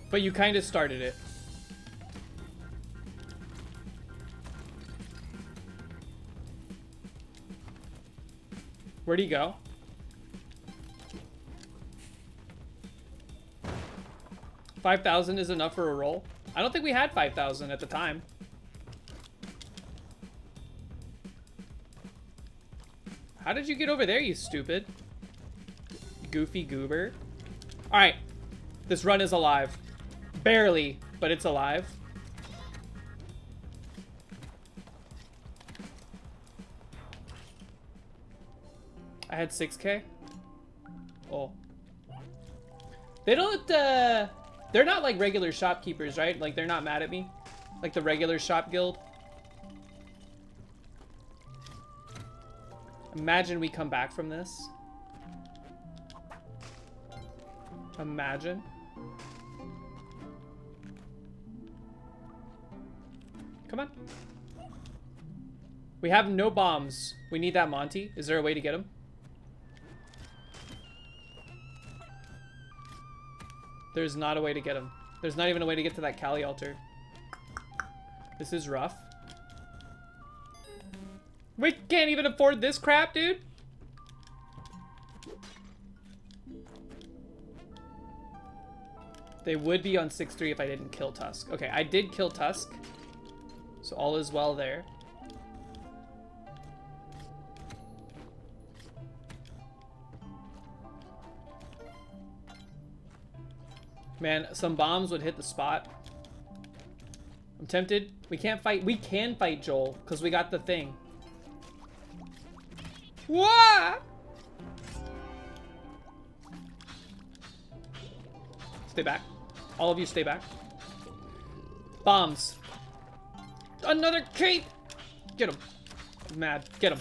But you kind of started it. Where'd he go? $5,000 is enough for a roll? I don't think we had 5,000 at the time. How did you get over there, you stupid? Goofy goober. Alright. This run is alive. Barely, but it's alive. I had 6K. Oh. They don't, they're not like regular shopkeepers, right? Like, they're not mad at me. Like the regular shop guild. Imagine we come back from this. Imagine. Come on. We have no bombs. We need that Monty. Is there a way to get him? There's not a way to get him. There's not even a way to get to that Kali altar. This is rough. We can't even afford this crap, dude. They would be on 6-3 if I didn't kill Tusk. Okay, I did kill Tusk. So all is well there. Man, some bombs would hit the spot. I'm tempted. We can't fight. We can fight Joel because we got the thing. What? Stay back. All of you stay back. Bombs. Another cape. Get him. I'm mad. Get him.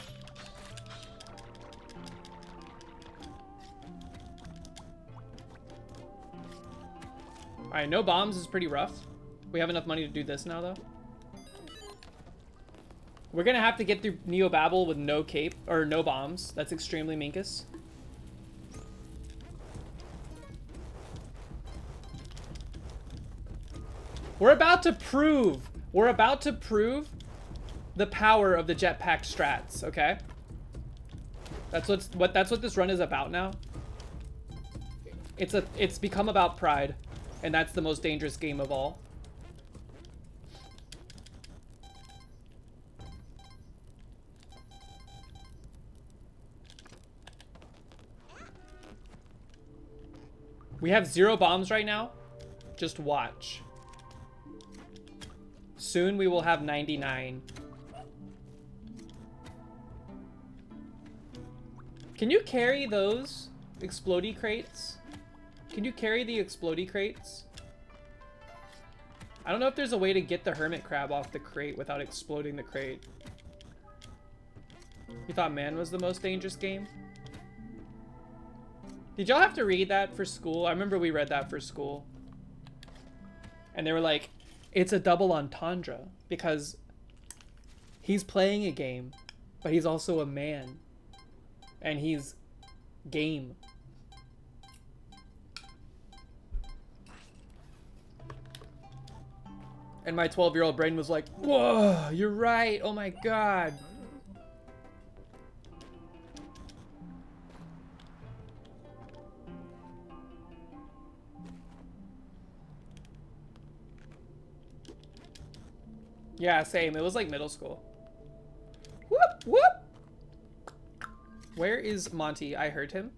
Alright, no bombs is pretty rough. We have enough money to do this now, though. We're gonna have to get through Neobabble with no cape, or no bombs. That's extremely minkus. We're about to prove the power of the jetpack strats, okay? That's what this run is about now. It's become about pride, and that's the most dangerous game of all. We have 0 bombs right now. Just watch. Soon we will have 99. Can you carry those explodey crates? Can you carry the explodey crates? I don't know if there's a way to get the hermit crab off the crate without exploding the crate. You thought man was the most dangerous game? Did y'all have to read that for school? I remember we read that for school. And they were like, it's a double entendre because he's playing a game, but he's also a man. And he's game. And my 12-year-old brain was like, whoa, you're right. Oh my God. Yeah, same. It was like middle school. Whoop, whoop. Where is Monty? I heard him.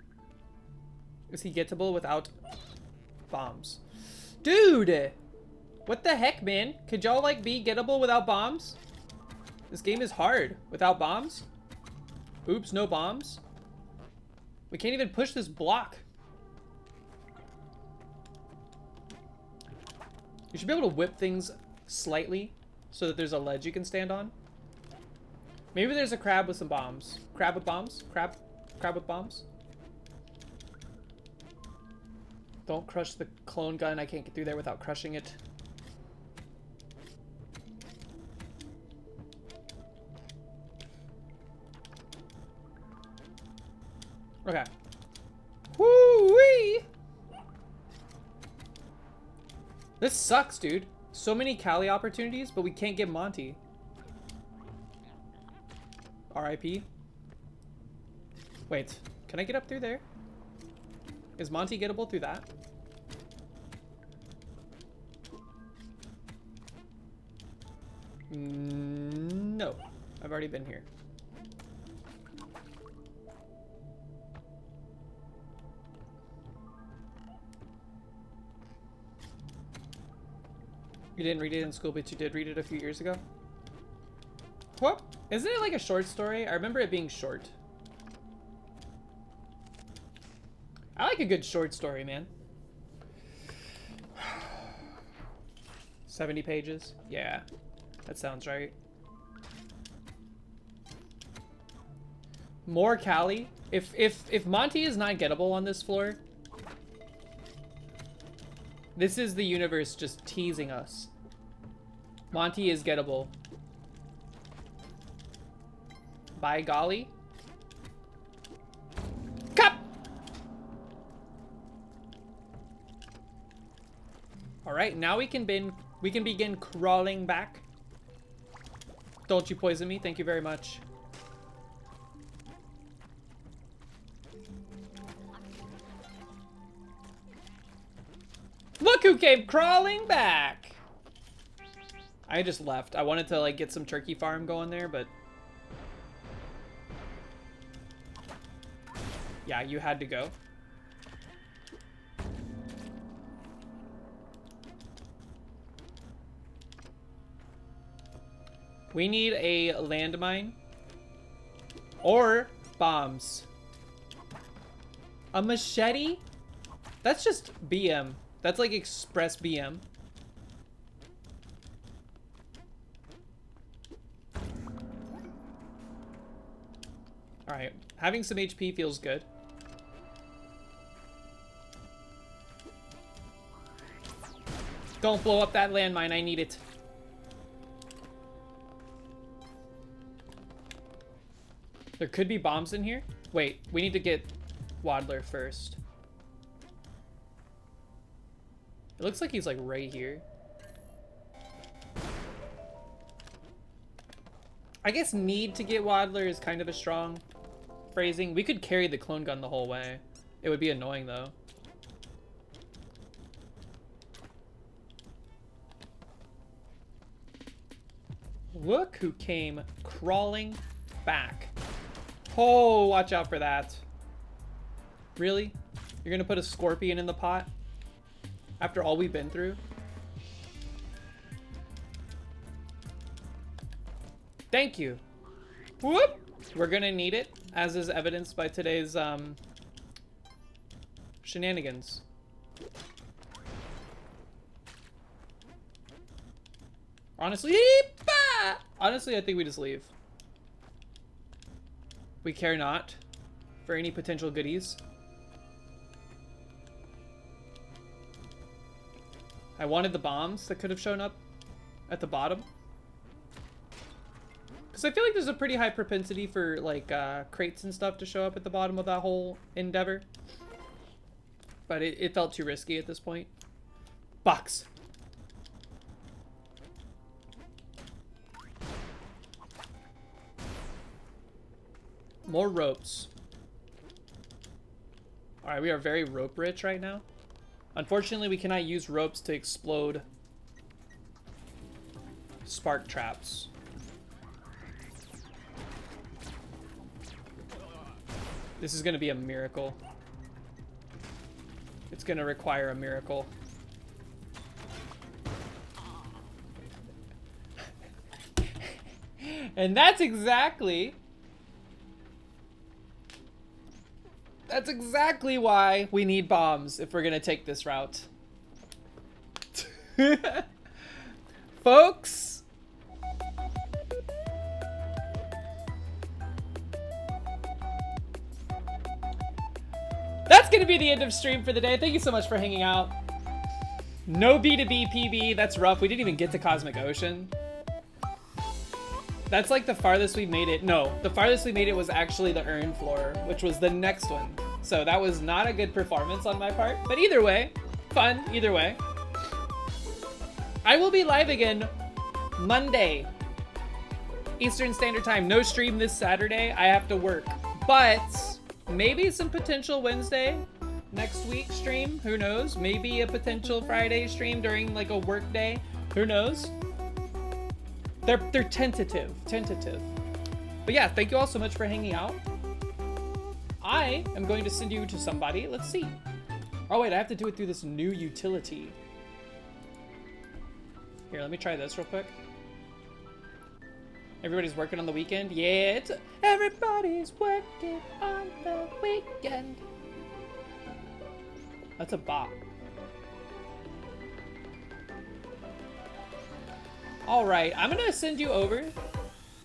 Is he gettable without bombs? Dude! What the heck, man? Could y'all, like, be gettable without bombs? This game is hard. Without bombs? Oops, no bombs? We can't even push this block. You should be able to whip things slightly so that there's a ledge you can stand on. Maybe there's a crab with some bombs. Crab with bombs? Crab with bombs? Don't crush the clone gun. I can't get through there without crushing it. Okay. Woo-wee! This sucks, dude. So many Callie opportunities, but we can't get Monty. RIP. Wait, can I get up through there? Is Monty gettable through that? No, I've already been here. You didn't read it in school, but you did read it a few years ago? What? Isn't it like a short story? I remember it being short. I like a good short story, man. 70 pages? Yeah, that sounds right. More Callie? If Monty is not gettable on this floor, this is the universe just teasing us. Monty is gettable. By golly. Cup! Alright, now we can begin crawling back. Don't you poison me, thank you very much. Look who came crawling back! I just left. I wanted to like get some turkey farm going there, but yeah, you had to go. We need a landmine or bombs. A machete? That's just BM. That's like express BM. Alright, having some HP feels good. Don't blow up that landmine, I need it. There could be bombs in here. Wait, we need to get Waddler first. It looks like he's like right here. I guess need to get Waddler is kind of a strong phrasing. We could carry the clone gun the whole way. It would be annoying though. Look who came crawling back. Oh, watch out for that. Really? You're gonna put a scorpion in the pot? After all we've been through? Thank you. Whoop! We're gonna need it, as is evidenced by today's shenanigans. Honestly, I think we just leave. We care not for any potential goodies. I wanted the bombs that could have shown up at the bottom. Because I feel like there's a pretty high propensity for like crates and stuff to show up at the bottom of that whole endeavor. But it felt too risky at this point. Box. More ropes. Alright, we are very rope rich right now. Unfortunately, we cannot use ropes to explode spark traps. This is going to be a miracle. It's going to require a miracle. And that's exactly why we need bombs if we're going to take this route. Folks, that's going to be the end of stream for the day. Thank you so much for hanging out. No B2B PB. That's rough. We didn't even get to Cosmic Ocean. That's like the farthest we made it. No, the farthest we made it was actually the urn floor, which was the next one. So that was not a good performance on my part. But either way, fun either way. I will be live again Monday, Eastern Standard Time. No stream this Saturday. I have to work. But maybe some potential Wednesday next week stream. Who knows? Maybe a potential Friday stream during like a work day. Who knows? They're tentative. But yeah, thank you all so much for hanging out. I am going to send you to somebody. Let's see. Oh wait, I have to do it through this new utility. Here, let me try this real quick. Everybody's working on the weekend? Yeah, everybody's working on the weekend. That's a bop. All right, I'm gonna send you over.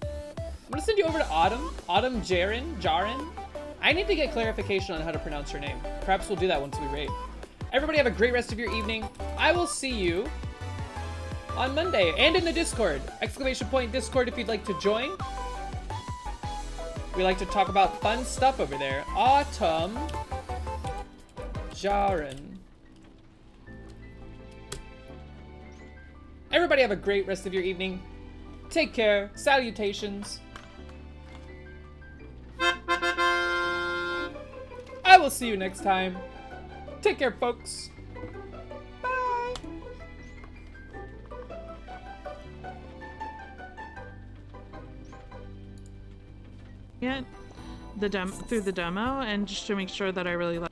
I'm gonna send you over to Autumn Jaren. I need to get clarification on how to pronounce her name. Perhaps we'll do that once we raid. Everybody have a great rest of your evening. I will see you on Monday and in the Discord. !Discord if you'd like to join. We like to talk about fun stuff over there. Autumn Jaren. Everybody have a great rest of your evening. Take care. Salutations. I will see you next time. Take care, folks. Bye. Through the demo, and just to make sure that I really like